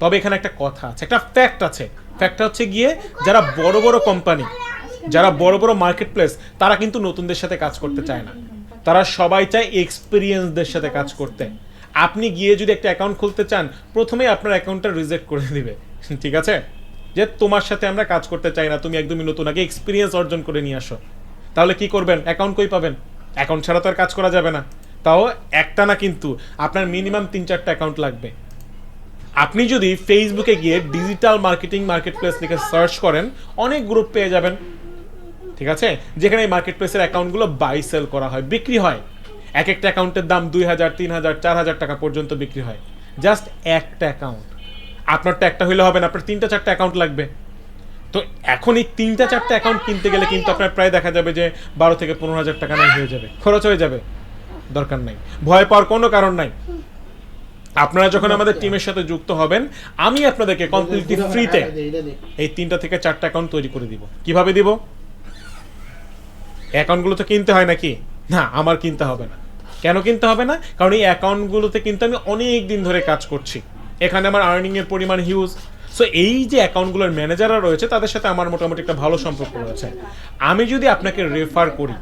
তবে এখানে একটা কথা আছে, একটা ফ্যাক্ট আছে। ফ্যাক্টটা হচ্ছে গিয়ে যারা বড় বড় কোম্পানি, যারা বড় বড় মার্কেট প্লেস, তারা কিন্তু নতুনদের সাথে কাজ করতে চায় না। তারা সবাই চায় এক্সপিরিয়েন্সদের সাথে কাজ করতে। আপনি গিয়ে যদি একটা অ্যাকাউন্ট খুলতে চান, প্রথমেই আপনার অ্যাকাউন্টটা রিজেক্ট করে দিবে, ঠিক আছে, যে তোমার সাথে আমরা কাজ করতে চাই না, তুমি একদমই নতুন, আগে এক্সপিরিয়েন্স অর্জন করে নিয়ে আসো। তাহলে কি করবেন? অ্যাকাউন্ট কই পাবেন? অ্যাকাউন্ট ছাড়া তো আর কাজ করা যাবে না। তাও একটা না, কিন্তু আপনার মিনিমাম 3-4টা অ্যাকাউন্ট লাগবে। আপনি যদি ফেসবুকে গিয়ে ডিজিটাল মার্কেটিং মার্কেট প্লেস লিখে সার্চ করেন, অনেক গ্রুপ পেয়ে যাবেন, ঠিক আছে, যেখানে এই মার্কেট প্লেসের অ্যাকাউন্টগুলো বাই সেল করা হয়, বিক্রি হয়। এক একটা অ্যাকাউন্টের দাম 2000, 3000, 4000 টাকা পর্যন্ত বিক্রি হয়, জাস্ট একটা অ্যাকাউন্ট। আপনার তো একটা হইলে হবে না, আপনার 3-4টা অ্যাকাউন্ট লাগবে। তো এখন এই 3-4টা অ্যাকাউন্ট কিনতে গেলে কিন্তু আপনার প্রায় দেখা যাবে যে 12 থেকে 15,000 টাকা নাই হয়ে যাবে, খরচ হয়ে যাবে। দরকার নাই, ভয় পাওয়ার কোনো কারণ নাই। আপনারা যখন আমাদের টিমের সাথে যুক্ত হবেন, আমি আপনাদেরকে কমপ্লিটলি ফ্রিতে এই 3টা থেকে 4টা অ্যাকাউন্ট তৈরি করে দিব। কিভাবে দিব? অ্যাকাউন্টগুলো তো কিনতে হয় নাকি? না, আমার কিনতে হবে না। কেন কিনতে হবে না? কারণ এই অ্যাকাউন্টগুলোতে কিন্তু আমি অনেক দিন ধরে কাজ করছি, এখানে আমার আর্নিং এর পরিমাণ হিউজ। সো এই যে অ্যাকাউন্টগুলোর ম্যানেজাররা রয়েছে, তাদের সাথে আমার মোটামুটি একটা ভালো সম্পর্ক রয়েছে। আমি যদি আপনাকে রেফার করি,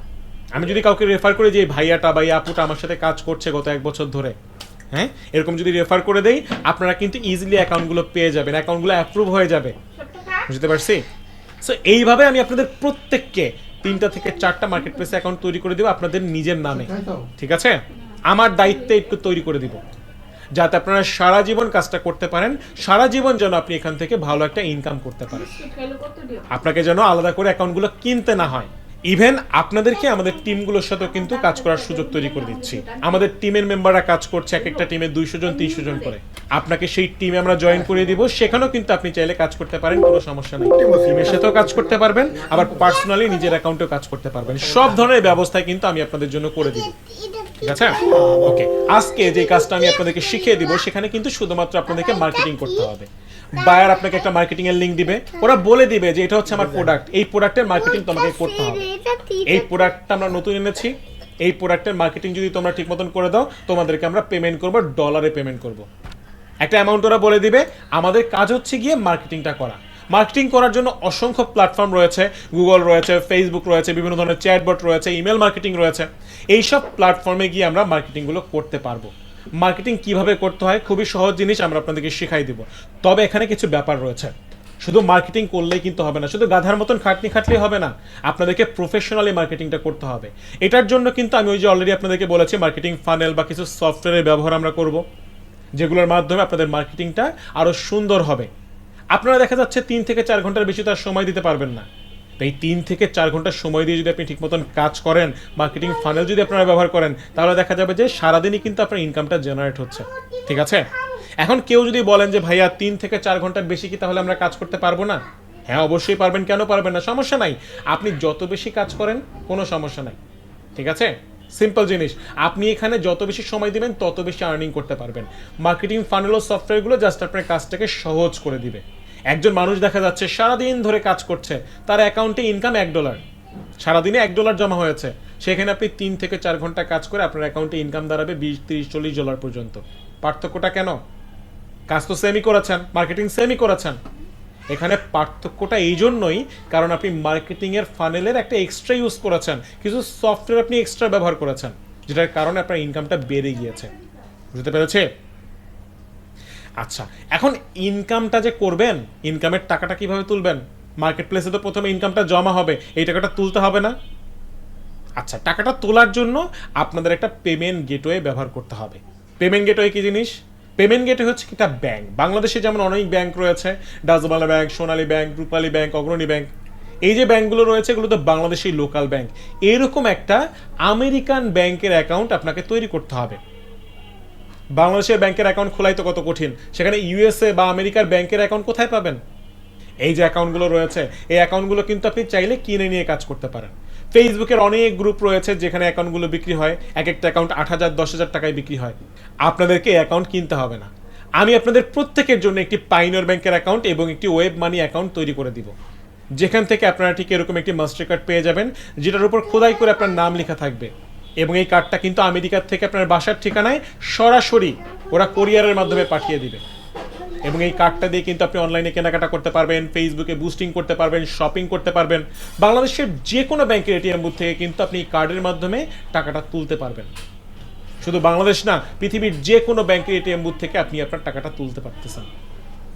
আমি যদি কাউকে রেফার করি যে ভাইয়াটা বা আপুটা আমার সাথে কাজ করছে গত 1 বছর ধরে, হ্যাঁ, এরকম যদি রেফার করে দেই, আপনারা কিন্তু ইজিলি অ্যাকাউন্টগুলো পেয়ে যাবেন, অ্যাকাউন্টগুলো অ্যাপ্রুভ হয়ে যাবে। বুঝতে পারছি? সো এইভাবে আমি আপনাদের প্রত্যেককে 3টা থেকে 4টা মার্কেট প্লেসে অ্যাকাউন্ট তৈরি করে দেব আপনাদের নিজের নামে, ঠিক আছে? আমার দায়িত্বে একটু তৈরি করে দিব, যাতে আপনারা সারা জীবন কাজটা করতে পারেন, সারা জীবন যেন আপনি এখান থেকে ভালো একটা ইনকাম করতে পারেন। আপনাকে যেন আলাদা করে অ্যাকাউন্টগুলো কিনতে না হয়। ইভেন আপনাদেরকে আমাদের টিমগুলোর সাথেও কিন্তু কাজ করার সুযোগ তৈরি করে দিচ্ছি। আমাদের টিমের মেম্বাররা কাজ করছে এক একটা টিমে 200 জন 300 জন করে। আপনাকে সেই টিমে আমরা জয়েন করে দিব, সেখানেও কিন্তু আপনি চাইলে কাজ করতে পারেন, কোনো সমস্যা নেই। টিমের সাথেও কাজ করতে পারবেন, আবার পার্সোনালি নিজের অ্যাকাউন্টেও কাজ করতে পারবেন। সব ধরনের ব্যবস্থাই কিন্তু আমি আপনাদের জন্য করে দিব, ঠিক আছে? ওকে, আজকে যে কাজটা আমি আপনাদেরকে শিখিয়ে দিব, সেখানে কিন্তু শুধুমাত্র আপনাদেরকে মার্কেটিং করতে হবে। বায়ার আপনাকে একটা মার্কেটিং এর লিংক দিবে, ওরা বলে দিবে যে এটা হচ্ছে আমার প্রোডাক্ট, এই প্রোডাক্টের মার্কেটিং তোমাকে করতে হবে। এই প্রোডাক্টটা আমরা নতুন এনেছি, এই প্রোডাক্টের মার্কেটিং যদি তোমরা ঠিক মতন করে দাও, তোমাদেরকে আমরা পেমেন্ট করব, ডলারে পেমেন্ট করব। একটা অ্যামাউন্ট ওরা বলে দিবে। আমাদের কাজ হচ্ছে গিয়ে মার্কেটিংটা করা। মার্কেটিং করার জন্য অসংখ্য প্ল্যাটফর্ম রয়েছে, গুগল রয়েছে, ফেসবুক রয়েছে, বিভিন্ন ধরনের চ্যাটবট রয়েছে, ইমেল মার্কেটিং রয়েছে। এইসব প্ল্যাটফর্মে গিয়ে আমরা মার্কেটিংগুলো করতে পারবো। মার্কেটিং কিভাবে করতে হয়, খুবই সহজ জিনিস, আমরা আপনাদেরকে শেখাই দিব। তবে এখানে কিছু ব্যাপার রয়েছে। শুধু মার্কেটিং করলেই কিন্তু হবে না, শুধু গাধার মতন খাটলেই হবে না, আপনাদেরকে প্রফেশনালি মার্কেটিংটা করতে হবে। এটার জন্য কিন্তু আমি ওই যে অলরেডি আপনাদেরকে বলেছি, মার্কেটিং ফানেল বা কিছু সফটওয়্যারের ব্যবহার আমরা করব, যেগুলোর মাধ্যমে আপনাদের মার্কেটিংটা আরও সুন্দর হবে। আপনারা দেখা যাচ্ছে 3 থেকে 4 ঘন্টার বেশি তার সময় দিতে পারবেন না। তাই 3 থেকে 4 ঘন্টা সময় দিয়ে যদি আপনি ঠিক মতন কাজ করেন, মার্কেটিং ফানেল যদি আপনারা ব্যবহার করেন, তাহলে দেখা যাবে যে সারাদিনই কিন্তু আপনার ইনকামটা জেনারেট হচ্ছে, ঠিক আছে? এখন কেউ যদি বলেন যে ভাইয়া 3 থেকে 4 ঘন্টার বেশি কি তাহলে আমরা কাজ করতে পারবো না? হ্যাঁ, অবশ্যই পারবেন, কেন পারবেন না? সমস্যা নাই, আপনি যত বেশি কাজ করেন কোনো সমস্যা নাই, ঠিক আছে? সিম্পল জিনিস, আপনি এখানে যত বেশি সময় দিবেন তত বেশি আর্নিং করতে পারবেন। মার্কেটিং ফানেল ও সফটওয়্যারগুলো জাস্ট আপনার কাজটাকে সহজ করে দিবে। একজন মানুষ দেখা যাচ্ছে সারাদিন ধরে কাজ করছে, তার অ্যাকাউন্টে ইনকাম $1, সারাদিনে $1 জমা হয়েছে, সেখানে আপনি 3 থেকে 4 ঘন্টা কাজ করে আপনার অ্যাকাউন্টে ইনকাম দাঁড়াবে $20, $30, $40 পর্যন্ত। পার্থক্যটা কেন? কাজ তো সেমই করেছেন, মার্কেটিং সেমই করেছেন। এখানে পার্থক্যটা এই জন্যই কারণ আপনি মার্কেটিংয়ের ফানেলের একটা এক্সট্রা ইউজ করেছেন, কিছু সফটওয়্যার আপনি এক্সট্রা ব্যবহার করেছেন, যেটার কারণে আপনার ইনকামটা বেড়ে গিয়েছে। বুঝতে পেরেছে? আচ্ছা, এখন ইনকামটা যে করবেন, ইনকামের টাকাটা কিভাবে তুলবেন? মার্কেট প্লেসে তো প্রথমে ইনকামটা জমা হবে, এই টাকাটা তুলতে হবে না? আচ্ছা, টাকাটা তোলার জন্য আপনাদের একটা পেমেন্ট গেটওয়ে ব্যবহার করতে হবে। পেমেন্ট গেটওয়ে কি জিনিস? পেমেন্ট গেটওয়ে হচ্ছে একটা ব্যাংক। বাংলাদেশে যেমন অনেক ব্যাংক রয়েছে, ডাচবাংলা ব্যাংক, সোনালী ব্যাংক, রূপালী ব্যাংক, অগ্রণী ব্যাংক, এই যে ব্যাংকগুলো রয়েছে, এগুলো তো বাংলাদেশের লোকাল ব্যাংক। এরকম একটা আমেরিকান ব্যাংকের অ্যাকাউন্ট আপনাকে তৈরি করতে হবে। বাংলাদেশের ব্যাংকের অ্যাকাউন্ট খোলাই তো কত কঠিন, সেখানে ইউএসএ বা আমেরিকার ব্যাংকের অ্যাকাউন্ট কোথায় পাবেন? এই যে অ্যাকাউন্টগুলো রয়েছে, এই অ্যাকাউন্টগুলো কিন্তু আপনি চাইলে কিনে নিয়ে কাজ করতে পারেন। ফেসবুকের অনেক গ্রুপ রয়েছে যেখানে অ্যাকাউন্টগুলো বিক্রি হয়, এক একটা অ্যাকাউন্ট 8,000 10,000 টাকায় বিক্রি হয়। আপনাদেরকে অ্যাকাউন্ট কিনতে হবে না, আমি আপনাদের প্রত্যেকের জন্য একটি পাইনিয়র ব্যাংকের অ্যাকাউন্ট এবং একটি ওয়েব মানি অ্যাকাউন্ট তৈরি করে দিব, যেখান থেকে আপনারা ঠিক এরকম একটি মাস্টার কার্ড পেয়ে যাবেন, যেটার উপর খোদাই করে আপনার নাম লেখা থাকবে। এবং এই কার্ডটা কিন্তু আমেরিকার থেকে আপনার বাসার ঠিকানায় সরাসরি ওরা কোরিয়ারের মাধ্যমে পাঠিয়ে দিবে। এবং এই কার্ডটা দিয়ে কিন্তু আপনি অনলাইনে কেনাকাটা করতে পারবেন, ফেসবুকে বুস্টিং করতে পারবেন, শপিং করতে পারবেন। বাংলাদেশের যে কোনো ব্যাংকের এটিএম বুথ থেকে কিন্তু আপনি এই কার্ডের মাধ্যমে টাকাটা তুলতে পারবেন। শুধু বাংলাদেশ না, পৃথিবীর যে কোনো ব্যাংকের এটিএম বুথ থেকে আপনি আপনার টাকাটা তুলতে পারতেছেন।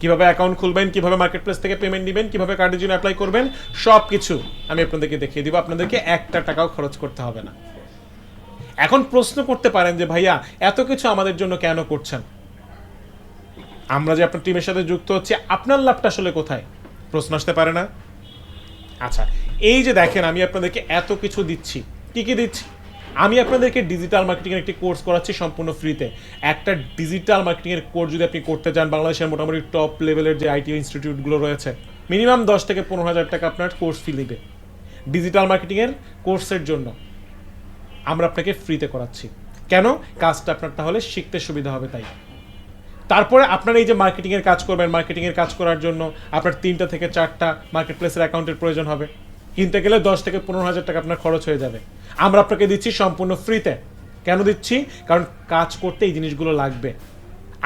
কিভাবে অ্যাকাউন্ট খুলবেন, কিভাবে মার্কেট প্লেস থেকে পেমেন্ট দিবেন, কিভাবে কার্ডের জন্য অ্যাপ্লাই করবেন, সব কিছু আমি আপনাদেরকে দেখিয়ে দিব। আপনাদেরকে একটা টাকাও খরচ করতে হবে না। এখন প্রশ্ন করতে পারেন যে ভাইয়া এত কিছু আমাদের জন্য কেন করছেন? আমরা যে আপনার টিমের সাথে যুক্ত হচ্ছি, আপনার লাভটা আসলে কোথায়? প্রশ্ন আসতে পারে না? আচ্ছা, এই যে দেখেন আমি আপনাদেরকে এত কিছু দিচ্ছি, কি কি দিচ্ছি? আমি আপনাদেরকে ডিজিটাল মার্কেটিংয়ের একটি কোর্স করাচ্ছি সম্পূর্ণ ফ্রিতে। একটা ডিজিটাল মার্কেটিংয়ের কোর্স যদি আপনি করতে চান, বাংলাদেশের মোটামুটি টপ লেভেলের যে আইটি ইনস্টিটিউটগুলো রয়েছে, মিনিমাম 10 থেকে 15,000 টাকা আপনার কোর্স ফি নেবে। ডিজিটাল মার্কেটিংয়ের কোর্সের জন্য আমরা আপনাকে ফ্রিতে করাচ্ছি। কেন? কাজটা আপনার তাহলে শিখতে সুবিধা হবে তাই। তারপরে আপনার এই যে মার্কেটিংয়ের কাজ করবেন, মার্কেটিংয়ের কাজ করার জন্য আপনার 3টা থেকে 4টা মার্কেট প্লেসের অ্যাকাউন্টের প্রয়োজন হবে। কিনতে গেলে 10 থেকে 15,000 টাকা আপনার খরচ হয়ে যাবে। আমরা আপনাকে দিচ্ছি সম্পূর্ণ ফ্রিতে। কেন দিচ্ছি? কারণ কাজ করতে এই জিনিসগুলো লাগবে।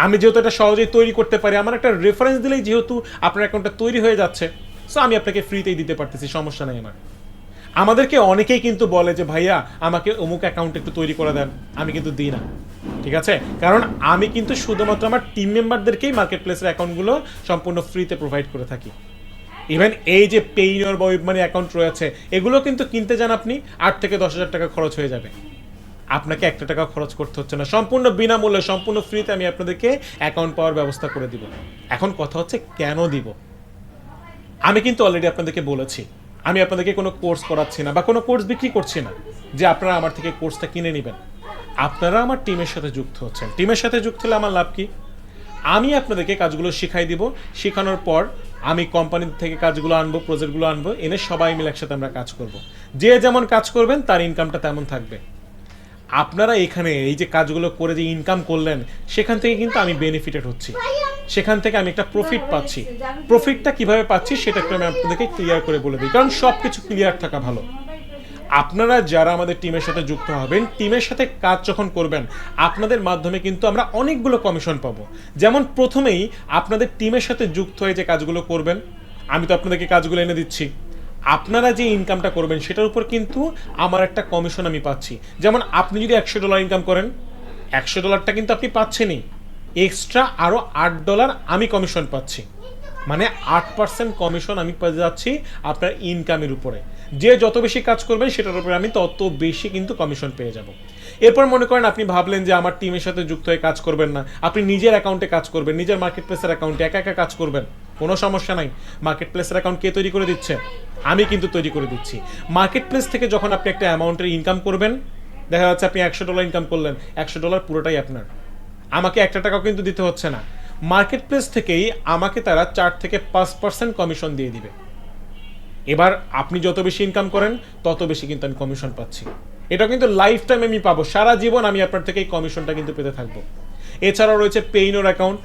আমি যেহেতু এটা সহজেই তৈরি করতে পারি, আমার একটা রেফারেন্স দিলেই যেহেতু আপনার অ্যাকাউন্টটা তৈরি হয়ে যাচ্ছে, সো আমি আপনাকে ফ্রিতেই দিতে পারতেছি, সমস্যা নেই আমার। আমাদেরকে অনেকেই কিন্তু বলে যে ভাইয়া আমাকে অমুক অ্যাকাউন্ট একটু তৈরি করে দেন, আমি কিন্তু দিই না। ঠিক আছে, কারণ আমি কিন্তু শুধুমাত্র আমার টিম মেম্বারদেরকেই মার্কেট প্লেসের অ্যাকাউন্টগুলো সম্পূর্ণ ফ্রিতে প্রোভাইড করে থাকি। ইভেন এই যে পেইনর বা ওয়েব মানি অ্যাকাউন্ট রয়েছে, এগুলো কিন্তু কিনতে যান আপনি 8 থেকে 10,000 টাকা খরচ হয়ে যাবে। আপনাকে 1 টাকা খরচ করতে হচ্ছে না, সম্পূর্ণ বিনামূল্যে, সম্পূর্ণ ফ্রিতে আমি আপনাদেরকে অ্যাকাউন্ট পাওয়ার ব্যবস্থা করে দিব। এখন কথা হচ্ছে কেন দিব? আমি কিন্তু অলরেডি আপনাদেরকে বলেছি, আমি আপনাদেরকে কোনো কোর্স করাচ্ছি না বা কোনো কোর্স বিক্রি করছি না যে আপনারা আমার থেকে কোর্সটা কিনে নেবেন। আপনারা আমার টিমের সাথে যুক্ত হচ্ছেন। টিমের সাথে যুক্ত হলে আমার লাভ কি? আমি আপনাদেরকে কাজগুলো শিখাই দিব। শেখানোর পর আমি কোম্পানি থেকে কাজগুলো আনবো, প্রজেক্টগুলো আনবো, এনে সবাই মিলে একসাথে আমরা কাজ করব। যে যেমন কাজ করবেন তার ইনকামটা তেমন থাকবে। আপনারা এখানে এই যে কাজগুলো করে যে ইনকাম করলেন, সেখান থেকে কিন্তু আমি বেনিফিটেড হচ্ছি, সেখান থেকে আমি একটা প্রফিট পাচ্ছি। প্রফিটটা কিভাবে পাচ্ছি সেটা একটু আমি আপনাদেরকে ক্লিয়ার করে বলে দিই, কারণ সব কিছু ক্লিয়ার থাকা ভালো। আপনারা যারা আমাদের টিমের সাথে যুক্ত হবেন, টিমের সাথে কাজ যখন করবেন, আপনাদের মাধ্যমে কিন্তু আমরা অনেকগুলো কমিশন পাবো। যেমন প্রথমেই আপনাদের টিমের সাথে যুক্ত হয়ে যে কাজগুলো করবেন, আমি তো আপনাদেরকে কাজগুলো এনে দিচ্ছি, আপনারা যে ইনকামটা করবেন সেটার উপর কিন্তু আমার একটা কমিশন আমি পাচ্ছি। যেমন আপনি যদি $100 ইনকাম করেন, $100টা কিন্তু আপনি পাচ্ছেনই, এক্সট্রা আরও $8 আমি কমিশন পাচ্ছি। মানে 8% কমিশন আমি পেয়ে যাচ্ছি আপনার ইনকামের উপরে। যে যত বেশি কাজ করবেন সেটার উপরে আমি তত বেশি কিন্তু কমিশন পেয়ে যাব। এরপর মনে করেন আপনি ভাবলেন যে আমার টিমের সাথে যুক্ত হয়ে কাজ করবেন না, আপনি নিজের অ্যাকাউন্টে কাজ করবেন, নিজের মার্কেট প্লেসের অ্যাকাউন্টে একা একা কাজ করবেন, কোনো সমস্যা নাই। মার্কেট প্লেসের অ্যাকাউন্ট কে তৈরি করে দিচ্ছে? আমি কিন্তু তৈরি করে দিচ্ছি। মার্কেট প্লেস থেকে যখন আপনি একটা অ্যামাউন্টের ইনকাম করবেন, দেখা যাচ্ছে আপনি $100 ইনকাম করলেন, $100 পুরোটাই আপনার, আমাকে 1 টাকাও কিন্তু দিতে হচ্ছে না। মার্কেট প্লেস থেকেই আমাকে তারা 4 থেকে 5% কমিশন দিয়ে দিবে। এবার আপনি যত বেশি ইনকাম করেন তত বেশি কিন্তু আমি কমিশন পাচ্ছি। এটা কিন্তু লাইফ টাইম আমি পাবো, সারা জীবন আমি আপনার থেকে এই কমিশনটা কিন্তু পেতে থাকবো। এছাড়াও রয়েছে পেইনোর অ্যাকাউন্ট।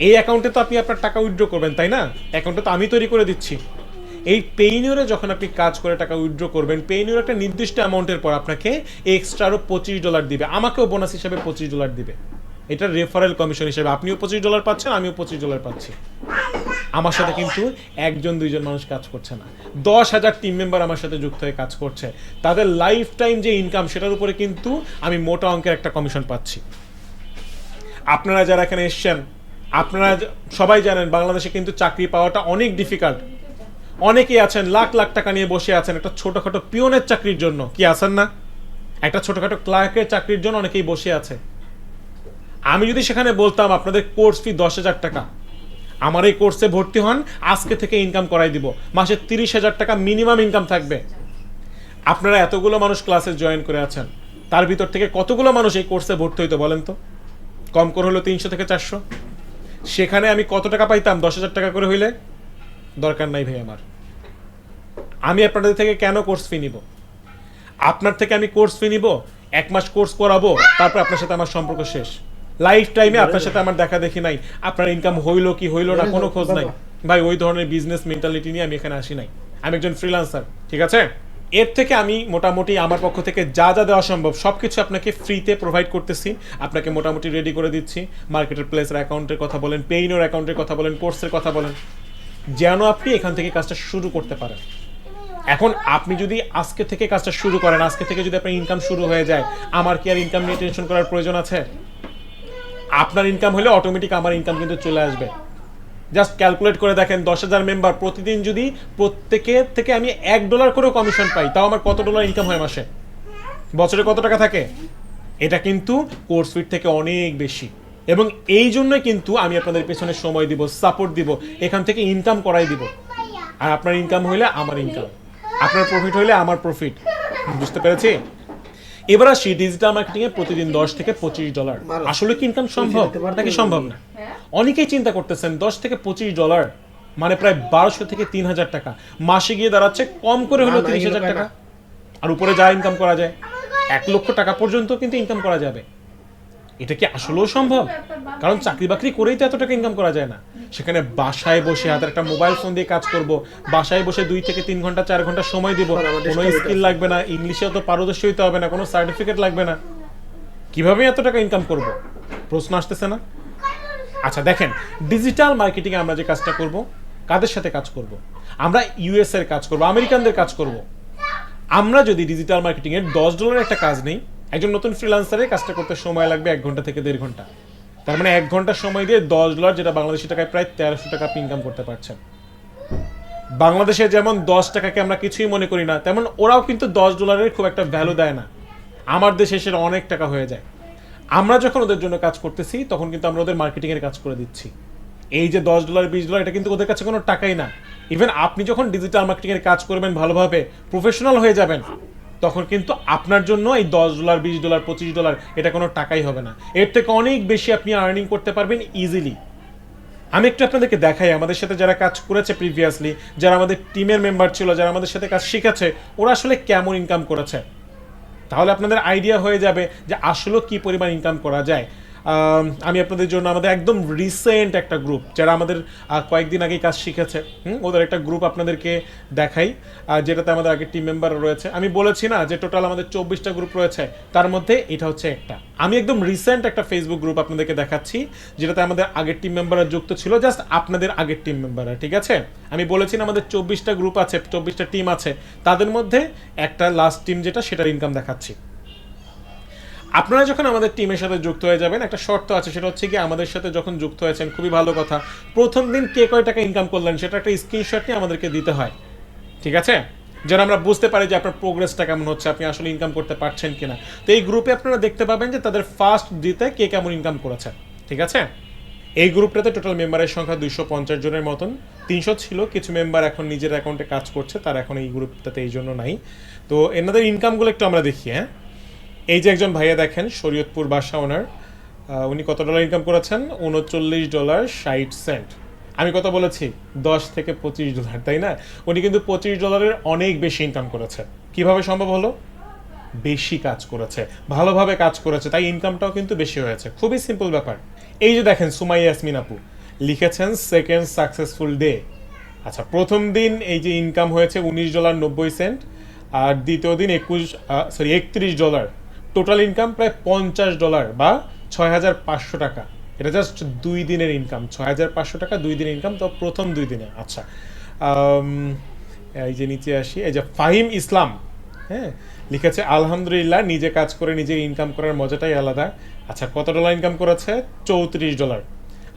এই অ্যাকাউন্টে তো আপনি আপনার টাকা উইথড্র করবেন, তাই না? অ্যাকাউন্টটা তো আমি তৈরি করে দিচ্ছি। এই পেইনোরে যখন আপনি কাজ করে টাকা উইথড্র করবেন, পেইনোর একটা নির্দিষ্ট অ্যামাউন্টের পর আপনাকে এক্সট্রা আরও $25 দিবে, আমাকেও বোনাস হিসেবে $25 দিবে। এটা রেফারেল কমিশন হিসেবে আপনিও $25 পাচ্ছেন, আমিও $25 পাচ্ছি। আমার সাথে কিন্তু 1-2জন মানুষ কাজ করছে না, 10,000 টিম মেম্বার আমার সাথে যুক্ত হয়ে কাজ করছে। তাদের লাইফ টাইম যে ইনকাম সেটার উপরে কিন্তু আমি মোটা অঙ্কের একটা কমিশন পাচ্ছি। আপনারা যারা এখানে এসছেন, আপনারা সবাই জানেন বাংলাদেশে কিন্তু চাকরি পাওয়াটা অনেক ডিফিকাল্ট। অনেকেই আছেন লাখ লাখ টাকা নিয়ে বসে আছেন একটা ছোটখাটো পিওনের চাকরির জন্য, কি আছেন না? একটা ছোটখাটো ক্লার্কের চাকরির জন্য অনেকেই বসে আছে। আমি যদি সেখানে বলতাম আপনাদের কোর্স ফি 10,000 টাকা, আমার এই কোর্সে ভর্তি হন, আজকে থেকে ইনকাম করাই দিব, মাসে 30,000 টাকা মিনিমাম ইনকাম থাকবে। আপনারা এতগুলো মানুষ ক্লাসে জয়েন করে আছেন, তার ভিতর থেকে কতগুলো মানুষ এই কোর্সে ভর্তি হইতো বলেন তো? কম করে হলো 300 থেকে 400। সেখানে আমি কত টাকা পাইতাম? 10,000 টাকা করে হইলে? দরকার নাই ভাই আমার। আমি আপনাদের থেকে কেন কোর্স ফি নিব? আপনার থেকে আমি কোর্স ফি নিব, 1 মাস কোর্স করাবো, তারপর আপনার সাথে আমার সম্পর্ক শেষ। লাইফ টাইমে আপনার সাথে আমার দেখা দেখি নাই, আপনার ইনকাম হইলো কি হইলো না কোনো খোঁজ নাই। ভাই ওই ধরনের বিজনেস মেন্টালিটি নিয়ে আমি এখানে আসি নাই, আমি একজন ফ্রিল্যান্সার, ঠিক আছে? এর থেকে আমি মোটামুটি আমার পক্ষ থেকে যা যা দেওয়া সম্ভব সব কিছু আপনাকে ফ্রিতে প্রোভাইড করতেছি, আপনাকে মোটামুটি রেডি করে দিচ্ছি। মার্কেটের প্লেসের অ্যাকাউন্টের কথা বলেন, পেইনোর অ্যাকাউন্টের কথা বলেন, কোর্সের কথা বলেন, যেন আপনি এখান থেকে কাজটা শুরু করতে পারেন। এখন আপনি যদি আজকে থেকে কাজটা শুরু করেন, আজকে থেকে যদি আপনার ইনকাম শুরু হয়ে যায়, আমার কি আর ইনকাম নিয়ে টেনশন করার প্রয়োজন আছে? আপনার ইনকাম হলে অটোমেটিক আমার ইনকাম কিন্তু চলে আসবে। জাস্ট ক্যালকুলেট করে দেখেন, 10,000 মেম্বার, প্রতিদিন যদি প্রত্যেকের থেকে আমি $1 করেও কমিশন পাই, তাও আমার কত ডলার ইনকাম হয় মাসে? বছরে কত টাকা থাকে? এটা কিন্তু কোর্স ফিট থেকে অনেক বেশি। এবং এই জন্যই কিন্তু আমি আপনাদের পেছনে সময় দিব, সাপোর্ট দিব, এখান থেকে ইনকাম করাই দিব। আর আপনার ইনকাম হইলে আমার ইনকাম, আপনার প্রফিট হইলে আমার প্রফিট। বুঝতে পেরেছি? এবার আসি ডিজিটাল মার্কেটিং এ প্রতিদিন $10 থেকে $25। আসলে কি ইনকাম সম্ভব নাকি সম্ভব না? অনেকেই চিন্তা করতেছেন $10 থেকে $25 মানে প্রায় 1200 থেকে 3000 টাকা, মাসে গিয়ে দাঁড়াচ্ছে কম করে হলো 30,000 টাকা। আর উপরে যা ইনকাম করা যায় 1 লক্ষ টাকা পর্যন্ত কিন্তু ইনকাম করা যাবে। এটা কি আসলেও সম্ভব? কারণ চাকরি বাকরি করেই তো এত টাকা ইনকাম করা যায় না। সেখানে বাসায় বসে হাতে একটা মোবাইল ফোন দিয়ে কাজ করব, বাসায় বসে 2 থেকে 3 ঘন্টা 4 ঘন্টা সময় দিব, কোনো স্কিল লাগবে না, ইংলিশে তো পারদর্শী হইতে হবে না, কোনো সার্টিফিকেট লাগবে না, কিভাবে এত টাকা ইনকাম করব? প্রশ্ন আসতেছে না? আচ্ছা দেখেন, ডিজিটাল মার্কেটিং এ আমরা যে কাজটা করব, কাদের সাথে কাজ করব? আমরা ইউএস এর কাজ করব, আমেরিকানদের কাজ করব। আমরা যদি ডিজিটাল মার্কেটিং এর $10 একটা কাজ নেই, একজন নতুন ফ্রিল্যান্সারের কাজটা করতে সময় লাগবে 1 ঘন্টা থেকে 1.5 ঘন্টা। তার মানে 1 ঘন্টা সময় দিয়ে $10, যেটা বাংলাদেশি টাকায় প্রায় 1300 টাকা আপনি ইনকাম করতে পারছেন। বাংলাদেশে যেমন 10 টাকাকে আমরা কিছুই মনে করি না, তেমন ওরাও কিন্তু $10 খুব একটা ভ্যালু দেয় না। আমার দেশে সেটা অনেক টাকা হয়ে যায়। আমরা যখন ওদের জন্য কাজ করতেছি, তখন কিন্তু আমরা ওদের মার্কেটিং এর কাজ করে দিচ্ছি। এই যে $10 $20 এটা কিন্তু ওদের কাছে কোনো টাকাই না। ইভেন আপনি যখন ডিজিটাল মার্কেটিং এর কাজ করবেন, ভালোভাবে প্রফেশনাল হয়ে যাবেন, তখন কিন্তু আপনার জন্য এই $10 $20 $25 এটা কোনো টাকাই হবে না। এর থেকে অনেক বেশি আপনি আর্নিং করতে পারবেন ইজিলি। আমি একটু আপনাদেরকে দেখাই আমাদের সাথে যারা কাজ করেছে প্রিভিয়াসলি, যারা আমাদের টিমের মেম্বার ছিল, যারা আমাদের সাথে কাজ শিখেছে, ওরা আসলে কেমন ইনকাম করেছে। তাহলে আপনাদের আইডিয়া হয়ে যাবে যে আসলে কি পরিমাণ ইনকাম করা যায়। আমি আপনাদের জন্য আমাদের একদম রিসেন্ট একটা গ্রুপ, যারা আমাদের কয়েকদিন আগে কাজ শিখেছে, ওদের একটা গ্রুপ আপনাদেরকে দেখাই, যেটাতে আমাদের আগের টিম মেম্বার রয়েছে। আমি বলেছি না যে টোটাল আমাদের 24টা গ্রুপ রয়েছে, তার মধ্যে এটা হচ্ছে একটা। আমি একদম রিসেন্ট একটা ফেসবুক গ্রুপ আপনাদেরকে দেখাচ্ছি, যেটাতে আমাদের আগের টিম মেম্বাররা যুক্ত ছিল, জাস্ট আপনাদের আগের টিম মেম্বাররা। ঠিক আছে, আমি বলেছি না আমাদের 24টা গ্রুপ আছে, 24টা টিম আছে, তাদের মধ্যে একটা লাস্ট টিম যেটা, সেটার ইনকাম দেখাচ্ছি। আপনারা যখন আমাদের টিমের সাথে যুক্ত হয়ে যাবেন, একটা শর্ত আছে, সেটা হচ্ছে কি, আমাদের সাথে যখন যুক্ত হয়েছেন, খুবই ভালো কথা, প্রথম দিন কে কয় টাকা ইনকাম করলেন সেটা একটা স্ক্রিনশট নিয়ে আমাদেরকে দিতে হয়। ঠিক আছে, যেন আমরা বুঝতে পারি যে আপনার প্রোগ্রেসটা কেমন হচ্ছে, আপনি আসলে ইনকাম করতে পারছেন কিনা। তো এই গ্রুপে আপনারা দেখতে পাবেন যে তাদের ফার্স্ট দিতে কে কেমন ইনকাম করেছে। ঠিক আছে, এই গ্রুপটাতে টোটাল মেম্বারের সংখ্যা 250 জনের মতন। 300 ছিল, কিছু মেম্বার এখন নিজের অ্যাকাউন্টে কাজ করছে, তার এখন এই গ্রুপটাতে এই জন্য নাই। তো এনাদের ইনকামগুলো একটু আমরা দেখি। হ্যাঁ, এই যে একজন ভাইয়া দেখেন, শরীয়তপুর বাসা ওনার, উনি কত ডলার ইনকাম করেছেন? $39.60। আমি কত বলেছি? $10 থেকে $25, তাই না? উনি কিন্তু $25 অনেক বেশি ইনকাম করেছে। কিভাবে সম্ভব হলো? বেশি কাজ করেছে, ভালোভাবে কাজ করেছে, তাই ইনকামটাও কিন্তু বেশি হয়েছে। খুবই সিম্পল ব্যাপার। এই যে দেখেন, সুমাইয়া ইয়াসমিন আপু লিখেছেন সেকেন্ড সাকসেসফুল ডে। আচ্ছা, প্রথম দিন এই যে ইনকাম হয়েছে $19.90, আর দ্বিতীয় দিন $31। টোটাল ইনকাম প্রায় $50 বা 6,500 টাকা। এটা জাস্ট 2 দিনের ইনকাম, 6,500 টাকা 2 দিনের ইনকাম, তো প্রথম 2 দিনে। আচ্ছা, এই যে নিচে আসি, এই যে ফাহিম ইসলাম, হ্যাঁ, লিখেছে আলহামদুলিল্লাহ, নিজে কাজ করে নিজে ইনকাম করার মজাটাই আলাদা। আচ্ছা, কত ডলার ইনকাম করেছে? $34।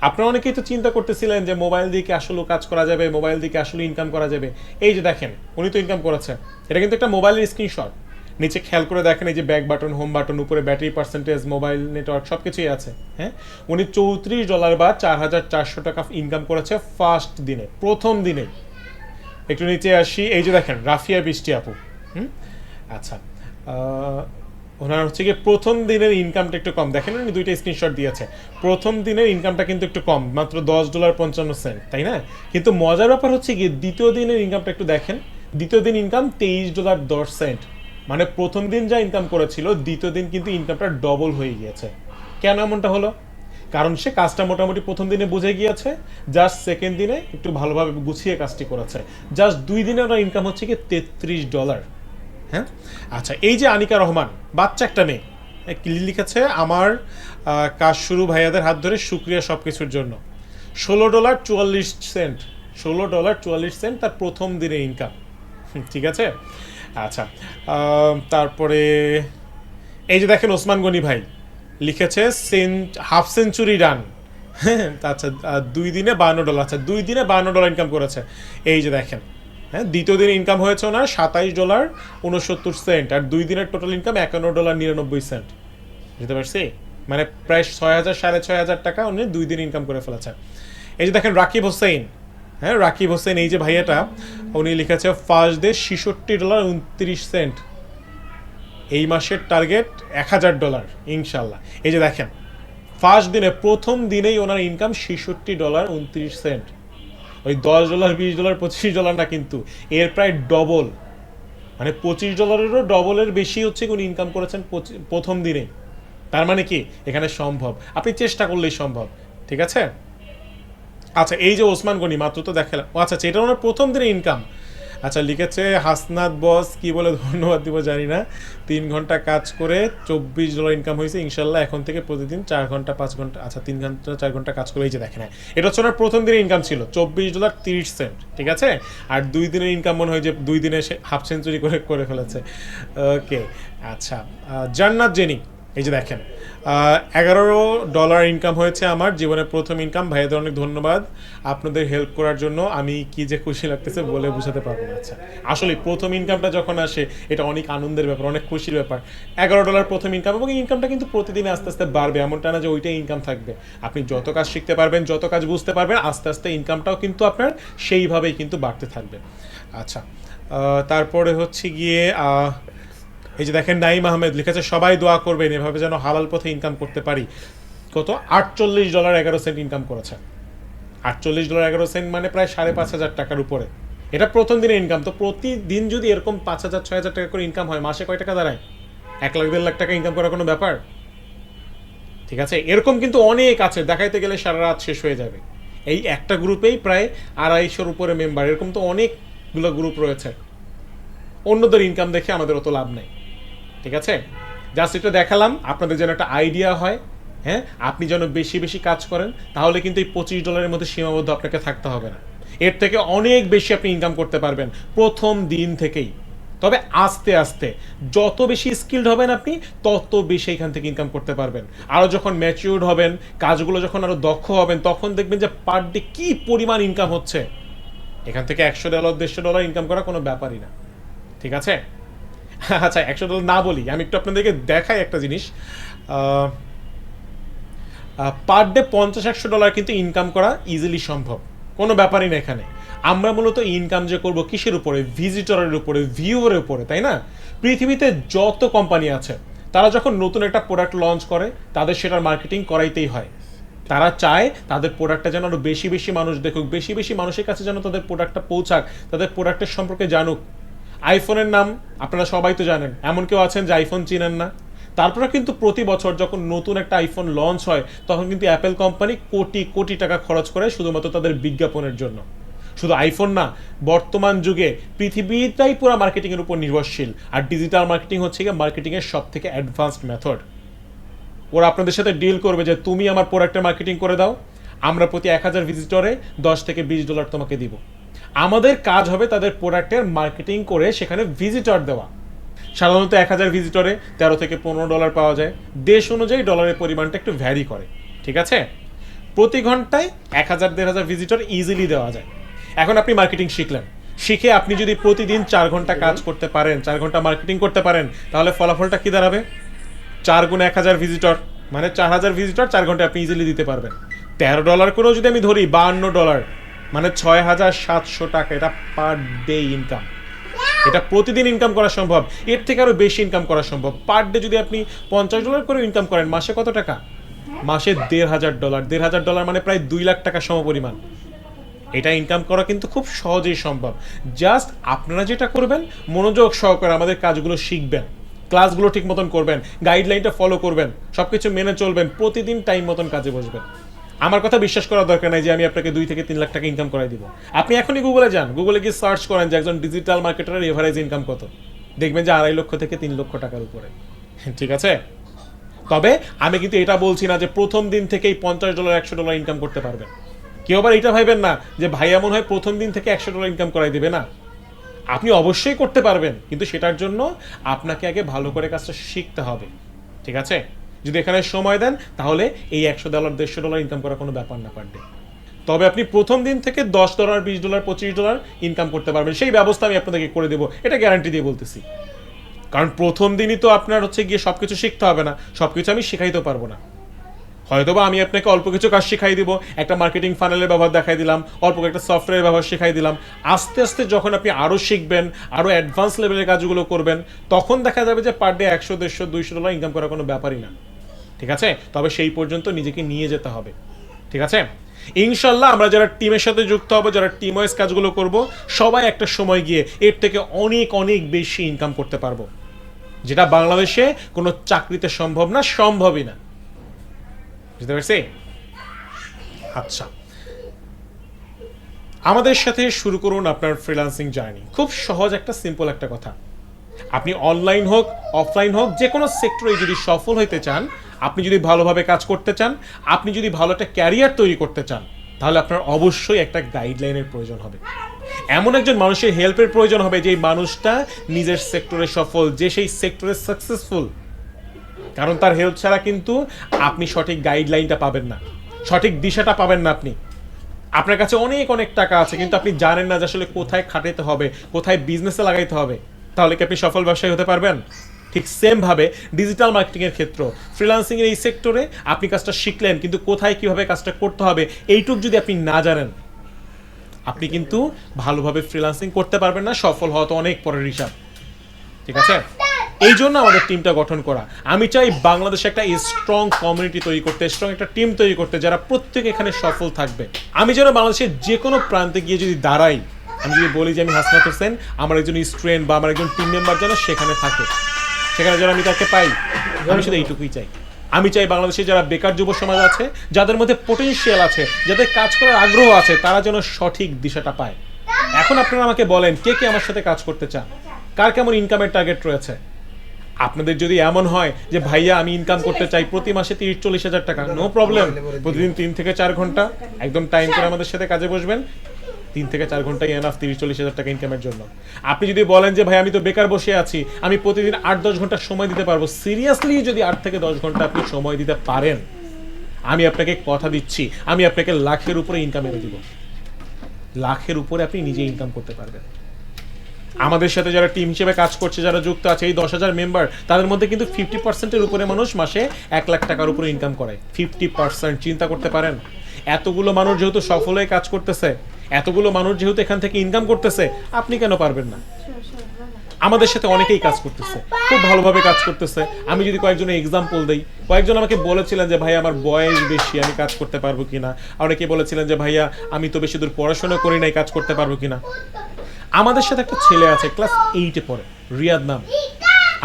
আপনারা অনেকেই তো চিন্তা করতেছিলেন যে মোবাইল দিয়ে কি আসলে কাজ করা যাবে, মোবাইল দিয়ে কি আসলে ইনকাম করা যাবে। এই যে দেখেন, উনি তো ইনকাম করেছে। এটা কিন্তু একটা মোবাইলের স্ক্রিনশট। নিচে খেয়াল করে দেখেন, এই যে ব্যাক বাটন, হোম বাটন, উপরে ব্যাটারি পার্সেন্টেজ, মোবাইল নেটওয়ার্ক, সব কিছুই আছে। হ্যাঁ, উনি $34 বা 4,400 টাকা ইনকাম করেছে ফার্স্ট দিনে, প্রথম দিনে। একটু নিচে আসি, এই যে দেখেন রাফিয়া বৃষ্টি আপু। আচ্ছা, ওনার হচ্ছে গিয়ে প্রথম দিনের ইনকামটা একটু কম। দেখেন উনি 2টা স্ক্রিনশট দিয়েছে। প্রথম দিনের ইনকামটা কিন্তু একটু কম, মাত্র $10.55, তাই না? কিন্তু মজার ব্যাপার হচ্ছে গিয়ে দ্বিতীয় দিনের ইনকামটা একটু দেখেন। দ্বিতীয় দিন ইনকাম $23.10। মানে প্রথম দিন যা ইনকাম করেছিল, দ্বিতীয় দিন কিন্তু ইনকামটা ডবল হয়ে গিয়েছে। কেন এমনটা হলো? কারণ সে কাজটা মোটামুটি প্রথম দিনে বুঝে গিয়েছে, জাস্ট সেকেন্ড দিনে একটু ভালোভাবে গুছিয়ে কাজটি করেছে। জাস্ট 2 দিনে ওনার ইনকাম হচ্ছে কি $33। হ্যাঁ, আচ্ছা, এই যে আনিকা রহমান, বাচ্চা একটা মেয়ে, কি লিখেছে, আমার কাজ শুরু ভাইয়াদের হাত ধরে, শুক্রিয়া সব কিছুর জন্য। $16.44, $16.44 তার প্রথম দিনের ইনকাম। ঠিক আছে, আচ্ছা। তারপরে এই যে দেখেন ওসমান গনি ভাই লিখেছে হাফ সেঞ্চুরি রান। হ্যাঁ, আচ্ছা, 2 দিনে $52, আচ্ছা 2 দিনে $52 ইনকাম করেছে। এই যে দেখেন, হ্যাঁ, দ্বিতীয় দিনে ইনকাম হয়েছে ওনার $27.69, আর 2 দিনের টোটাল ইনকাম $51.99। বুঝতে পারছি, মানে প্রায় 6,000 6,500 টাকা উনি 2 দিন ইনকাম করে ফেলেছে। এই যে দেখেন রাকিব হোসেন, হ্যাঁ রাকিব হোসেন, এই যে ভাইয়াটা, উনি লিখেছে ফার্স্ট ডে $66.29, এই মাসের টার্গেট $1,000 ইনশাল্লাহ। এই যে দেখেন ফার্স্ট দিনে, প্রথম দিনেই ওনার ইনকাম $66.29। ওই $10 $20 $25 না, কিন্তু এর প্রায় ডবল, মানে $25 ডবলের বেশি হচ্ছে উনি ইনকাম করেছেন প্রথম দিনে। তার মানে কি এখানে সম্ভব, আপনি চেষ্টা করলেই সম্ভব। ঠিক আছে, আচ্ছা এই যে ওসমান গনি মাত্র তো দেখালাম, আচ্ছা এটা ওনার প্রথম দিনে ইনকাম। আচ্ছা লিখেছে হাসনাত বস, কি বলে ধন্যবাদ দিব জানি না, 3 ঘন্টা কাজ করে $24 ইনকাম হয়েছে, ইনশাল্লাহ এখন থেকে প্রতিদিন 4 ঘন্টা 5 ঘন্টা, আচ্ছা 3 ঘন্টা 4 ঘন্টা কাজ করে। এই যে দেখেন, এটা হচ্ছে ওনার প্রথম দিনের ইনকাম ছিল $24.30। ঠিক আছে, আর 2 দিনের ইনকাম মনে হয় যে 2 দিনে সে হাফ সেঞ্চুরি করে ফেলেছে। ওকে, আচ্ছা, জান্নাত জেনি, এই যে দেখেন $11 ইনকাম হয়েছে আমার জীবনের প্রথম ইনকাম, ভাইয়াদের অনেক ধন্যবাদ আপনাদের হেল্প করার জন্য, আমি কি যে খুশি লাগতেছে বলে বোঝাতে পারবো না। আচ্ছা, আসলে প্রথম ইনকামটা যখন আসে এটা অনেক আনন্দের ব্যাপার, অনেক খুশির ব্যাপার। $11 প্রথম ইনকাম, এবং ইনকামটা কিন্তু প্রতিদিন আস্তে আস্তে বাড়বে, এমনটা না যে ওইটাই ইনকাম থাকবে। আপনি যত কাজ শিখতে পারবেন, যত কাজ বুঝতে পারবেন, আস্তে আস্তে ইনকামটাও কিন্তু আপনার সেইভাবেই কিন্তু বাড়তে থাকবে। আচ্ছা, তারপরে হচ্ছে গিয়ে এই যে দেখেন নাইম আহমেদ লিখেছে সবাই দোয়া করবেন এভাবে যেন হালাল পথে ইনকাম করতে পারি। কত, $48.11 ইনকাম করেছে। $48.11 মানে প্রায় 5,500 টাকার উপরে। এটা প্রথম দিনে ইনকাম। তো প্রতিদিন যদি এরকম 5,000 6,000 টাকা করে ইনকাম হয়, মাসে কয় টাকা দাঁড়ায়? 1 লাখ 1.5 লাখ টাকা ইনকাম করার কোনো ব্যাপার? ঠিক আছে, এরকম কিন্তু অনেক আছে, দেখাইতে গেলে সারা রাত শেষ হয়ে যাবে। এই একটা গ্রুপেই প্রায় 250-র উপরে মেম্বার, এরকম তো অনেকগুলো গ্রুপ রয়েছে। অন্যদের ইনকাম দেখে আমাদের অত লাভ নেই। ঠিক আছে, জাস্ট এটা দেখালাম আপনাদের যেন একটা আইডিয়া হয়। হ্যাঁ, আপনি যেন বেশি বেশি কাজ করেন, তাহলে কিন্তু এই $25 মধ্যে সীমাবদ্ধ আপনাকে থাকতে হবে না, এর থেকে অনেক বেশি আপনি ইনকাম করতে পারবেন প্রথম দিন থেকেই। তবে আস্তে আস্তে যত বেশি স্কিলড হবেন আপনি, তত বেশি এখান থেকে ইনকাম করতে পারবেন। আরও যখন ম্যাচিউরড হবেন, কাজগুলো যখন আরও দক্ষ হবেন, তখন দেখবেন যে পার ডে কী পরিমাণ ইনকাম হচ্ছে। এখান থেকে $100 $150 ইনকাম করা কোনো ব্যাপারই না। ঠিক আছে, আচ্ছা $100 না বলি, আমি একটু আপনাদেরকে দেখাই একটা জিনিস। পার ডে $50-100 কিন্তু ইনকাম করা ইজিলি সম্ভব, কোনো ব্যাপারই না এখানে। আমরা মূলত ইনকাম যে করব কিসের উপরে? ভিজিটরের উপরে, ভিউয়ারের উপরে, তাই না? পৃথিবীতে যত কোম্পানি আছে, তারা যখন নতুন একটা প্রোডাক্ট লঞ্চ করে, তাদের সেটার মার্কেটিং করাইতেই হয়। তারা চায় তাদের প্রোডাক্টটা যেন আরও বেশি বেশি মানুষ দেখুক, বেশি বেশি মানুষের কাছে যেন তাদের প্রোডাক্টটা পৌঁছাক, তাদের প্রোডাক্টের সম্পর্কে জানুক। আইফোনের নাম আপনারা সবাই তো জানেন, এমন কেউ আছেন যে আইফোন চিনেন না? তারপরে কিন্তু প্রতি বছর যখন নতুন একটা আইফোন লঞ্চ হয়, তখন কিন্তু অ্যাপেল কোম্পানি কোটি কোটি টাকা খরচ করে শুধুমাত্র তাদের বিজ্ঞাপনের জন্য। শুধু আইফোন না, বর্তমান যুগে পৃথিবীটাই পুরো মার্কেটিংয়ের উপর নির্ভরশীল, আর ডিজিটাল মার্কেটিং হচ্ছে গিয়ে মার্কেটিংয়ের সব থেকে অ্যাডভান্সড মেথড। ওরা আপনাদের সাথে ডিল করবে যে তুমি আমার প্রোডাক্টের মার্কেটিং করে দাও, আমরা প্রতি 1000 ভিজিটরে $10-20 তোমাকে দিব। আমাদের কাজ হবে তাদের প্রোডাক্টের মার্কেটিং করে সেখানে ভিজিটর দেওয়া। সাধারণত 1000 ভিজিটরে $13-15 পাওয়া যায়, দেশ অনুযায়ী ডলারের পরিমাণটা একটু ভ্যারি করে। ঠিক আছে, প্রতি ঘন্টায় 1000-1500 ভিজিটর ইজিলি দেওয়া যায়। এখন আপনি মার্কেটিং শিখলেন, শিখে আপনি যদি প্রতিদিন 4 ঘন্টা কাজ করতে পারেন, 4 ঘন্টা মার্কেটিং করতে পারেন, তাহলে ফলাফলটা কি দাঁড়াবে? 4 গুণ 1000 ভিজিটর মানে 4000 ভিজিটর 4 ঘন্টায় আপনি ইজিলি দিতে পারবেন। $13 করেও যদি আমি ধরি, $52 মানে 6700 টাকা, এটা পার ডে ইনকাম। এটা প্রতিদিন ইনকাম করা সম্ভব, এর থেকে আরও বেশি ইনকাম করা সম্ভব। পার ডে যদি আপনি $50 করে ইনকাম করেন, মাসে কত টাকা? মাসে $1500। $1500 মানে প্রায় 2 লাখ টাকা সমপরিমাণ। এটা ইনকাম করা কিন্তু খুব সহজেই সম্ভব। জাস্ট আপনারা যেটা করবেন, মনোযোগ সহকারে আমাদের কাজগুলো শিখবেন, ক্লাসগুলো ঠিক মতন করবেন, গাইডলাইনটা ফলো করবেন, সব কিছু মেনে চলবেন, প্রতিদিন টাইম মতন কাজে বসবেন। আমার কথা বিশ্বাস করার দরকার নাই যে আমি আপনাকে 2-3 লাখ টাকা ইনকাম করাই দিব। আপনি এখনই গুগলে যান, গুগলে গিয়ে সার্চ করেন যে একজন ডিজিটাল মার্কেটারের এভারেজ ইনকাম কত। দেখবেন যে 2.5 লক্ষ থেকে 3 লক্ষ টাকার উপরে। ঠিক আছে? তবে আমি কিন্তু এটা বলছি না যে প্রথম দিন থেকেই $50 $100 ইনকাম করতে পারবেন। কেউ আবার এটা ভাইবেন না যে ভাইয়া মনে হয় প্রথম দিন থেকে $100 ইনকাম করাই দিবে না। আপনি অবশ্যই করতে পারবেন, কিন্তু সেটার জন্য আপনাকে আগে ভালো করে কাজটা শিখতে হবে। ঠিক আছে? যদি এখানে সময় দেন তাহলে এই $100 $150 ইনকাম করা কোনো ব্যাপার না পার ডে। তবে আপনি প্রথম দিন থেকে $10 $20 $25 ইনকাম করতে পারবেন, সেই ব্যবস্থা আমি আপনাদেরকে করে দেবো, এটা গ্যারান্টি দিয়ে বলতেছি। কারণ প্রথম দিনই তো আপনার হচ্ছে গিয়ে সব কিছু শিখতে হবে না, সব কিছু আমি শেখাইতে পারবো না। হয়তোবা আমি আপনাকে অল্প কিছু কাজ শিখাই দিব, একটা মার্কেটিং ফানেলের ব্যবহার দেখাই দিলাম, অল্প একটা সফটওয়্যার ব্যবহার শেখাই দিলাম। আস্তে আস্তে যখন আপনি আরও শিখবেন, আরও অ্যাডভান্স লেভেলের কাজগুলো করবেন, তখন দেখা যাবে যে পার ডে $100 150 $200 ইনকাম করার কোনো ব্যাপারই না। ঠিক আছে? তবে সেই পর্যন্ত নিজেকে নিয়ে যেতে হবে। ঠিক আছে? ইনশাল্লাহ আমরা যারা টিমের সাথে যুক্ত হবো, যারা টিম ওয়াইজ কাজগুলো করব, সবাই একটা সময় গিয়ে এর থেকে অনেক অনেক বেশি ইনকাম করতে পারবো, যেটা বাংলাদেশে কোনো চাকরিতে সম্ভব না, সম্ভবই না। বুঝতে পারছি? আচ্ছা, আমাদের সাথে শুরু করুন আপনার ফ্রিল্যান্সিং জার্নি। খুব সহজ একটা সিম্পল একটা কথা, আপনি অনলাইন হোক অফলাইন হোক যে কোনো সেক্টরে যদি সফল হইতে চান, আপনি যদি ভালোভাবে কাজ করতে চান, আপনি যদি ভালো একটা ক্যারিয়ার তৈরি করতে চান, তাহলে আপনার অবশ্যই একটা গাইডলাইনের প্রয়োজন হবে। এমন একজন মানুষের হেল্পের প্রয়োজন হবে যে মানুষটা নিজের সেক্টরে সফল, যে সেই সেক্টরে সাকসেসফুল। কারণ তার হেল্প ছাড়া কিন্তু আপনি সঠিক গাইডলাইনটা পাবেন না, সঠিক দিশাটা পাবেন না। আপনার কাছে অনেক অনেক টাকা আছে, কিন্তু আপনি জানেন না যে আসলে কোথায় খাটাতে হবে, কোথায় বিজনেসে লাগাইতে হবে, তাহলে কি আপনি সফল ব্যবসায়ী হতে পারবেন? ঠিক সেম ভাবে ডিজিটাল মার্কেটিং এর ক্ষেত্র, ফ্রিল্যান্সিং এর এই সেক্টরে আপনি কাজটা শিখলেন, কিন্তু কোথায় কিভাবে কাজটা করতে হবে এইটুক যদি আপনি না জানেন, আপনি কিন্তু ভালোভাবে ফ্রিল্যান্সিং করতে পারবেন না। সফল হওয়া তো অনেক পরের হিসাব। ঠিক আছে? এই জন্য আমাদের টিমটা গঠন করা। আমি চাই বাংলাদেশে একটা স্ট্রং কমিউনিটি তৈরি করতে, স্ট্রং একটা টিম তৈরি করতে, যারা প্রত্যেকে এখানে সফল থাকবে। আমি যেন বাংলাদেশের যে কোনো প্রান্তে গিয়ে যদি দাঁড়াই, আমি যদি বলি যে আমি হাসনাত হোসেন, আমার একজন স্টুডেন্ট বা আমার একজন টিম মেম্বার যেন সেখানে থাকে, সেখানে যেন আমি তাকে পাই, আমি শুধু এইটুকুই চাই। আমি চাই বাংলাদেশে যারা বেকার যুব সমাজ আছে, যাদের মধ্যে পটেনশিয়াল আছে, যাদের কাজ করার আগ্রহ আছে, তারা যেন সঠিক দিশাটা পায়। এখন আপনারা আমাকে বলেন, কে কে আমার সাথে কাজ করতে চান? কার কেমন ইনকামের টার্গেট রয়েছে? আপনাদের যদি এমন হয় যে ভাইয়া আমি ইনকাম করতে চাই প্রতি মাসে 30-40 হাজার টাকা, নো প্রবলেম। প্রতিদিন 3 থেকে 4 ঘন্টা একদম টাইম করে আমাদের সাথে কাজে বসবেন। 3 থেকে 4 ঘন্টাই এনাফ 30-40 হাজার টাকা ইনকামের জন্য। আপনি যদি বলেন যে ভাই আমি তো বেকার বসে আছি, আমি প্রতিদিন 8-10 ঘন্টা সময় দিতে পারবো, সিরিয়াসলি যদি 8 থেকে 10 ঘন্টা আপনি সময় দিতে পারেন, আমি আপনাকে কথা দিচ্ছি, আমি আপনাকে লাখের উপরে ইনকাম এনে দিব। লাখের উপরে আপনি নিজে ইনকাম করতে পারবেন। আমাদের সাথে যারা টিম হিসেবে কাজ করছে, যারা যুক্ত আছে, এই 10,000 মেম্বার, তাদের মধ্যে কিন্তু 50%-এর উপরে মানুষ মাসে 1 লাখ টাকার উপরে ইনকাম করে। 50%! চিন্তা করতে পারেন? এতগুলো মানুষ যেহেতু সফল হয়ে কাজ করতেছে, এতগুলো মানুষ যেহেতু এখান থেকে ইনকাম করতেছে, আপনি কেন পারবেন না? আমাদের সাথে অনেকেই কাজ করতেছে, খুব ভালোভাবে কাজ করতেছে। আমি যদি কয়েকজনের এক্সাম্পল দেই, কয়েকজন আমাকে বলেছিলেন যে ভাইয়া আমার বয়স বেশি, আমি কাজ করতে পারবো কিনা। অনেকে বলেছিলেন যে ভাইয়া আমি তো বেশি দূর পড়াশোনা করি নাই, কাজ করতে পারবো কিনা। আমাদের সাথে একটা ছেলে আছে, ক্লাস 8-এ পড়ে, রিয়াদ নাম।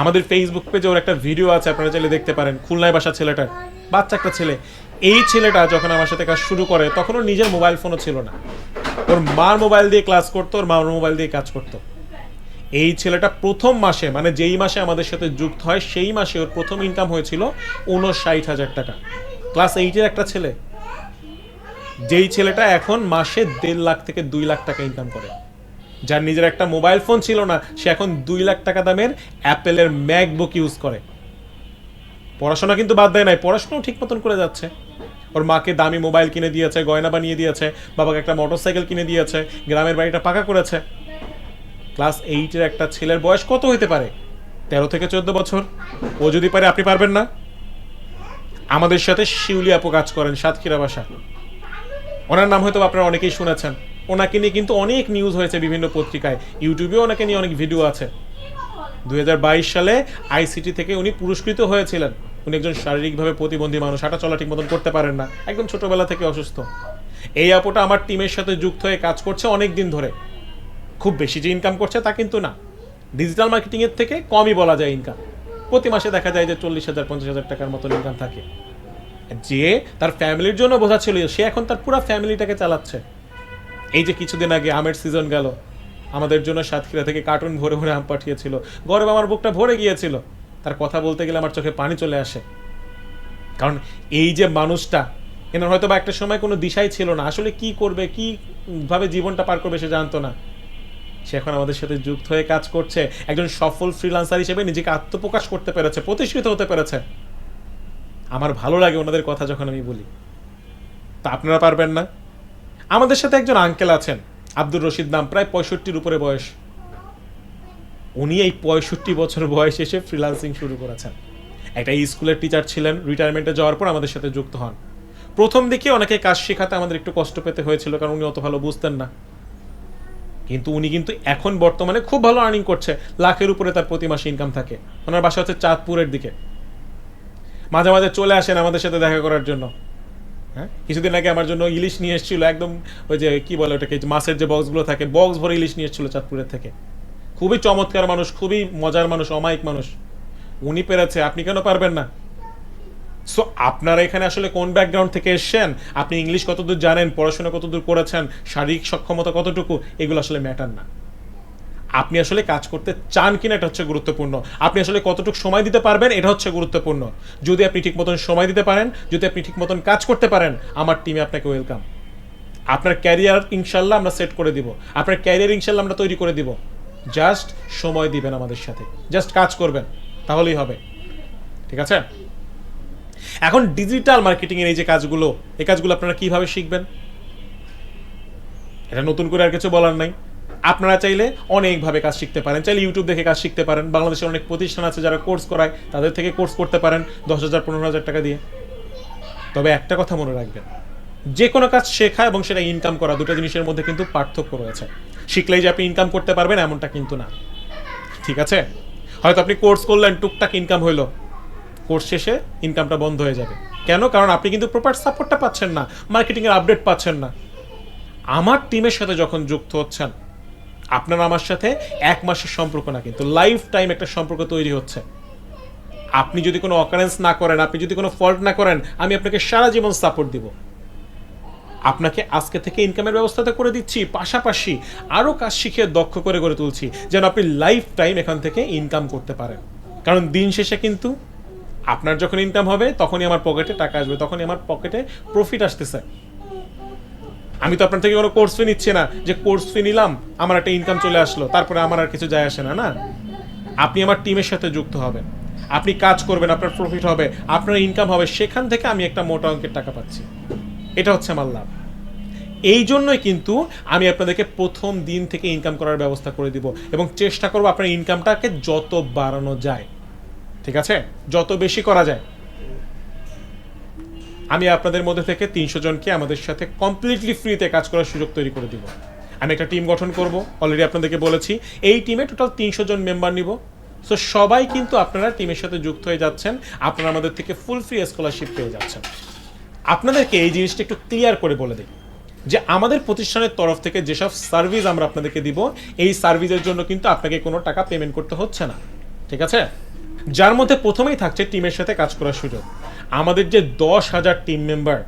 আমাদের ফেসবুক পেজে ওর একটা ভিডিও আছে, আপনারা চাইলে দেখতে পারেন। খুলনায় বাসা ছেলেটার, বাচ্চা একটা ছেলে। এই ছেলেটা যখন আমার সাথে কাজ শুরু করে, তখন ওর নিজের মোবাইল ফোনও ছিল না। ওর মার মোবাইল দিয়ে ক্লাস করতো, ওর মার মোবাইল দিয়ে কাজ করতো। এই ছেলেটা প্রথম মাসে, মানে যেই মাসে আমাদের সাথে যুক্ত হয়, সেই মাসে ওর প্রথম ইনকাম হয়েছিল 59,000 টাকা। ক্লাস 8-এর একটা ছেলে, যেই ছেলেটা এখন মাসে 1.5 লাখ থেকে 2 লাখ টাকা ইনকাম করে। যার নিজের একটা মোবাইল ফোন ছিল না, সে এখন 2 লাখ টাকা দামের অ্যাপেলের ম্যাকবুক ইউজ করে। পড়াশোনা কিন্তু বাদ দেয় নাই, পড়াশোনাও ঠিক মতন করে যাচ্ছে। ওর মাকে দামি মোবাইল কিনে দিয়েছে, গয়না বানিয়ে দিয়েছে, বাবাকে একটা মোটরসাইকেল কিনে দিয়েছে, গ্রামের বাড়িটা পাকা করেছে। ক্লাস 8-এর একটা ছেলের বয়স কত হইতে পারে? 13 থেকে 14 বছর। ও যদি পারে, আপনি পারবেন না? আমাদের সাথে শিউলি আপু কাজ করেন, সাতক্ষীরা বাসা। ওনার নাম হয়তো আপনারা অনেকেই শুনেছেন। ওনাকে নিয়ে কিন্তু অনেক নিউজ হয়েছে বিভিন্ন পত্রিকায়, ইউটিউবেও ওনাকে নিয়ে অনেক ভিডিও আছে। 2022 সালে আইসিটি থেকে উনি পুরস্কৃত হয়েছিলেন। উনি একজন শারীরিকভাবে প্রতিবন্ধী মানুষ, হাঁটা চলা ঠিক মতন করতে পারেন না, একদম ছোটবেলা থেকে অসুস্থ। এই আপুটা আমার টিমের সাথে যুক্ত হয়ে কাজ করছে অনেক দিন ধরে। খুব বেশি যে ইনকাম করছে তা কিন্তু না, ডিজিটাল মার্কেটিংয়ের থেকে কমই বলা যায় ইনকাম। প্রতি মাসে দেখা যায় যে 40,000-50,000 টাকার মতো ইনকাম থাকে। যে তার ফ্যামিলির জন্য বোঝা ছিল, সে এখন তার পুরো ফ্যামিলিটাকে চালাচ্ছে। এই যে কিছুদিন আগে আমের সিজন গেল, আমাদের জন্য সাতক্ষীরা থেকে কার্টুন ভরে ভরে আম পাঠিয়েছিল, গর্বে আমার বুকটা ভরে গিয়েছিল। তার কথা বলতে গেলে আমার চোখে পানি চলে আসে, কারণ এই যে মানুষটা, এনার হয়তো বা একটা সময় কোনো দিশাই ছিল না, আসলে কি করবে, কিভাবে জীবনটা পার করবে সে জানতো না। সে এখন আমাদের সাথে যুক্ত হয়ে কাজ করছে, একজন সফল ফ্রিল্যান্সার হিসেবে নিজেকে আত্মপ্রকাশ করতে পেরেছে, প্রতিষ্ঠিত হতে পেরেছে। আমার ভালো লাগে ওনাদের কথা যখন আমি বলি। তা আপনারা পারবেন না? আমাদের সাথে একজন আঙ্কেল আছেন, আব্দুর রশিদ নাম, প্রায় 65-র উপরে বয়স। উনি এই 65 বছর বয়স এসে ফ্রিল্যান্সিং শুরু করেছেন। একটা স্কুলের টিচার ছিলেন, রিটায়ারমেন্টে যাওয়ার পর আমাদের সাথে যুক্ত হন। প্রথম দিকে অনেকে কাজ শেখাতে আমাদের একটু কষ্ট পেতে হয়েছিল, কারণ উনি অত ভালো বুঝতেন না। কিন্তু উনি কিন্তু এখন বর্তমানে খুব ভালো আর্নিং করছে, লাখের উপরে তার প্রতি মাসে ইনকাম থাকে। ওনার বাসা হচ্ছে চাঁদপুরের দিকে। মাঝে মাঝে চলে আসেন আমাদের সাথে দেখা করার জন্য। হ্যাঁ, কিছুদিন আগে আমার জন্য ইলিশ নিয়ে এসেছিল, একদম ওই যে কি বলে ওটাকে, মাছের যে বক্সগুলো থাকে, বক্স ভরে ইলিশ নিয়ে এসেছিল চাঁদপুরের থেকে। খুবই চমৎকার মানুষ, খুবই মজার মানুষ, অমায়িক মানুষ। উনি পেরেছে, আপনি কেন পারবেন না? সো আপনারা এখানে আসলে কোন ব্যাকগ্রাউন্ড থেকে এসেছেন, আপনি ইংলিশ কতদূর জানেন, পড়াশোনা কতদূর করেছেন, শারীরিক সক্ষমতা কতটুকু, এগুলো আসলে ম্যাটার না। আপনি আসলে কাজ করতে চান কিনা এটা হচ্ছে গুরুত্বপূর্ণ। আপনি আসলে কতটুকু সময় দিতে পারবেন এটা হচ্ছে গুরুত্বপূর্ণ। যদি আপনি ঠিক মতন সময় দিতে পারেন, যদি আপনি ঠিক মতন কাজ করতে পারেন, আমার টিমে আপনাকে ওয়েলকাম। আপনার ক্যারিয়ার ইনশাল্লাহ আমরা সেট করে দিব, আপনার ক্যারিয়ার ইনশাল্লাহ আমরা তৈরি করে দিব। জাস্ট সময় দিবেন আমাদের সাথে, জাস্ট কাজ করবেন, তাহলেই হবে। ঠিক আছে? এখন ডিজিটাল মার্কেটিং এর এই যে কাজগুলো, এই কাজগুলো আপনারা কিভাবে শিখবেন? এটা নতুন করে আর কিছু বলার নাই। আপনারা চাইলে অনেকভাবে কাজ শিখতে পারেন, চাইলে ইউটিউব দেখে কাজ শিখতে পারেন। বাংলাদেশের অনেক প্রতিষ্ঠান আছে যারা কোর্স করায়, তাদের থেকে কোর্স করতে পারেন 10,000 15,000 টাকা দিয়ে। তবে একটা কথা মনে রাখবেন, যে কোনো কাজ শেখা এবং সেটা ইনকাম করা, দুটো জিনিসের মধ্যে কিন্তু পার্থক্য রয়েছে। শিখলেই যে আপনি ইনকাম করতে পারবেন এমনটা কিন্তু না। ঠিক আছে? হয়তো আপনি কোর্স করলেন, টুকটাক ইনকাম হইলো, কোর্স শেষে ইনকামটা বন্ধ হয়ে যাবে। কেন? কারণ আপনি কিন্তু প্রপার সাপোর্টটা পাচ্ছেন না, মার্কেটিংয়ের আপডেট পাচ্ছেন না। আমার টিমের সাথে যখন যুক্ত হচ্ছেন, আপনারা আমার সাথে 1 মাসের সম্পর্ক না, কিন্তু লাইফ টাইম একটা সম্পর্ক তৈরি হচ্ছে। আপনি যদি কোনো অকারেন্স না করেন, আপনি যদি কোনো ফল্ট না করেন, আমি আপনাকে সারা জীবন সাপোর্ট দিব। আপনাকে আজকে থেকে ইনকামের ব্যবস্থাটা করে দিচ্ছি, পাশাপাশি আরও কাজ শিখে দক্ষ করে গড়ে তুলছি, যেন আপনি লাইফ টাইম এখান থেকে ইনকাম করতে পারেন। কারণ দিন শেষে কিন্তু আপনার যখন ইনকাম হবে, তখনই আমার পকেটে টাকা আসবে, তখনই আমার পকেটে প্রফিট আসতেছে। আমি তো আপনার থেকে কোনো কোর্স ফি নিচ্ছি না, যে কোর্স ফি নিলাম, আমার একটা ইনকাম চলে আসলো, তারপরে আমার আর কিছু যায় আসে না। না, আপনি আমার টিমের সাথে যুক্ত হবেন, আপনি কাজ করবেন, আপনার প্রফিট হবে, আপনার ইনকাম হবে, সেখান থেকে আমি একটা মোটা অঙ্কের টাকা পাচ্ছি। এটা হচ্ছে আমার লাভ। এই জন্যই কিন্তু আমি আপনাদেরকে প্রথম দিন থেকে ইনকাম করার ব্যবস্থা করে দিব, এবং চেষ্টা করবো আপনার ইনকামটাকে যত বাড়ানো যায়, ঠিক আছে, যত বেশি করা যায়। আমি আপনাদের মধ্যে থেকে 300 জনকে আমাদের সাথে কমপ্লিটলি ফ্রিতে কাজ করার সুযোগ তৈরি করে দিব। আমি একটা টিম গঠন করব, অলরেডি আপনাদেরকে বলেছি। এই টিমে টোটাল 300 জন মেম্বার নিব। সো সবাই কিন্তু আপনারা টিমের সাথে যুক্ত হয়ে যাচ্ছেন, আপনারা আমাদের থেকে ফুল ফ্রি স্কলারশিপ পেয়ে যাচ্ছেন। আপনাদেরকে এই জিনিসটা একটু ক্লিয়ার করে বলে দিই যে আমাদের প্রতিষ্ঠানের তরফ থেকে যেসব সার্ভিস আমরা আপনাদেরকে দিব, এই সার্ভিসের জন্য কিন্তু আপনাকে কোনো টাকা পেমেন্ট করতে হচ্ছে না। ঠিক আছে? যার মধ্যে প্রথমেই থাকছে টিমের সাথে কাজ করার সুযোগ। আমাদের যে 10,000 টিম মেম্বার,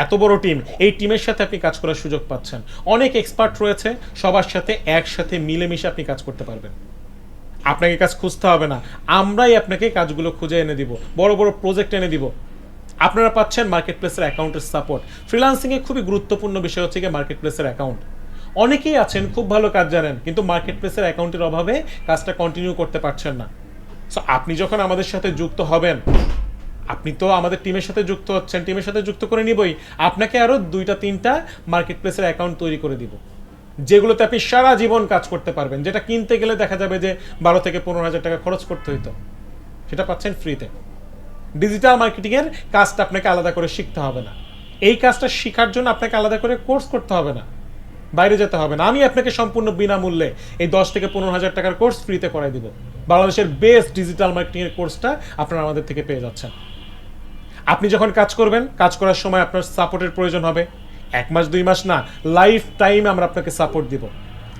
এত বড় টিম, এই টিমের সাথে আপনি কাজ করার সুযোগ পাচ্ছেন। অনেক এক্সপার্ট রয়েছে, সবার সাথে একসাথে মিলেমিশে আপনি কাজ করতে পারবেন। আপনাকে কাজ খুঁজতে হবে না, আমরাই আপনাকে কাজগুলো খুঁজে এনে দিব, বড় বড় প্রজেক্ট এনে দিব। আপনারা পাচ্ছেন মার্কেট প্লেসের অ্যাকাউন্টের সাপোর্ট। ফ্রিল্যান্সিংয়ে খুবই গুরুত্বপূর্ণ বিষয় হচ্ছে গিয়ে মার্কেট প্লেসের অ্যাকাউন্ট। অনেকেই আছেন খুব ভালো কাজ জানেন, কিন্তু মার্কেট প্লেসের অ্যাকাউন্টের অভাবে কাজটা কন্টিনিউ করতে পারছেন না। সো আপনি যখন আমাদের সাথে যুক্ত হবেন, আপনি তো আমাদের টিমের সাথে যুক্ত হচ্ছেন, টিমের সাথে যুক্ত করে নিবই, আপনাকে আরও 2-3টা মার্কেট প্লেসের অ্যাকাউন্ট তৈরি করে দিব, যেগুলোতে আপনি সারা জীবন কাজ করতে পারবেন। যেটা কিনতে গেলে দেখা যাবে যে 12 থেকে 15,000 টাকা খরচ করতে হইতো, সেটা পাচ্ছেন ফ্রিতে। ডিজিটাল মার্কেটিংয়ের কাজটা আপনাকে আলাদা করে শিখতে হবে না। এই কাজটা শেখার জন্য আপনাকে আলাদা করে কোর্স করতে হবে না, বাইরে যেতে হবে না। আমি আপনাকে সম্পূর্ণ বিনামূল্যে এই 10 থেকে 15,000 টাকার কোর্স ফ্রিতে করাই দিব। বাংলাদেশের বেস্ট ডিজিটাল মার্কেটিংয়ের কোর্সটা আপনারা আমাদের থেকে পেয়ে যাচ্ছেন। আপনি যখন কাজ করবেন, কাজ করার সময় আপনার সাপোর্টের প্রয়োজন হবে। 1 মাস 2 মাস না, লাইফ টাইম আমরা আপনাকে সাপোর্ট দিব।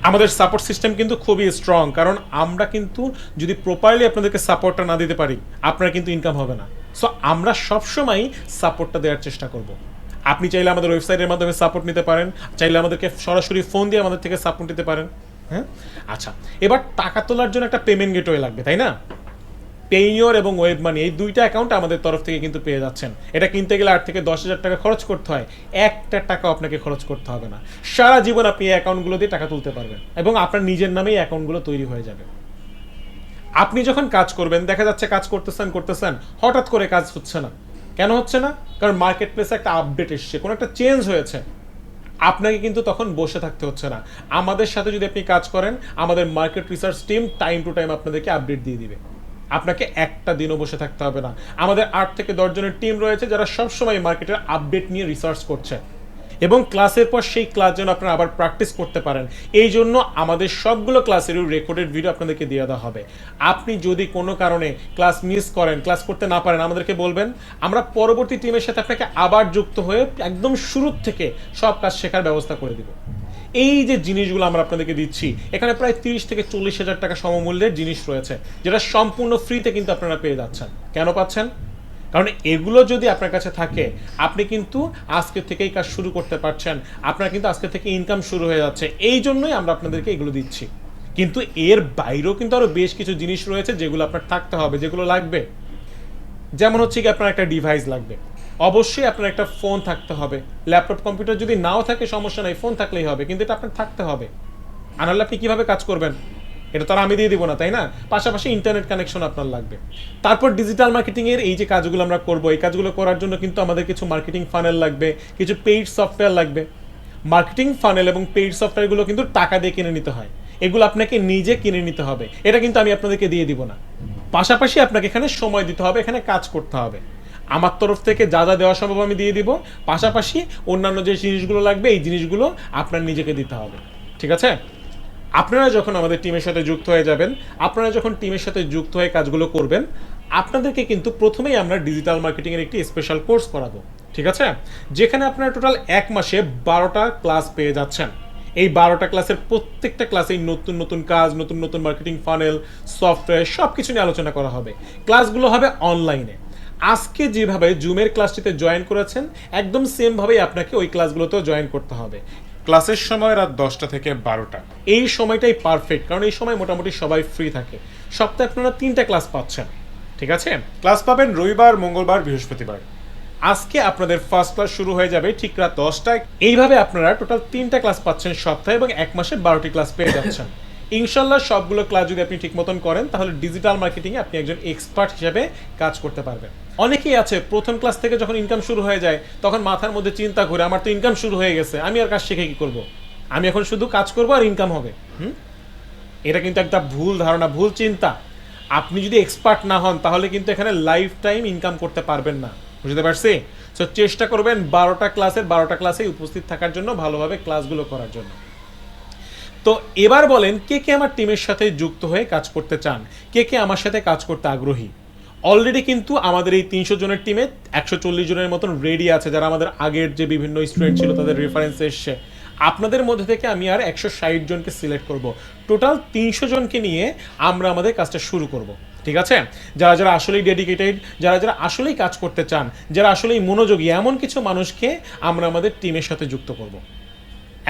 আমাদের সাপোর্ট সিস্টেম কিন্তু খুবই স্ট্রং, কারণ আমরা কিন্তু যদি প্রপারলি আপনাদেরকে সাপোর্টটা না দিতে পারি, আপনার কিন্তু ইনকাম হবে না। সো আমরা সবসময় সাপোর্টটা দেওয়ার চেষ্টা করব। আপনি চাইলে আমাদের ওয়েবসাইটের মাধ্যমে সাপোর্ট নিতে পারেন, চাইলে আমাদেরকে সরাসরি ফোন দিয়ে আমাদের থেকে সাপোর্ট নিতে পারেন। হ্যাঁ, আচ্ছা, এবার টাকা তোলার জন্য একটা পেমেন্ট গেটওয়ে লাগবে, তাই না? পেইওর এবং ওয়েব মানি এই দুইটা অ্যাকাউন্ট আমাদের তরফ থেকে কিন্তু পেয়ে যাচ্ছেন। এটা কিনতে গেলে 8 থেকে 10,000 টাকা খরচ করতে হয়, একটা টাকা আপনাকে খরচ করতে হবে না। সারা জীবন আপনি এই অ্যাকাউন্টগুলো দিয়ে টাকা তুলতে পারবেন এবং আপনার নিজের নামেই অ্যাকাউন্টগুলো তৈরি হয়ে যাবে। আপনি যখন কাজ করবেন, দেখা যাচ্ছে কাজ করতেছেন, হঠাৎ করে কাজ হচ্ছে না। কেন হচ্ছে না? কারণ মার্কেট প্লেসে একটা আপডেট এসছে, কোনো একটা চেঞ্জ হয়েছে। আপনাকে কিন্তু তখন বসে থাকতে হচ্ছে না। আমাদের সাথে যদি আপনি কাজ করেন, আমাদের market research team time to time আপনাদেরকে আপডেট দিয়ে দিবে। আপনাকে একটা দিনও বসে থাকতে হবে না। আমাদের 8 থেকে 10 জনের টিম রয়েছে যারা সবসময় মার্কেটের আপডেট নিয়ে রিসার্চ করছে এবং ক্লাসের পর সেই ক্লাস যেন আপনারা আবার প্র্যাকটিস করতে পারেন, এই জন্য আমাদের সবগুলো ক্লাসেরও রেকর্ডেড ভিডিও আপনাদেরকে দিয়ে দেওয়া হবে। আপনি যদি কোনো কারণে ক্লাস মিস করেন, ক্লাস করতে না পারেন, আমাদেরকে বলবেন, আমরা পরবর্তী টিমের সাথে আপনাকে আবার যুক্ত হয়ে একদম শুরুর থেকে সব কাজ শেখার ব্যবস্থা করে দিব। এই যে জিনিসগুলো আমরা আপনাদেরকে দিচ্ছি, এখানে প্রায় 30 থেকে 40,000 টাকা সমমূল্যের জিনিস রয়েছে, যেটা সম্পূর্ণ ফ্রিতে কিন্তু আপনারা পেয়ে যাচ্ছেন। কেন পাচ্ছেন? কারণ এগুলো যদি আপনার কাছে থাকে, আপনি কিন্তু আজকে থেকেই কাজ শুরু করতে পারছেন, আপনার কিন্তু আজকে থেকে ইনকাম শুরু হয়ে যাচ্ছে। এই জন্যই আমরা আপনাদেরকে এগুলো দিচ্ছি। কিন্তু এর বাইরেও কিন্তু আরো বেশ কিছু জিনিস রয়েছে যেগুলো আপনার থাকতে হবে, যেগুলো লাগবে। যেমন হচ্ছে কি, আপনার একটা ডিভাইস লাগবে, অবশ্যই আপনার একটা ফোন থাকতে হবে। ল্যাপটপ কম্পিউটার যদি নাও থাকে সমস্যা নাই, ফোন থাকলেই হবে, কিন্তু এটা আপনার থাকতে হবে। আর নাহলে আপনি কিভাবে কাজ করবেন? এটা তো আর আমি দিয়ে দিব না, তাই না? পাশাপাশি ইন্টারনেট কানেকশন আপনার লাগবে। তারপর ডিজিটাল মার্কেটিং এর এই যে কাজগুলো আমরা করব, এই কাজগুলো করার জন্য কিন্তু আমাদের কিছু মার্কেটিং ফানেল লাগবে, কিছু পেইড সফটওয়্যার লাগবে। মার্কেটিং ফানেল এবং পেইড সফটওয়্যারগুলো কিন্তু টাকা দিয়ে কিনে নিতে হয়, এগুলো আপনাকে নিজে কিনে নিতে হবে। এটা কিন্তু আমি আপনাদেরকে দিয়ে দিব না। পাশাপাশি আপনাকে এখানে সময় দিতে হবে, এখানে কাজ করতে হবে। আমার তরফ থেকে যা যা দেওয়া সম্ভব আমি দিয়ে দিব, পাশাপাশি অন্যান্য যে জিনিসগুলো লাগবে এই জিনিসগুলো আপনার নিজেকে দিতে হবে। ঠিক আছে? আপনারা যখন আমাদের টিমের সাথে যুক্ত হয়ে যাবেন, আপনারা যখন টিমের সাথে যুক্ত হয়ে কাজগুলো করবেন, আপনাদেরকে কিন্তু প্রথমেই আমরা ডিজিটাল মার্কেটিংয়ের একটি স্পেশাল কোর্স করাবো। ঠিক আছে? যেখানে আপনারা টোটাল 1 মাসে 12টা ক্লাস পেয়ে যাচ্ছেন। এই 12টা ক্লাসের প্রত্যেকটা ক্লাসেই নতুন নতুন কাজ, নতুন নতুন মার্কেটিং ফানেল, সফটওয়্যার সব কিছু নিয়ে আলোচনা করা হবে। ক্লাসগুলো হবে অনলাইনে। আজকে যেভাবে জুমের ক্লাসটিতে জয়েন করেছেন, একদম সেমভাবেই আপনাকে ওই ক্লাসগুলোতেও জয়েন করতে হবে। ক্লাসের সময় রাত 10টা থেকে 12টা। এই সময়টাই পারফেক্ট, কারণ এই সময় মোটামুটি সবাই ফ্রি থাকে। সপ্তাহে আপনারা 3টা ক্লাস পাচ্ছেন। ঠিক আছে? ক্লাস পাবেন রবিবার, মঙ্গলবার, বৃহস্পতিবার। আজকে আপনাদের ফার্স্ট ক্লাস শুরু হয়ে যাবে ঠিক রাত 10টায়। এইভাবে আপনারা টোটাল 3টা ক্লাস পাচ্ছেন সপ্তাহে এবং 1 মাসে 12টি ক্লাস পেয়ে যাচ্ছেন। ইনশাল্লাহ সবগুলো ক্লাস যদি আপনি ঠিক মতন করেন, তাহলে ডিজিটাল মার্কেটিংয়ে আপনি একজন এক্সপার্ট হিসেবে কাজ করতে পারবেন। অনেকেই আছে প্রথম ক্লাস থেকে যখন ইনকাম শুরু হয়ে যায়, তখন মাথার মধ্যে চিন্তা করে, আমার তো ইনকাম শুরু হয়ে গেছে, আমি আর কাজ শিখে কি করব? আমি এখন শুধু কাজ করব আর ইনকাম হবে। এটা কিন্তু একটা ভুল ধারণা, ভুল চিন্তা। আপনি যদি এক্সপার্ট না হন, তাহলে কিন্তু এখানে লাইফ টাইম ইনকাম করতে পারবেন না। বুঝতে পারছি? সো চেষ্টা করবেন 12টা ক্লাসে উপস্থিত থাকার জন্য, ভালোভাবে ক্লাসগুলো করার জন্য। তো এবার বলেন, কে কে আমার টিমের সাথে যুক্ত হয়ে কাজ করতে চান? কে কে আমার সাথে কাজ করতে আগ্রহী? অলরেডি কিন্তু আমাদের এই 300 জনের টিমে 140 জনের মতন রেডি আছে, যারা আমাদের আগের যে বিভিন্ন স্টুডেন্ট ছিল তাদের রেফারেন্স এসছে। আপনাদের মধ্যে থেকে আমি আর 160 জনকে সিলেক্ট করব। টোটাল 300 জনকে নিয়ে আমরা আমাদের কাজটা শুরু করব। ঠিক আছে? যারা যারা আসলেই ডেডিকেটেড, যারা যারা আসলেই কাজ করতে চান, যারা আসলেই মনোযোগী, এমন কিছু মানুষকে আমরা আমাদের টিমের সাথে যুক্ত করব।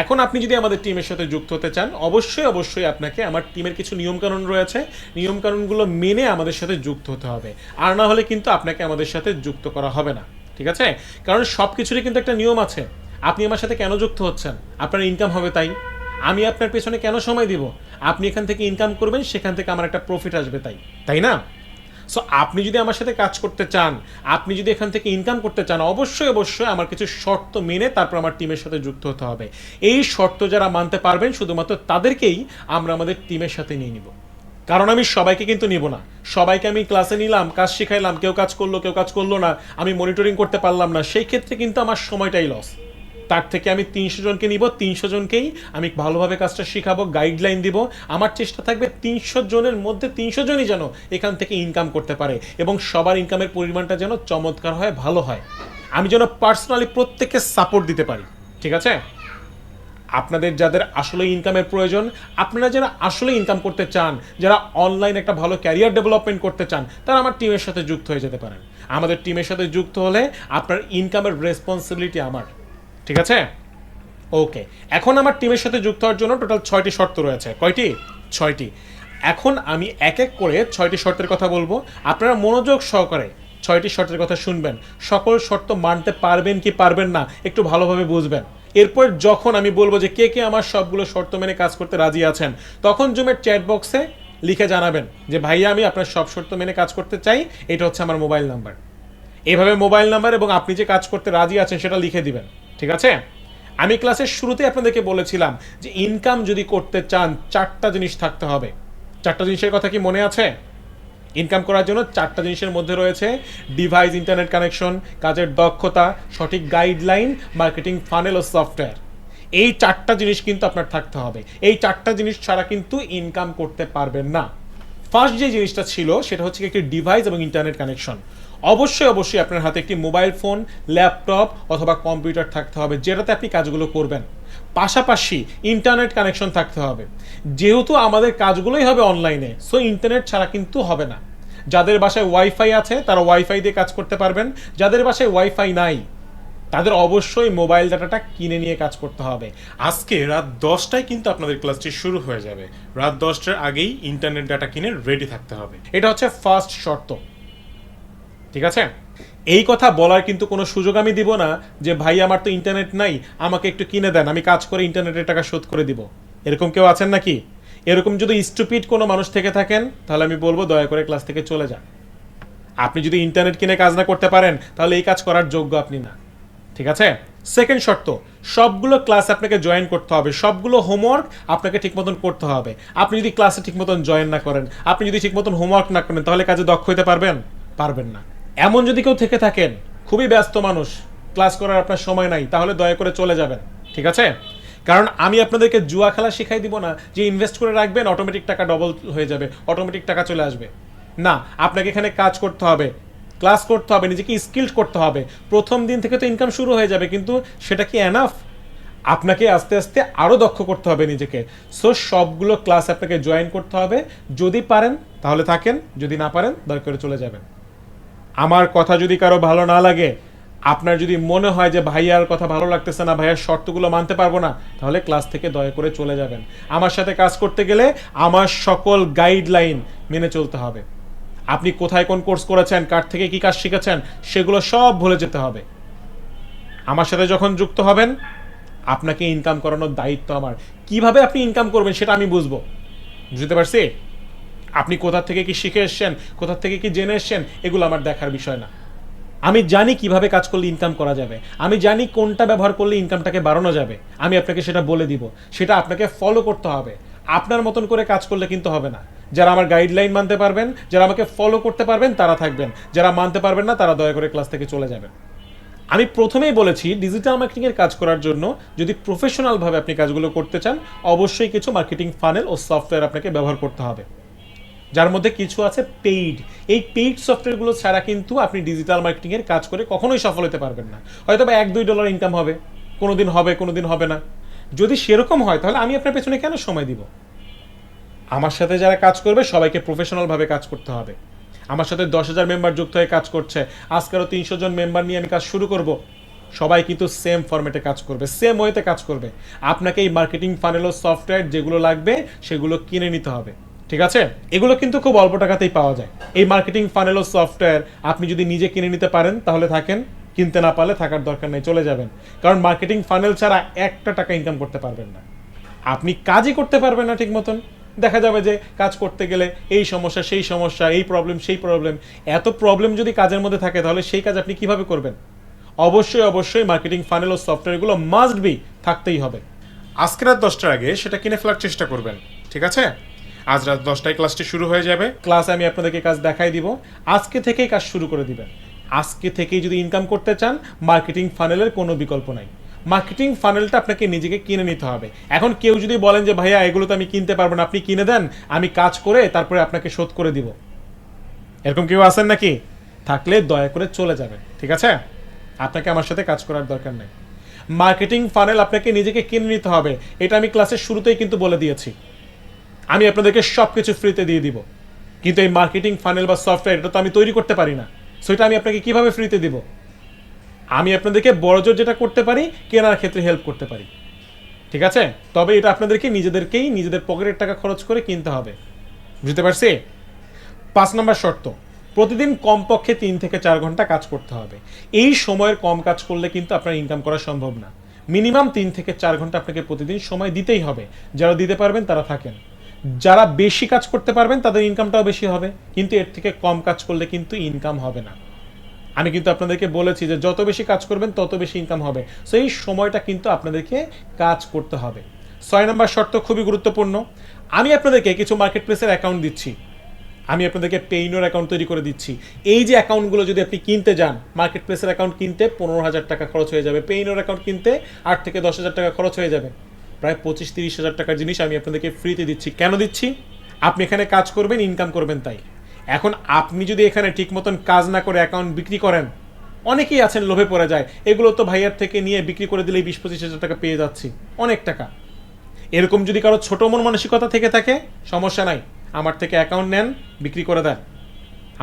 এখন আপনি যদি আমাদের টিমের সাথে যুক্ত হতে চান, অবশ্যই আপনাকে আমার টিমের কিছু নিয়মকানুন রয়েছে, নিয়মকানুনগুলো মেনে আমাদের সাথে যুক্ত হতে হবে। আর না হলে কিন্তু আপনাকে আমাদের সাথে যুক্ত করা হবে না। ঠিক আছে? কারণ সব কিছুরই কিন্তু একটা নিয়ম আছে। আপনি আমার সাথে কেন যুক্ত হচ্ছেন? আপনার ইনকাম হবে তাই। আমি আপনার পেছনে কেন সময় দিব? আপনি এখান থেকে ইনকাম করবেন, সেখান থেকে আমার একটা প্রফিট আসবে তাই, তাই না? সো আপনি যদি আমার সাথে কাজ করতে চান, আপনি যদি এখান থেকে ইনকাম করতে চান, অবশ্যই আমার কিছু শর্ত মেনে তারপর আমার টিমের সাথে যুক্ত হতে হবে। এই শর্ত যারা মানতে পারবেন, শুধুমাত্র তাদেরকেই আমরা আমাদের টিমের সাথে নিয়ে নিব। কারণ আমি সবাইকে কিন্তু নিব না। সবাইকে আমি ক্লাসে নিলাম, কাজ শিখাইলাম, কেউ কাজ করলো কেউ কাজ করলো না, আমি মনিটরিং করতে পারলাম না, সেই ক্ষেত্রে কিন্তু আমার সময়টাই লস। তার থেকে আমি 300 জনকে নিব, 300 জনকেই আমি ভালোভাবে কাজটা শিখাবো, গাইডলাইন দিব। আমার চেষ্টা থাকবে 300 জনের মধ্যে 300 জনই যেন এখান থেকে ইনকাম করতে পারে এবং সবার ইনকামের পরিমাণটা যেন চমৎকার হয়, ভালো হয়। আমি যেন পার্সোনালি প্রত্যেককে সাপোর্ট দিতে পারি। ঠিক আছে? আপনাদের যাদের আসলে ইনকামের প্রয়োজন, আপনারা যারা আসলে ইনকাম করতে চান, যারা অনলাইন একটা ভালো ক্যারিয়ার ডেভেলপমেন্ট করতে চান, তারা আমার টিমের সাথে যুক্ত হয়ে যেতে পারেন। আমাদের টিমের সাথে যুক্ত হলে আপনার ইনকামের রেসপন্সিবিলিটি আমার। ঠিক আছে? ওকে, এখন আমার টিমের সাথে যুক্ত হওয়ার জন্য টোটাল 6টি শর্ত রয়েছে। কয়টি? 6টি। এখন আমি এক এক করে 6টি শর্তের কথা বলবো, আপনারা মনোযোগ সহকারে 6টি শর্তের কথা শুনবেন, সকল শর্ত মানতে পারবেন কি পারবেন না একটু ভালোভাবে বুঝবেন। এরপর যখন আমি বলবো যে কে কে আমার সবগুলো শর্ত মেনে কাজ করতে রাজি আছেন, তখন জুমের চ্যাট বক্সে লিখে জানাবেন যে ভাইয়া আমি আপনার সব শর্ত মেনে কাজ করতে চাই, এটা হচ্ছে আমার মোবাইল নাম্বার। এভাবে মোবাইল নাম্বার এবং আপনি যে কাজ করতে রাজি আছেন সেটা লিখে দিবেন, ঠিক আছে? আমি ক্লাসের শুরুতে আপনাদেরকে বলেছিলাম যে ইনকাম যদি করতে চান 4টা জিনিস থাকতে হবে। 4টা জিনিসের কথা কি মনে আছে? ইনকাম করার জন্য 4টা জিনিসের মধ্যে রয়েছে ডিভাইস, ইন্টারনেট কানেকশন, কাজের দক্ষতা, সঠিক গাইডলাইন, মার্কেটিং ফানেল ও সফটওয়্যার। এই 4টা জিনিস কিন্তু আপনার থাকতে হবে। এই 4টা জিনিস ছাড়া কিন্তু ইনকাম করতে পারবেন না। ফার্স্ট যে জিনিসটা ছিল সেটা হচ্ছে একটি ডিভাইস এবং ইন্টারনেট কানেকশন। অবশ্যই আপনার হাতে একটি মোবাইল ফোন, ল্যাপটপ অথবা কম্পিউটার থাকতে হবে যেটাতে আপনি কাজগুলো করবেন। পাশাপাশি ইন্টারনেট কানেকশন থাকতে হবে। যেহেতু আমাদের কাজগুলোই হবে অনলাইনে, সো ইন্টারনেট ছাড়া কিন্তু হবে না। যাদের বাসায় ওয়াইফাই আছে তারা ওয়াইফাই দিয়ে কাজ করতে পারবেন, যাদের বাসায় ওয়াইফাই নাই তাদের অবশ্যই মোবাইল ডাটাটা কিনে নিয়ে কাজ করতে হবে। আজকে রাত 10টায় কিন্তু আপনাদের ক্লাসটি শুরু হয়ে যাবে। রাত 10টার আগেই ইন্টারনেট ডাটা কিনে রেডি থাকতে হবে। এটা হচ্ছে ফার্স্ট শর্ত, ঠিক আছে? এই কথা বলার কিন্তু কোনো সুযোগ আমি দিব না যে ভাই আমার তো ইন্টারনেট নাই, আমাকে একটু কিনে দেন, আমি কাজ করে ইন্টারনেটের টাকা শোধ করে দিব। এরকম কেউ আছেন নাকি? এরকম যদি স্টুপিড কোনো মানুষ থেকে থাকেন তাহলে আমি বলবো দয়া করে ক্লাস থেকে চলে যান। আপনি যদি ইন্টারনেট কিনে কাজ না করতে পারেন তাহলে এই কাজ করার যোগ্য আপনি না, ঠিক আছে? সেকেন্ড শর্ত, সবগুলো ক্লাস আপনাকে জয়েন করতে হবে, সবগুলো হোমওয়ার্ক আপনাকে ঠিক মতন করতে হবে। আপনি যদি ক্লাসে ঠিক মতন জয়েন না করেন, আপনি যদি ঠিক মতন হোমওয়ার্ক না করেন তাহলে কাজে দক্ষ হতে পারবেন? পারবেন না। এমন যদি কেউ থেকে থাকেন খুবই ব্যস্ত মানুষ, ক্লাস করার আপনার সময় নাই, তাহলে দয়া করে চলে যাবেন, ঠিক আছে? কারণ আমি আপনাদেরকে জুয়া খেলা শিখাই দিব না যে ইনভেস্ট করে রাখবেন অটোমেটিক টাকা ডবল হয়ে যাবে, অটোমেটিক টাকা চলে আসবে। না, আপনাকে এখানে কাজ করতে হবে, ক্লাস করতে হবে, নিজেকে স্কিলড করতে হবে। প্রথম দিন থেকে তো ইনকাম শুরু হয়ে যাবে, কিন্তু সেটা কি এনাফ? আপনাকে আস্তে আস্তে আরও দক্ষ করতে হবে নিজেকে। সো সবগুলো ক্লাস আপনাকে জয়েন করতে হবে। যদি পারেন তাহলে থাকেন, যদি না পারেন দয়া করে চলে যাবেন। আমার কথা যদি কারো ভালো না লাগে, আপনার যদি মনে হয় যে ভাইয়ার কথা ভালো লাগতেছে না, ভাইয়ার শর্তগুলো মানতে পারবো না, তাহলে ক্লাস থেকে দয়া করে চলে যাবেন। আমার সাথে কাজ করতে গেলে আমার সকল গাইডলাইন মেনে চলতে হবে। আপনি কোথায় কোন কোর্স করেছেন, কার থেকে কি কাজ শিখেছেন, সেগুলো সব ভুলে যেতে হবে। আমার সাথে যখন যুক্ত হবেন আপনাকে ইনকাম করানোর দায়িত্ব আমার। কিভাবে আপনি ইনকাম করবেন সেটা আমি বুঝবো, বুঝতে পারছি? আপনি কোথা থেকে কি শিখে এসছেন, কোথা থেকে কি জেনে এসছেন, এগুলো আমার দেখার বিষয় না। আমি জানি কিভাবে কাজ করলে ইনকাম করা যাবে, আমি জানি কোনটা ব্যবহার করলে ইনকামটাকে বাড়ানো যাবে, আমি আপনাকে সেটা বলে দিব। সেটা আপনাকে ফলো করতে হবে। আপনার মতন করে কাজ করলে কিন্তু হবে না। যারা আমার গাইডলাইন মানতে পারবেন, যারা আমাকে ফলো করতে পারবেন তারা থাকবেন, যারা মানতে পারবেন না তারা দয়া করে ক্লাস থেকে চলে যাবেন। আমি প্রথমেই বলেছি ডিজিটাল মার্কেটিংয়ের কাজ করার জন্য যদি প্রফেশনালভাবে আপনি কাজগুলো করতে চান, অবশ্যই কিছু মার্কেটিং ফানেল ও সফটওয়্যার আপনাকে ব্যবহার করতে হবে, যার মধ্যে কিছু আছে পেইড। এই পেইড সফটওয়্যারগুলো ছাড়া কিন্তু আপনি ডিজিটাল মার্কেটিংয়ের কাজ করে কখনোই সফল হতে পারবেন না। হয়তো বা $1-2 ইনকাম হবে, কোনোদিন হবে কোনোদিন হবে না। যদি সেরকম হয় তাহলে আমি আপনার পেছনে কেন সময় দিব? আমার সাথে যারা কাজ করবে সবাইকে প্রফেশনালভাবে কাজ করতে হবে। আমার সাথে 10,000 মেম্বার যুক্ত হয়ে কাজ করছে, আজকেরও 300 জন মেম্বার নিয়ে আমি কাজ শুরু করব। সবাই কিন্তু সেম ফরম্যাটে কাজ করবে, সেম ওয়েতে কাজ করবে। আপনাকে এই মার্কেটিং ফানেল ও সফটওয়্যার যেগুলো লাগবে সেগুলো কিনে নিতে হবে, ঠিক আছে? এগুলো কিন্তু খুব অল্প টাকাতেই পাওয়া যায়। এই মার্কেটিং ফানেল ও সফটওয়্যার আপনি যদি নিজে কিনে নিতে পারেন তাহলে থাকেন, কিনতে না পারলে থাকার দরকার নেই, চলে যাবেন। কারণ মার্কেটিং ফানেল ছাড়া একটা টাকা ইনকাম করতে পারবেন না, আপনি কাজই করতে পারবেন না ঠিক মতন। দেখা যাবে যে কাজ করতে গেলে এই সমস্যা সেই সমস্যা, এই প্রবলেম সেই প্রবলেম। এত প্রবলেম যদি কাজের মধ্যে থাকে তাহলে সেই কাজ আপনি কিভাবে করবেন? অবশ্যই মার্কেটিং ফানেল ও সফটওয়্যারগুলো মাস্ট বি থাকতেই হবে। আজকে রাত 10টার আগে সেটা কিনে ফেলার চেষ্টা করবেন, ঠিক আছে? আজ রাত 10টায় ক্লাসটি শুরু হয়ে যাবে। ক্লাসে আমি আপনাদেরকে কাজ দেখাই দিব, আজকে থেকেই কাজ শুরু করে দিবেন। আজকে থেকেই যদি ইনকাম করতে চান, মার্কেটিং ফানেলের কোনো বিকল্প নাই। মার্কেটিং ফানেলটা আপনাকে নিজেকে কিনে নিতে হবে। এখন কেউ যদি বলেন যে ভাইয়া এগুলো তো আমি কিনতে পারবো না, আপনি কিনে দেন, আমি কাজ করে তারপরে আপনাকে শোধ করে দিব, এরকম কেউ আছেন নাকি? থাকলে দয়া করে চলে যাবেন, ঠিক আছে? আপনাকে আমার সাথে কাজ করার দরকার নেই। মার্কেটিং ফানেল আপনাকে নিজেকে কিনে নিতে হবে, এটা আমি ক্লাসের শুরুতেই কিন্তু বলে দিয়েছি। আমি আপনাদেরকে সব কিছু ফ্রিতে দিয়ে দিব, কিন্তু এই মার্কেটিং ফানেল বা সফটওয়্যার এটা তো আমি তৈরি করতে পারি না। সো এটা আমি আপনাকে কিভাবে ফ্রিতে দিব? আমি আপনাদেরকে বড়জোর যেটা করতে পারি, কেনার ক্ষেত্রে হেল্প করতে পারি। ঠিক আছে? তবে এটা আপনাদেরকে নিজেদের পকেটের টাকা খরচ করে কিনতে হবে। বুঝতে পারছি? 5 নম্বর শর্ত, প্রতিদিন কমপক্ষে 3 থেকে 4 ঘন্টা কাজ করতে হবে। এই সময়ের কম কাজ করলে কিন্তু আপনার ইনকাম করা সম্ভব না। মিনিমাম 3 থেকে 4 ঘন্টা আপনাকে প্রতিদিন সময় দিতেই হবে। যারা দিতে পারবেন তারা থাকেন, যারা বেশি কাজ করতে পারবেন তাদের ইনকামটাও বেশি হবে, কিন্তু এর থেকে কম কাজ করলে কিন্তু ইনকাম হবে না। আমি কিন্তু আপনাদেরকে বলেছি যে যত বেশি কাজ করবেন তত বেশি ইনকাম হবে। সো এই সময়টা কিন্তু আপনাদেরকে কাজ করতে হবে। 6 নম্বর শর্ত খুবই গুরুত্বপূর্ণ। আমি আপনাদেরকে কিছু মার্কেট প্লেসের অ্যাকাউন্ট দিচ্ছি, আমি আপনাদেরকে পেইনোর অ্যাকাউন্ট তৈরি করে দিচ্ছি। এই যে অ্যাকাউন্টগুলো যদি আপনি কিনতে যান, মার্কেট প্লেসের অ্যাকাউন্ট কিনতে 15,000 টাকা খরচ হয়ে যাবে, পেইনোর অ্যাকাউন্ট কিনতে 8 থেকে 10,000 টাকা খরচ হয়ে যাবে। প্রায় 25-30,000 টাকার জিনিস আমি আপনাদেরকে ফ্রিতে দিচ্ছি। কেন দিচ্ছি? আপনি এখানে কাজ করবেন, ইনকাম করবেন তাই। এখন আপনি যদি এখানে ঠিক মতন কাজ না করে অ্যাকাউন্ট বিক্রি করেন, অনেকেই আছেন লোভে পড়ে যায়, এগুলো তো ভাইয়ার থেকে নিয়ে বিক্রি করে দিলেই 20-25,000 টাকা পেয়ে যাচ্ছি, অনেক টাকা। এরকম যদি কারো ছোট মন মানসিকতা থেকে থাকে, সমস্যা নাই, আমার থেকে অ্যাকাউন্ট নেন, বিক্রি করে দেন,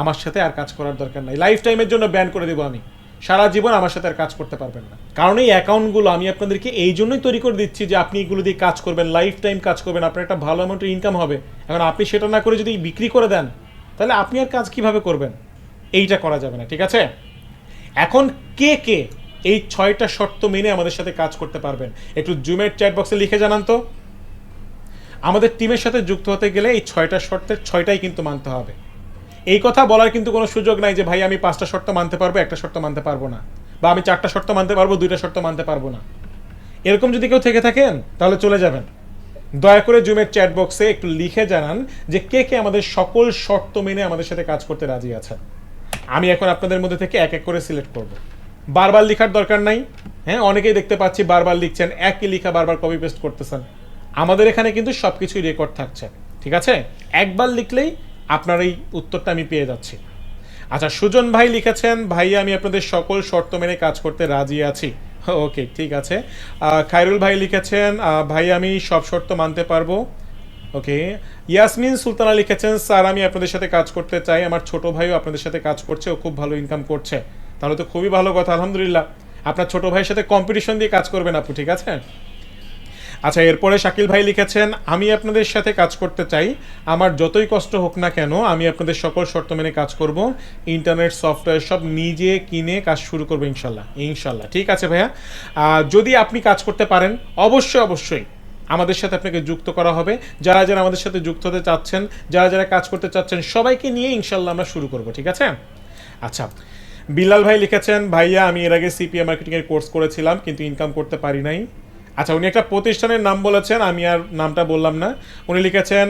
আমার সাথে আর কাজ করার দরকার নাই। লাইফ টাইমের জন্য ব্যান করে দেবো আমি, সারা জীবন আমার সাথে আর কাজ করতে পারবেন না। কারণ এই অ্যাকাউন্টগুলো আমি আপনাদেরকে এই জন্যই তৈরি করে দিচ্ছি যে আপনি এগুলো দিয়ে কাজ করবেন, লাইফ টাইম কাজ করবেন, আপনার একটা ভালো অ্যামাউন্টের ইনকাম হবে। এখন আপনি সেটা না করে যদি বিক্রি করে দেন, তাহলে আপনি আর কাজ কিভাবে করবেন? এইটা করা যাবে না, ঠিক আছে? এখন কে কে এই 6টা শর্ত মেনে আমাদের সাথে কাজ করতে পারবেন একটু জুমের চ্যাট বক্সে লিখে জানান তো। আমাদের টিমের সাথে যুক্ত হতে গেলে এই 6টা শর্তের 6টাই কিন্তু মানতে হবে। এই কথা বলার কিন্তু কোনো সুযোগ নাই যে ভাই আমি 5টা শর্ত মানতে পারবো, একটা শর্ত মানতে পারবো না, বা আমি 4টা শর্ত মানতে পারবো, 2টা শর্ত মানতে পারবো না। এরকম যদি কেউ থেকে থাকেন তাহলে চলে যাবেন। দয়া করে জুমের চ্যাট বক্সে একটু লিখে জানান যে কে কে আমাদের সকল শর্ত মেনে আমাদের সাথে কাজ করতে রাজি আছে। আমি এখন আপনাদের মধ্যে থেকে এক এক করে সিলেক্ট করব। বারবার লেখার দরকার নাই। হ্যাঁ, অনেকেই দেখতে পাচ্ছি বারবার লিখছেন, একই লেখা বারবার কপি পেস্ট করতেছেন। আমাদের এখানে কিন্তু সবকিছুই রেকর্ড থাকছে, ঠিক আছে? একবার লিখলেই আপনার এই উত্তরটা আমি পেয়ে যাচ্ছি। আচ্ছা, সুজন ভাই লিখেছেন, ভাই আমি আপনাদের সকল শর্ত মেনে কাজ করতে রাজি আছি। ওকে, ঠিক আছে। খায়রুল ভাই লিখেছেন, ভাই আমি সব শর্ত মানতে পারবো। ওকে। ইয়াসমিন সুলতানা লিখেছেন, স্যার আমি আপনাদের সাথে কাজ করতে চাই, আমার ছোট ভাইও আপনাদের সাথে কাজ করছে, ও খুব ভালো ইনকাম করছে। তাহলে তো খুবই ভালো কথা, আলহামদুলিল্লাহ। আপনার ছোট ভাইয়ের সাথে কম্পিটিশন দিয়ে কাজ করবেন আপু, ঠিক আছে? আচ্ছা, এরপরে শাকিল ভাই লিখেছেন, আমি আপনাদের সাথে কাজ করতে চাই, আমার যতই কষ্ট হোক না কেন আমি আপনাদের সকল শর্ত মেনে কাজ করব, ইন্টারনেট সফটওয়্যার সব নিজে কিনে কাজ শুরু করবো ইনশাল্লাহ। ইনশাল্লাহ, ঠিক আছে ভাইয়া। যদি আপনি কাজ করতে পারেন অবশ্যই অবশ্যই আমাদের সাথে আপনাকে যুক্ত করা হবে। যারা যারা আমাদের সাথে যুক্ত হতে চাচ্ছেন, যারা যারা কাজ করতে চাচ্ছেন, সবাইকে নিয়ে ইনশাল্লাহ আমরা শুরু করব, ঠিক আছে? আচ্ছা, বিল্লাল ভাই লিখেছেন, ভাইয়া আমি এর আগে সিপিএ মার্কেটিংয়ের কোর্স করেছিলাম কিন্তু ইনকাম করতে পারি নাই। আচ্ছা, উনি একটা প্রতিষ্ঠানের নাম বলেছেন, আমি আর নামটা বললাম না। উনি লিখেছেন,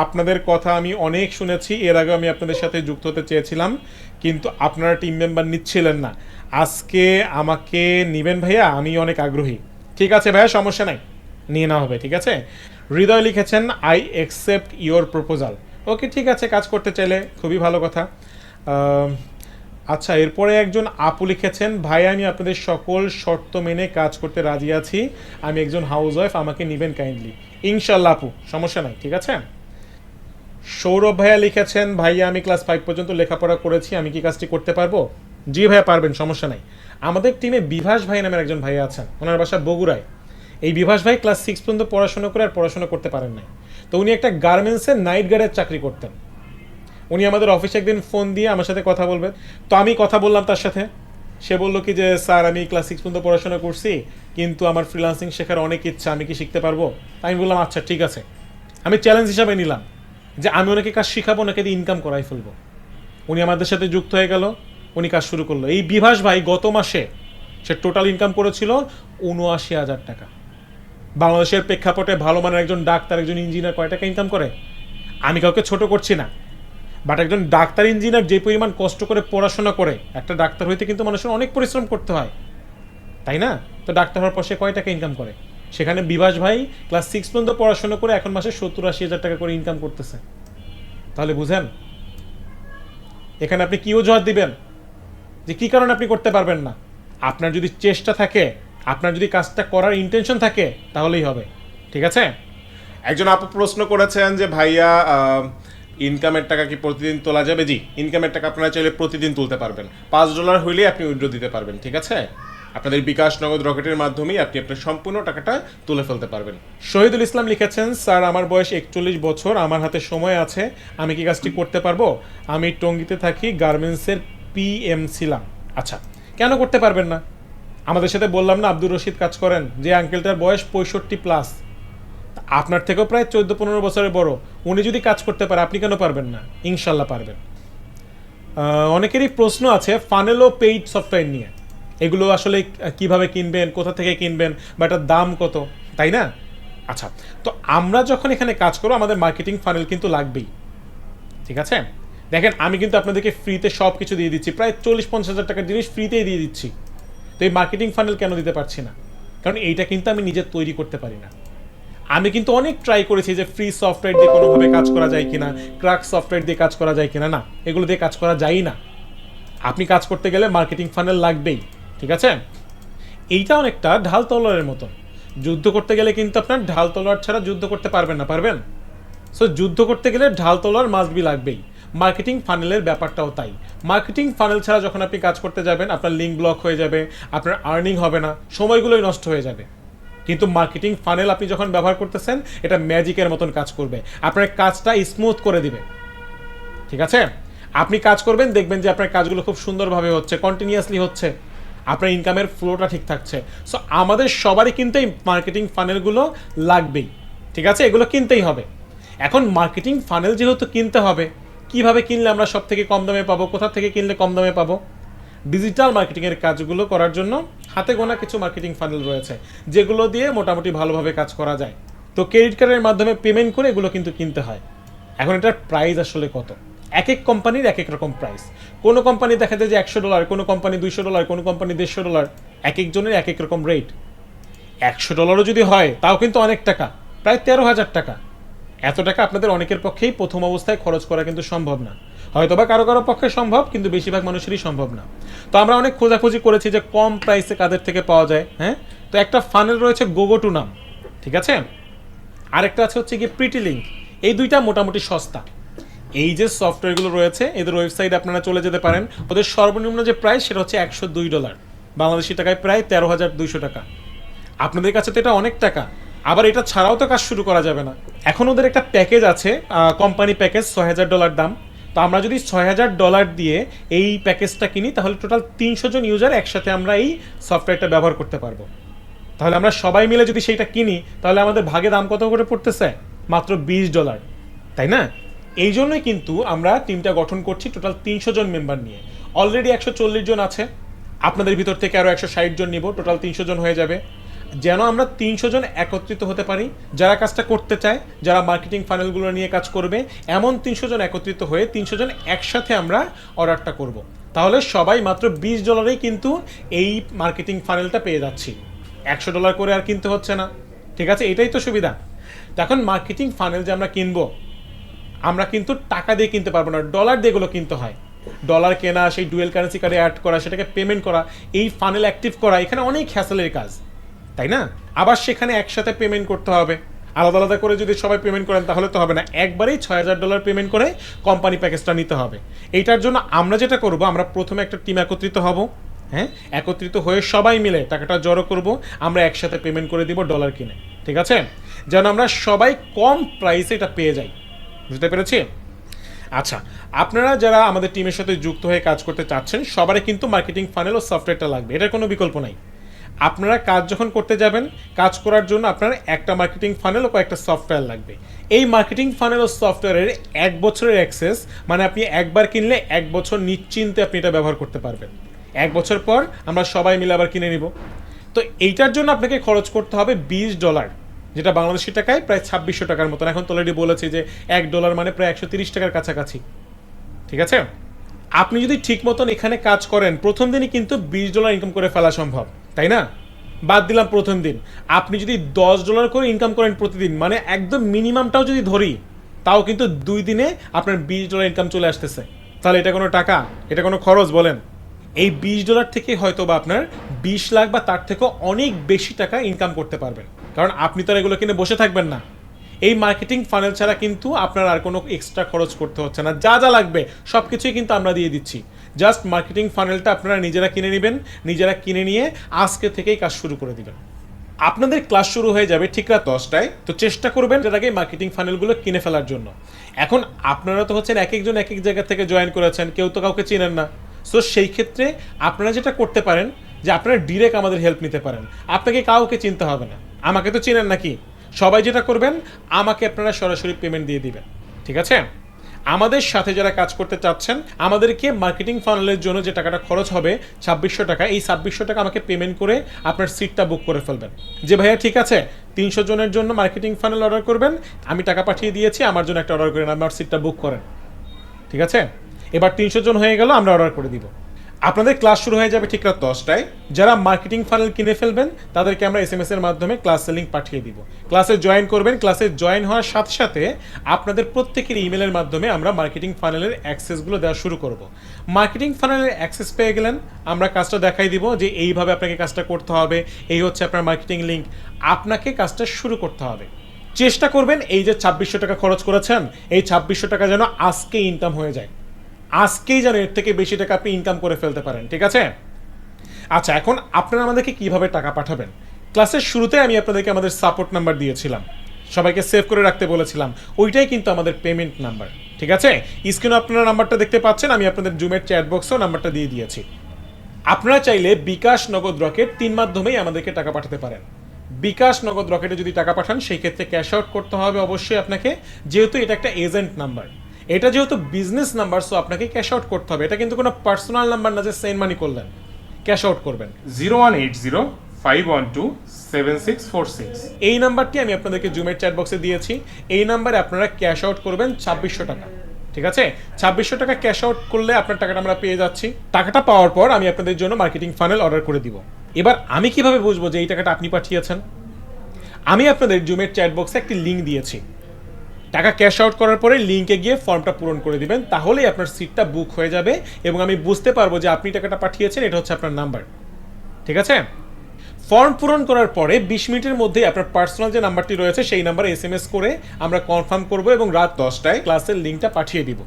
আপনাদের কথা আমি অনেক শুনেছি, এর আগে আমি আপনাদের সাথে যুক্ত হতে চেয়েছিলাম কিন্তু আপনারা টিম মেম্বার নিচ্ছিলেন না, আজকে আমাকে নিবেন ভাইয়া, আমি অনেক আগ্রহী। ঠিক আছে ভাইয়া, সমস্যা নাই, নিয়ে নেওয়া হবে, ঠিক আছে? হৃদয় লিখেছেন, আই অ্যাকসেপ্ট ইওর প্রপোজাল। ওকে, ঠিক আছে, কাজ করতে চাইলে খুবই ভালো কথা। আচ্ছা, এরপরে একজন আপু লিখেছেন, ভাই আমি আপনাদের সকল শর্ত মেনে কাজ করতে রাজি আছি, আমি একজন হাউস ওয়াইফ, আমাকে নিবেন কাইন্ডলি। ইনশাল্লাহ আপু, সমস্যা নাই, ঠিক আছে? সৌরভ ভাইয়া লিখেছেন, ভাইয়া আমি ক্লাস 5 পর্যন্ত লেখাপড়া করেছি, আমি কি কাজটি করতে পারবো? জি ভাইয়া পারবেন, সমস্যা নাই। আমাদের টিমে বিভাস ভাই নামের একজন ভাইয়া আছেন, ওনার বাসা বগুড়ায়। এই বিভাস ভাই ক্লাস 6 পর্যন্ত পড়াশোনা করে আর পড়াশোনা করতে পারেন নাই। তো উনি একটা গার্মেন্টসের নাইট গার্ডের চাকরি করতেন। উনি আমাদের অফিসে একদিন ফোন দিয়ে আমার সাথে কথা বলবেন, তো আমি কথা বললাম তার সাথে। সে বললো কি যে, স্যার আমি ক্লাস 6 পর্যন্ত পড়াশোনা করছি কিন্তু আমার ফ্রিল্যান্সিং শেখার অনেক ইচ্ছা, আমি কি শিখতে পারবো? আমি বললাম আচ্ছা ঠিক আছে। আমি চ্যালেঞ্জ হিসাবে নিলাম যে আমি ওনাকে কাজ শিখাবো, ওনাকে দিয়ে ইনকাম করাই ফেলবো। উনি আমাদের সাথে যুক্ত হয়ে গেল, উনি কাজ শুরু করলো। এই বিভাস ভাই গত মাসে সে টোটাল ইনকাম করেছিল ৭৯,০০০ টাকা। বাংলাদেশের প্রেক্ষাপটে ভালো মানের একজন ডাক্তার, একজন ইঞ্জিনিয়ার কয় টাকা ইনকাম করে? আমি কাউকে ছোট করছি না, বাট একজন ডাক্তার ইঞ্জিনিয়ার যে পরিমাণ কষ্ট করে পড়াশোনা করে, একটা ডাক্তার হইতে কিন্তু মানুষের অনেক পরিশ্রম করতে হয়, তাই না? তো ডাক্তার হওয়ার পর সে কয় টাকা ইনকাম করে? সেখানে বিভাস ভাই ক্লাস 6 পর্যন্ত পড়াশোনা করে এখন মাসে ৭০-৮০ টাকা করে ইনকাম করতেছে। তাহলে বুঝেন এখানে আপনি কি অজুহাত দিবেন যে কি কারণে আপনি করতে পারবেন না? আপনার যদি চেষ্টা থাকে, আপনার যদি কাজটা করার ইন্টেনশন থাকে, তাহলেই হবে, ঠিক আছে? একজন আপু প্রশ্ন করেছেন যে ভাইয়া ইনকামের টাকা কি প্রতিদিন তোলা যাবে? জি, ইনকামের টাকা আপনারা চাইলে প্রতিদিন তুলতে পারবেন। $5 হইলে আপনি উইথড্র দিতে পারবেন, ঠিক আছে? আপনাদের বিকাশ নগদ রকেটের মাধ্যমেই আপনি আপনার সম্পূর্ণ টাকাটা তুলে ফেলতে পারবেন। শহীদুল ইসলাম লিখেছেন, স্যার আমার বয়স 41 বছর, আমার হাতে সময় আছে, আমি কি কাজটি করতে পারবো? আমি টঙ্গীতে থাকি, গার্মেন্টসের পিএম ছিলাম। আচ্ছা, কেন করতে পারবেন না? আমাদের সাথে বললাম না আব্দুর রশিদ কাজ করেন, যে আঙ্কেলটার বয়স 65+, আপনার থেকেও প্রায় 14-15 বছরের বড়, উনি যদি কাজ করতে পারে আপনি কেন পারবেন না? ইনশাল্লাহ পারবেন। অনেকেরই প্রশ্ন আছে ফানেল ও পেইড সফটওয়্যার নিয়ে, এগুলো আসলে কিভাবে কিনবেন, কোথা থেকে কিনবেন, বা এটার দাম কত, তাই না? আচ্ছা, তো আমরা যখন এখানে কাজ করবো আমাদের মার্কেটিং ফানেল কিন্তু লাগবেই, ঠিক আছে? দেখেন আমি কিন্তু আপনাদেরকে ফ্রিতে সব কিছু দিয়ে দিচ্ছি, প্রায় 40-50 হাজার টাকার জিনিস ফ্রিতেই দিয়ে দিচ্ছি। তো এই মার্কেটিং ফানেল কেন দিতে পারছি না? কারণ এইটা কিন্তু আমি নিজে তৈরি করতে পারি না। আমি কিন্তু অনেক ট্রাই করেছি যে ফ্রি সফটওয়্যার দিয়ে কোনোভাবে কাজ করা যায় কিনা, ক্র্যাক সফটওয়্যার দিয়ে কাজ করা যায় কিনা, না, এগুলো দিয়ে কাজ করা যায় না। আপনি কাজ করতে গেলে মার্কেটিং ফানেল লাগবেই, ঠিক আছে? এইটা অনেকটা ঢাল তলোয়ারের মতন, যুদ্ধ করতে গেলে কিন্তু আপনার ঢাল তলোয়ার ছাড়া যুদ্ধ করতে পারবেন না, পারবেন? সো যুদ্ধ করতে গেলে ঢাল তলোয়ার মাস্ট বি লাগবেই। মার্কেটিং ফানেলের ব্যাপারটাও তাই। মার্কেটিং ফানেল ছাড়া যখন আপনি কাজ করতে যাবেন আপনার লিঙ্ক ব্লক হয়ে যাবে, আপনার আর্নিং হবে না, সময়গুলোই নষ্ট হয়ে যাবে। কিন্তু মার্কেটিং ফানেল আপনি যখন ব্যবহার করতেছেন এটা ম্যাজিকের মতন কাজ করবে, আপনার কাজটা স্মুথ করে দিবে, ঠিক আছে? আপনি কাজ করবেন, দেখবেন যে আপনার কাজগুলো খুব সুন্দরভাবে হচ্ছে, কন্টিনিউয়াসলি হচ্ছে, আপনার ইনকামের ফ্লোটা ঠিক থাকছে। সো আমাদের সবারই কিন্তু এই মার্কেটিং ফানেলগুলো লাগবেই, ঠিক আছে? এগুলো কিনতেই হবে। এখন মার্কেটিং ফানেল যেহেতু কিনতে হবে, কিভাবে কিনলে আমরা সব থেকে কম দামে পাবো, কোথা থেকে কিনলে কম দামে পাবো? ডিজিটাল মার্কেটিংয়ের কাজগুলো করার জন্য হাতে গোনা কিছু মার্কেটিং ফানেল রয়েছে যেগুলো দিয়ে মোটামুটি ভালোভাবে কাজ করা যায়। তো ক্রেডিট কার্ডের মাধ্যমে পেমেন্ট করে এগুলো কিন্তু কিনতে হয়। এখন এটার প্রাইস আসলে কত? এক এক কোম্পানির এক এক রকম প্রাইস। কোনো কোম্পানি দেখা যায় যে $100, কোনো কোম্পানি $200, কোনো কোম্পানি $150, এক একজনের এক এক রকম রেট। $100 যদি হয় তাও কিন্তু অনেক টাকা, প্রায় 13,000 টাকা। এত টাকা আপনাদের অনেকের পক্ষেই প্রথম অবস্থায় খরচ করা কিন্তু সম্ভব না, হয়তোবা কারো কারো পক্ষে সম্ভব, কিন্তু বেশিরভাগ মানুষেরই সম্ভব না। তো আমরা অনেক খোঁজাখুঁজি করেছি যে কম প্রাইসে কাদের থেকে পাওয়া যায়। হ্যাঁ, তো একটা ফানেল রয়েছে গোগো2 নাম, ঠিক আছে? আরেকটা আছে হচ্ছে কি প্রিটি লিঙ্ক। এই দুইটা মোটামুটি সস্তা। এই যে সফটওয়্যারগুলো রয়েছে এদের ওয়েবসাইটে আপনারা চলে যেতে পারেন। ওদের সর্বনিম্ন যে প্রাইস সেটা হচ্ছে $102, বাংলাদেশি টাকায় প্রায় 13,200 টাকা। আপনাদের কাছে তো এটা অনেক টাকা, আবার এটা ছাড়াও তো কাজ শুরু করা যাবে না। এখন ওদের একটা প্যাকেজ আছে, কোম্পানি প্যাকেজ, $6,000 দাম। তো আমরা যদি $6,000 দিয়ে এই প্যাকেজটা কিনি তাহলে টোটাল 300 জন ইউজার একসাথে আমরা এই সফটওয়্যারটা ব্যবহার করতে পারবো। তাহলে আমরা সবাই মিলে যদি সেইটা কিনি তাহলে আমাদের ভাগে দাম কত করে পড়তেছে? মাত্র $20, তাই না? এই জন্যই কিন্তু আমরা টিমটা গঠন করছি টোটাল 300 জন মেম্বার নিয়ে। অলরেডি 140 জন আছে, আপনাদের ভিতর থেকে আরও 160 জন নিব, টোটাল 300 জন হয়ে যাবে। যেন আমরা 300 জন একত্রিত হতে পারি, যারা কাজটা করতে চায়, যারা মার্কেটিং ফানেলগুলো নিয়ে কাজ করবে, এমন 300 জন একত্রিত হয়ে 300 জন একসাথে আমরা অর্ডারটা করব। তাহলে সবাই মাত্র $20 কিন্তু এই মার্কেটিং ফানেলটা পেয়ে যাচ্ছি, $100 করে আর কিনতে হচ্ছে না, ঠিক আছে? এটাই তো সুবিধা। তো এখন মার্কেটিং ফানেল যে আমরা কিনবো, আমরা কিন্তু টাকা দিয়ে কিনতে পারবো না, ডলার দিয়ে এগুলো কিনতে হয়। ডলার কেনা, সেই ডুয়েল কারেন্সি কার্ডে অ্যাড করা, সেটাকে পেমেন্ট করা, এই ফানেল অ্যাক্টিভ করা, এখানে অনেক হ্যাসেলের কাজ, তাই না? আবার সেখানে একসাথে পেমেন্ট করতে হবে, আলাদা আলাদা করে যদি সবাই পেমেন্ট করেন তাহলে তো হবে না, একবারেই $6,000 পেমেন্ট করে কোম্পানি প্যাকেজটা নিতে হবে। এইটার জন্য আমরা যেটা করব, আমরা প্রথমে একটা টিম একত্রিত হব। হ্যাঁ, একত্রিত হয়ে সবাই মিলে টাকাটা জড়ো করব, আমরা একসাথে পেমেন্ট করে দিব ডলার কিনে, ঠিক আছে? যেন আমরা সবাই কম প্রাইসে এটা পেয়ে যাই। বুঝতে পেরেছি? আচ্ছা, আপনারা যারা আমাদের টিমের সাথে যুক্ত হয়ে কাজ করতে চাচ্ছেন সবারই কিন্তু মার্কেটিং ফানেল ও সফটওয়্যারটা লাগবে, এটার কোনো বিকল্প নাই। আপনারা কাজ যখন করতে যাবেন, কাজ করার জন্য আপনার একটা মার্কেটিং ফানেল ও কয়েকটা সফটওয়্যার লাগবে। এই মার্কেটিং ফানেল ও সফটওয়্যারের 1 বছরের অ্যাক্সেস, মানে আপনি একবার কিনলে 1 বছর নিশ্চিন্তে আপনি এটা ব্যবহার করতে পারবেন। 1 বছর পর আমরা সবাই মিলে আবার কিনে নিব। তো এইটার জন্য আপনাকে খরচ করতে হবে $20, যেটা বাংলাদেশি টাকায় প্রায় 2600 টাকার মতন। এখন তো অলরেডি বলেছি যে $1 মানে প্রায় 130 টাকার কাছাকাছি, ঠিক আছে? আপনি যদি ঠিক মতন এখানে কাজ করেন প্রথম দিনই কিন্তু $20 ইনকাম করে ফেলা সম্ভব, তাই না? বাদ দিলাম প্রথম দিন, আপনি যদি $10 করে ইনকাম করেন প্রতিদিন, মানে একদম মিনিমামটাও যদি ধরি, তাও কিন্তু 2 দিনে আপনার $20 ইনকাম চলে আসতেছে। তাহলে এটা কোনো টাকা, এটা কোনো খরচ বলেন? এই $20 থেকে হয়তো বা আপনার 20 লাখ বা তার থেকেও অনেক বেশি টাকা ইনকাম করতে পারবেন, কারণ আপনি তো আর এগুলো কিনে বসে থাকবেন না। এই মার্কেটিং ফানেল ছাড়া কিন্তু আপনার আর কোনো এক্সট্রা খরচ করতে হচ্ছে না, যা যা লাগবে সব কিছুই কিন্তু আমরা দিয়ে দিচ্ছি। জাস্ট মার্কেটিং ফানেলটা আপনারা নিজেরা কিনে নেবেন, নিজেরা কিনে নিয়ে আজকে থেকেই কাজ শুরু করে দিবেন। আপনাদের ক্লাস শুরু হয়ে যাবে ঠিক রাত 10টায়, তো চেষ্টা করবেন এর আগে মার্কেটিং ফানেলগুলো কিনে ফেলার জন্য। এখন আপনারা তো হচ্ছেন এক একজন এক এক জায়গা থেকে জয়েন করেছেন, কেউ তো কাউকে চেনেন না। সো সেই ক্ষেত্রে আপনারা যেটা করতে পারেন যে আপনারা ডিরেক্ট আমাদের হেল্প নিতে পারেন, আপনাকে কাউকে চিনতে হবে না, আমাকে তো চেনেন নাকি। সবাই যেটা করবেন, আমাকে আপনারা সরাসরি পেমেন্ট দিয়ে দিবেন, ঠিক আছে? আমাদের সাথে যারা কাজ করতে চাচ্ছেন, আমাদেরকে মার্কেটিং ফানেলের জন্য যে টাকাটা খরচ হবে 2600 টাকা, এই 2600 টাকা আমাকে পেমেন্ট করে আপনার সিটটা বুক করে ফেলবেন। যে ভাইয়া ঠিক আছে 300 জনের জন্য মার্কেটিং ফানেল অর্ডার করবেন, আমি টাকা পাঠিয়ে দিয়েছি, আমার জন্য একটা অর্ডার করেন, আমার সিটটা বুক করেন, ঠিক আছে? এবার 300 জন হয়ে গেল, আমরা অর্ডার করে দিব। আপনাদের ক্লাস শুরু হয়ে যাবে ঠিক রাত 10টায়। যারা মার্কেটিং ফানেল কিনে ফেলবেন তাদেরকে আমরা SMS এর মাধ্যমে ক্লাসের লিঙ্ক পাঠিয়ে দিব। ক্লাসে জয়েন করবেন, ক্লাসে জয়েন হওয়ার সাথে সাথে আপনাদের প্রত্যেকের ইমেলের মাধ্যমে আমরা মার্কেটিং ফানেলের অ্যাক্সেসগুলো দেওয়া শুরু করব। মার্কেটিং ফানেলের অ্যাক্সেস পেয়ে গেলেন, আমরা কাজটা দেখাই দিব যে এইভাবে আপনাকে কাজটা করতে হবে, এই হচ্ছে আপনার মার্কেটিং লিঙ্ক, আপনাকে কাজটা শুরু করতে হবে। চেষ্টা করবেন এই যে 2600 টাকা খরচ করেছেন, এই 2600 টাকা যেন আজকে ইনকাম হয়ে যায়, আজকেই যেন এর থেকে বেশি টাকা আপনি ইনকাম করে ফেলতে পারেন, ঠিক আছে? আচ্ছা, এখন আপনারা আমাদেরকে কিভাবে টাকা পাঠাবেন? ক্লাসের শুরুতে আমি আপনাদেরকে আমাদের সাপোর্ট নাম্বার দিয়েছিলাম, সবাইকে সেভ করে রাখতে বলেছিলাম, ওইটাই কিন্তু আমাদের পেমেন্ট নাম্বার, ঠিক আছে? স্ক্রিনে আপনারা নাম্বারটা দেখতে পাচ্ছেন, আমি আপনাদের জুমের চ্যাট বক্সেও নাম্বারটা দিয়ে দিয়েছি। আপনারা চাইলে বিকাশ, নগদ, রকেট 3 মাধ্যমেই আমাদেরকে টাকা পাঠাতে পারেন। বিকাশ, নগদ, রকেটে যদি টাকা পাঠান সেই ক্ষেত্রে ক্যাশ আউট করতে হবে অবশ্যই আপনাকে, যেহেতু এটা একটা এজেন্ট নাম্বার, এটা যেহেতু বিজনেস নাম্বার, সো আপনাকে ক্যাশ আউট করতে হবে। এটা কিন্তু কোনো পার্সোনাল নাম্বার না যে সেন্ড মানি করলেন, ক্যাশ আউট করবেন। 0180-512-7646 এই নাম্বারটি আমি আপনাদেরকে জুমের চ্যাট বক্সে দিয়েছি, এই নাম্বারে আপনারা ক্যাশ আউট করবেন 2600 টাকা, ঠিক আছে? 2600 টাকা ক্যাশ আউট করলে আপনার টাকাটা আমরা পেয়ে যাচ্ছি। টাকাটা পাওয়ার পর আমি আপনাদের জন্য মার্কেটিং ফানেল অর্ডার করে দিব। এবার আমি কিভাবে বুঝবো যে এই টাকাটা আপনি পাঠিয়েছেন? আমি আপনাদের জুমের চ্যাট বক্সে একটি লিঙ্ক দিয়েছি, টাকা ক্যাশ আউট করার পরে লিঙ্কে গিয়ে ফর্মটা পূরণ করে দিবেন, তাহলেই আপনার সিটটা বুক হয়ে যাবে এবং আমি বুঝতে পারবো যে আপনি টাকাটা পাঠিয়েছেন, এটা হচ্ছে আপনার নাম্বার, ঠিক আছে? ফর্ম পূরণ করার পরে 20 মিনিটের মধ্যে আপনার পার্সোনাল যে নাম্বারটি রয়েছে সেই নাম্বারে SMS করে আমরা কনফার্ম করব এবং রাত 10টায় ক্লাসের লিঙ্কটা পাঠিয়ে দিব।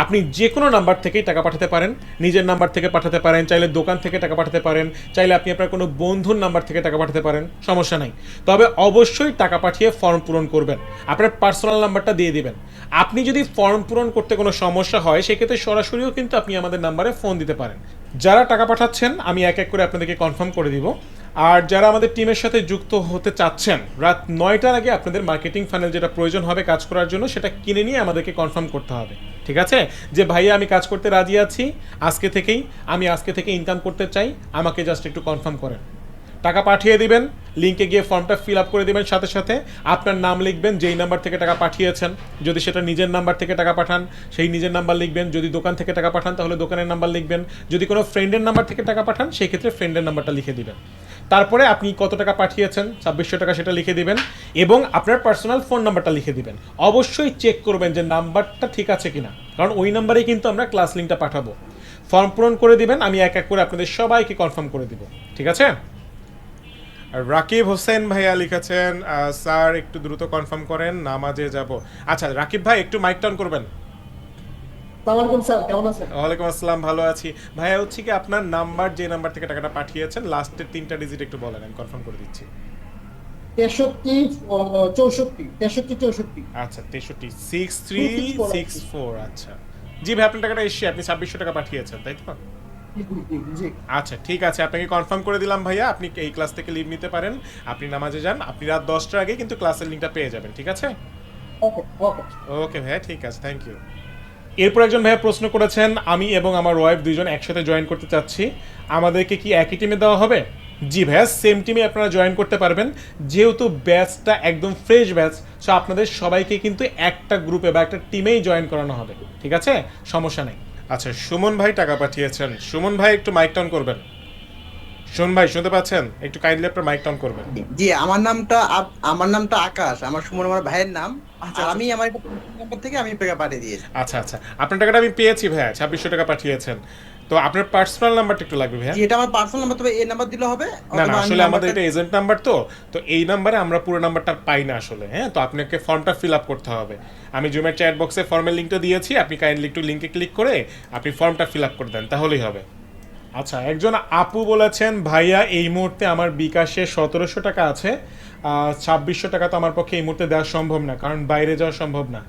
আপনি যে কোনো নাম্বার থেকেই টাকা পাঠাতে পারেন, নিজের নাম্বার থেকে পাঠাতে পারেন, চাইলে দোকান থেকে টাকা পাঠাতে পারেন, চাইলে আপনি আপনার কোনো বন্ধুর নাম্বার থেকে টাকা পাঠাতে পারেন, সমস্যা নাই। তবে অবশ্যই টাকা পাঠিয়ে ফর্ম পূরণ করবেন, আপনার পার্সোনাল নাম্বারটা দিয়ে দিবেন। আপনি যদি ফর্ম পূরণ করতে কোনো সমস্যা হয় সেক্ষেত্রে সরাসরিও কিন্তু আপনি আমাদের নাম্বারে ফোন দিতে পারেন। যারা টাকা পাঠাচ্ছেন আমি এক এক করে আপনাদেরকে কনফার্ম করে দিব। আর যারা আমাদের টিমের সাথে যুক্ত হতে চাচ্ছেন, রাত 9টার আগে আপনাদের মার্কেটিং ফানেল যেটা প্রয়োজন হবে কাজ করার জন্য সেটা কিনে নিয়ে আমাদেরকে কনফার্ম করতে হবে, ঠিক আছে? যে ভাইয়া আমি কাজ করতে রাজি আছি, আজকে থেকেই আমি আজকে থেকে ইনকাম করতে চাই, আমাকে জাস্ট একটু কনফার্ম করেন। টাকা পাঠিয়ে দিবেন, লিঙ্কে গিয়ে ফর্মটা ফিল আপ করে দিবেন, সাথে সাথে আপনার নাম লিখবেন, যেই নাম্বার থেকে টাকা পাঠিয়েছেন। যদি সেটা নিজের নাম্বার থেকে টাকা পাঠান সেই নিজের নাম্বার লিখবেন, যদি দোকান থেকে টাকা পাঠান তাহলে দোকানের নাম্বার লিখবেন, যদি কোনো ফ্রেন্ডের নাম্বার থেকে টাকা পাঠান সেই ক্ষেত্রে ফ্রেন্ডের নাম্বারটা লিখে দিবেন। তারপরে আপনি কত টাকা পাঠিয়েছেন 2600 টাকা সেটা লিখে দিবেন এবং আপনার পার্সোনাল ফোন নাম্বারটা লিখে দিবেন। অবশ্যই চেক করবেন যে নাম্বারটা ঠিক আছে কিনা, কারণ ওই নাম্বারেই কিন্তু আমরা ক্লাস লিঙ্কটা পাঠাবো। ফর্ম পূরণ করে দিবেন, আমি এক এক করে আপনাদের সবাইকে কনফার্ম করে দিব, ঠিক আছে? রাকিব হোসেন ভাইয়া লিখেছেন, স্যার একটু দ্রুত কনফার্ম করেন, নামাজে যাব। আচ্ছা রাকিব ভাই একটু মাইক টার্ন করবেন। আসসালামু আলাইকুম স্যার, কেমন আছেন? ওয়ালাইকুম আসসালাম, ভালো আছি ভাইয়া। হচ্ছে কি আপনার নাম্বার, যে নাম্বার থেকে টাকাটা পাঠিয়েছেন লাস্টের 3টা ডিজিট একটু বলেন, আমি কনফার্ম করে দিচ্ছি। 63 64। আচ্ছা 636364। আচ্ছা জি ভাই, আপনার টাকাটা এসে আপনি 2600 টাকা পাঠিয়েছেন তাই তো? জি। আচ্ছা ঠিক আছে, আপনাকে কনফার্ম করে দিলাম ভাইয়া, আপনি এই ক্লাস থেকে লিভ নিতে পারেন, আপনি নামাজে যান, আপনি রাত 10টার আগে কিন্তু ক্লাসের লিঙ্কটা পেয়ে যাবেন, ঠিক আছে? ওকে। ওকে ভাইয়া, ঠিক আছে, থ্যাংক ইউ। এরপর একজন ভাইয়া প্রশ্ন করেছেন, আমি এবং আমার ওয়াইফ দুইজন একসাথে জয়েন করতে চাচ্ছি, আমাদেরকে কি একই টিমে দেওয়া হবে? জি ভাইয়া, সেম টিমে আপনারা জয়েন করতে পারবেন, যেহেতু ব্যাচটা একদম ফ্রেশ ব্যাচ, সো আপনাদের সবাইকে কিন্তু একটা গ্রুপে বা একটা টিমেই জয়েন করানো হবে, ঠিক আছে? সমস্যা নেই। আচ্ছা সুমন ভাই টাকা পাঠিয়েছেন, সুমন ভাই একটু মাইক টাউন করবেন। সুমন ভাই শুনতে পাচ্ছেন? একটু কাইন্ডলি আপনার মাইক টাউন করবেন। জি, আমার নামটা আকাশ, আমার সুমন আমার ভাইয়ের নাম। আর আমি আমার নাম্বার থেকে আমি টাকা পাঠিয়ে দিয়েছি। আচ্ছা আচ্ছা, আপনার টাকাটা আমি পেয়েছি ভাইয়া, 2600 টাকা পাঠিয়েছেন। তো আপনার পার্সোনাল নাম্বারটা একটু লাগবে ভাইয়া। জি, এটা আমার পার্সোনাল নাম্বার, তবে এই নাম্বার দিলে হবে? না না, অথবা আমি আসলে আমাদের নাম্বারটা- এটা এজেন্ট নাম্বার, তো এই নাম্বারে আমরা পুরো নাম্বারটা পাই না আসলে। হ্যাঁ, তো আপনাকে ফর্মটা ফিল আপ করতে হবে। আমি জুমের চ্যাট বক্সে ফর্মের লিঙ্কটা দিয়েছি, আপনি কাইন্ডলি একটু লিঙ্কে ক্লিক করে আপনি ফর্মটা ফিল আপ করে দেন, তাহলেই হবে। আচ্ছা, একজন আপু বলেছেন ভাইয়া এই মুহূর্তে আমার বিকাশে 1700 টাকা আছে, 2600 টাকা তো আমার পক্ষে এই মুহূর্তে দেওয়া সম্ভব না, কারণ বাইরে যাওয়া সম্ভব না।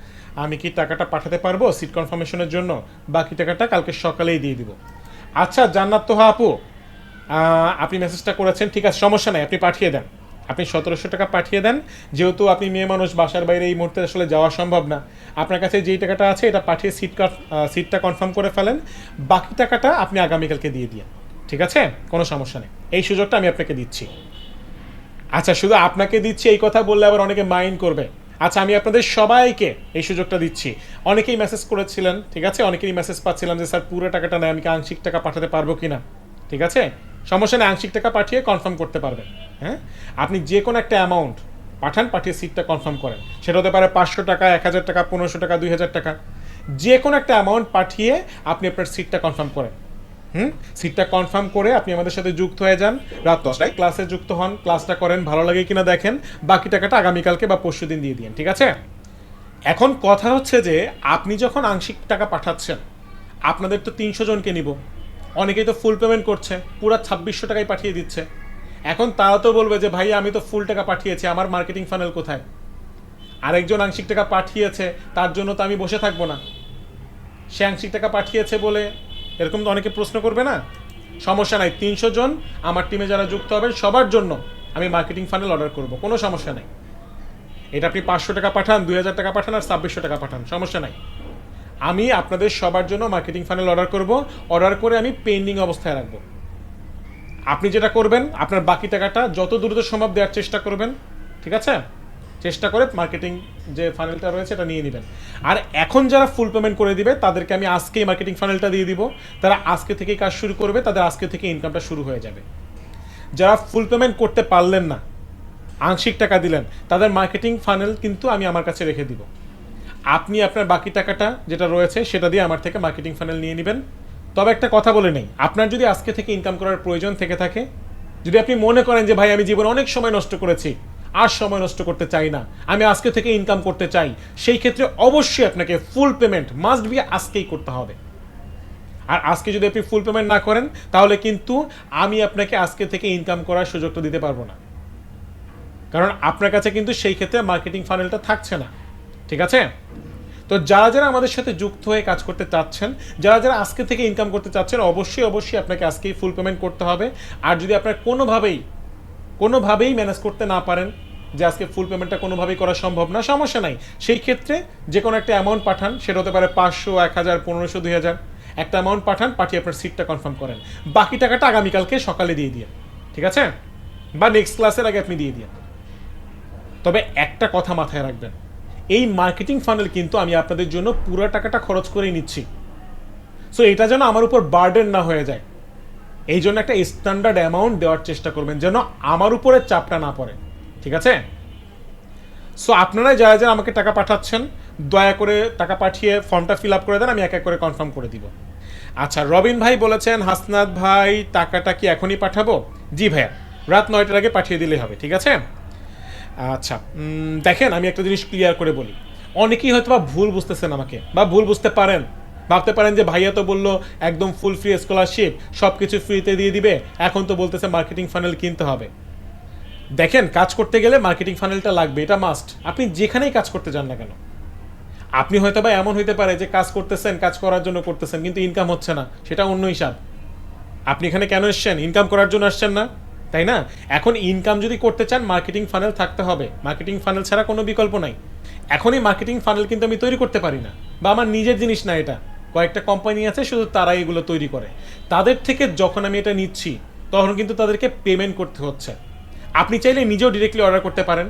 আমি কি টাকাটা পাঠাতে পারবো সিট কনফার্মেশনের জন্য? বাকি টাকাটা কালকে সকালেই দিয়ে দিব। আচ্ছা জান্নাত তোহা আপু, আপনি মেসেজটা করেছেন, ঠিক আছে, সমস্যা নাই, আপনি পাঠিয়ে দেন। আপনি 1700 টাকা পাঠিয়ে দেন, যেহেতু আপনি মেয়ে মানুষ, বাসার বাইরে এই মুহূর্তে আসলে যাওয়া সম্ভব না। আপনার কাছে যেই টাকাটা আছে এটা পাঠিয়ে সিটটা কনফার্ম করে ফেলেন। বাকি টাকাটা আপনি আগামীকালকে দিয়ে দিন, ঠিক আছে, কোনো সমস্যা নেই। এই সুযোগটা আমি আপনাকে দিচ্ছি। আচ্ছা, শুধু আপনাকে দিচ্ছি এই কথা বললে আবার অনেকে মাইন্ড করবে। আচ্ছা, আমি আপনাদের সবাইকে এই সুযোগটা দিচ্ছি। অনেকেই মেসেজ করেছিলেন, ঠিক আছে, অনেকেরই মেসেজ পাচ্ছিলাম যে স্যার পুরো টাকাটা নেই, আমি কি আংশিক টাকা পাঠাতে পারবো কিনা। ঠিক আছে, সমস্যা নেই, আংশিক টাকা পাঠিয়ে কনফার্ম করতে পারবেন। হ্যাঁ, আপনি যে কোনো একটা অ্যামাউন্ট পাঠান, পাঠিয়ে সিটটা কনফার্ম করেন। সেটা হতে পারে 500 টাকা, 1000 টাকা, 1500 টাকা, 2000 টাকা, যে কোনো একটা অ্যামাউন্ট পাঠিয়ে আপনি আপনার সিটটা কনফার্ম করেন। সিটটা কনফার্ম করে আপনি আমাদের সাথে যুক্ত হয়ে যান, রাত 10টায় ক্লাসে যুক্ত হন, ক্লাসটা করেন, ভালো লাগে কিনা দেখেন, বাকি টাকাটা আগামীকালকে বা পরশু দিন দিয়ে দিন, ঠিক আছে। এখন কথা হচ্ছে যে আপনি যখন আংশিক টাকা পাঠাচ্ছেন, আপনাদের তো 300 জনকে নিব, অনেকেই তো ফুল পেমেন্ট করছে, পুরো 2600 টাকায় পাঠিয়ে দিচ্ছে। এখন তারা তো বলবে যে ভাই আমি তো ফুল টাকা পাঠিয়েছি, আমার মার্কেটিং ফানেল কোথায়? আরেকজন আংশিক টাকা পাঠিয়েছে, তার জন্য তো আমি বসে থাকবো না। সে আংশিক টাকা পাঠিয়েছে বলে এরকম তো অনেকে প্রশ্ন করবে না? সমস্যা নাই, 300 জন আমার টিমে যারা যুক্ত হবেন সবার জন্য আমি মার্কেটিং ফানেল অর্ডার করব, কোনো সমস্যা নাই। এটা আপনি 500 টাকা পাঠান, 2000 টাকা পাঠান, আর 2600 টাকা পাঠান, সমস্যা নাই। আমি আপনাদের সবার জন্য মার্কেটিং ফানেল অর্ডার করব, অর্ডার করে আমি পেন্ডিং অবস্থায় রাখবো। আপনি যেটা করবেন, আপনার বাকি টাকাটা যত দ্রুত সম্ভব দেওয়ার চেষ্টা করবেন, ঠিক আছে, চেষ্টা করে মার্কেটিং যে ফানেলটা রয়েছে এটা নিয়ে নেবেন। আর এখন যারা ফুল পেমেন্ট করে দিবে তাদেরকে আমি আজকেই মার্কেটিং ফানেলটা দিয়ে দিব, তারা আজকে থেকেই কাজ শুরু করবে, তাদের আজকে থেকে ইনকামটা শুরু হয়ে যাবে। যারা ফুল পেমেন্ট করতে পারলেন না, আংশিক টাকা দিলেন, তাদের মার্কেটিং ফানেল কিন্তু আমি আমার কাছে রেখে দিব। আপনি আপনার বাকি টাকাটা যেটা রয়েছে সেটা দিয়ে আমার থেকে মার্কেটিং ফানেল নিয়ে নেবেন। তবে একটা কথা বলে নেই, আপনার যদি আজকে থেকে ইনকাম করার প্রয়োজন থেকে থাকে, যদি আপনি মনে করেন যে ভাই আমি জীবনে অনেক সময় নষ্ট করেছি, আর সময় নষ্ট করতে চাই না, আমি আজকে থেকে ইনকাম করতে চাই, সেই ক্ষেত্রে অবশ্যই আপনাকে ফুল পেমেন্ট মাস্ট বি আজকেই করতে হবে। আর আজকে যদি আপনি ফুল পেমেন্ট না করেন, তাহলে কিন্তু আমি আপনাকে আজকে থেকে ইনকাম করার সুযোগটা দিতে পারবো না, কারণ আপনার কাছে কিন্তু সেই ক্ষেত্রে মার্কেটিং ফানেলটা থাকছে না, ঠিক আছে। তো যারা যারা আমাদের সাথে যুক্ত হয়ে কাজ করতে চাচ্ছেন, যারা যারা আজকে থেকে ইনকাম করতে চাচ্ছেন, অবশ্যই অবশ্যই আপনাকে আজকেই ফুল পেমেন্ট করতে হবে। আর যদি আপনার কোনোভাবেই ম্যানেজ করতে না পারেন যে আজকে ফুল পেমেন্টটা কোনোভাবেই করা সম্ভব না, সমস্যা নাই, সেই ক্ষেত্রে যে কোনো একটা অ্যামাউন্ট পাঠান, সেটা হতে পারে 500, 1000, 1500, 2000, একটা অ্যামাউন্ট পাঠান, পাঠিয়ে আপনার সিটটা কনফার্ম করেন। বাকি টাকাটা আগামীকালকে সকালে দিয়ে দিন, ঠিক আছে, বা নেক্সট ক্লাসের আগে আপনি দিয়ে দিন। তবে একটা কথা মাথায় রাখবেন, এই মার্কেটিং ফানেল কিন্তু আমি আপনাদের জন্য পুরো টাকাটা খরচ করেই নিচ্ছি। সো এটা যেন আমার উপর বার্ডেন না হয়ে যায়, এই জন্য একটা স্ট্যান্ডার্ড অ্যামাউন্ট দেওয়ার চেষ্টা করবেন, যেন আমার উপরে চাপটা না পড়ে, ঠিক আছে। সো আপনারা যারা যারা আমাকে টাকা পাঠাচ্ছেন, দয়া করে টাকা পাঠিয়ে ফর্মটা ফিল আপ করে দেন, আমি এক এক করে কনফার্ম করে দিব। আচ্ছা, রবিন ভাই বলেছেন হাসনাত ভাই টাকাটা কি এখনই পাঠাবো? জি ভাইয়া, রাত 9টার আগে পাঠিয়ে দিলেই হবে, ঠিক আছে। আচ্ছা, দেখেন আমি একটা জিনিস ক্লিয়ার করে বলি, অনেকেই হয়তো বা ভুল বুঝতেছেন আমাকে, বা ভুল বুঝতে পারেন, ভাবতে পারেন যে ভাইয়া তো বললো একদম ফুল ফ্রি স্কলারশিপ, সব কিছু ফ্রিতে দিয়ে দিবে, এখন তো বলতেছে মার্কেটিং ফানেল কিনতে হবে। দেখেন, কাজ করতে গেলে মার্কেটিং ফানেলটা লাগবে, এটা মাস্ট, আপনি যেখানেই কাজ করতে যান না কেন। আপনি হয়তো বা এমন হইতে পারে যে কাজ করতেছেন, কাজ করার জন্য করতেছেন, কিন্তু ইনকাম হচ্ছে না, সেটা অন্য হিসাব। আপনি এখানে কেন এসছেন? ইনকাম করার জন্য আসছেন না, তাই না? এখন ইনকাম যদি করতে চান, মার্কেটিং ফানেল থাকতে হবে, মার্কেটিং ফানেল ছাড়া কোনো বিকল্প নাই। এখনই মার্কেটিং ফানেল কিন্তু আমি তৈরি করতে পারি না, বা আমার নিজের জিনিস না, এটা কয়েকটা কোম্পানি আছে শুধু তারাই এগুলো তৈরি করে, তাদের থেকে যখন আমি এটা নিচ্ছি তখন কিন্তু তাদেরকে পেমেন্ট করতে হচ্ছে। আপনি চাইলে নিজেও ডিরেক্টলি অর্ডার করতে পারেন,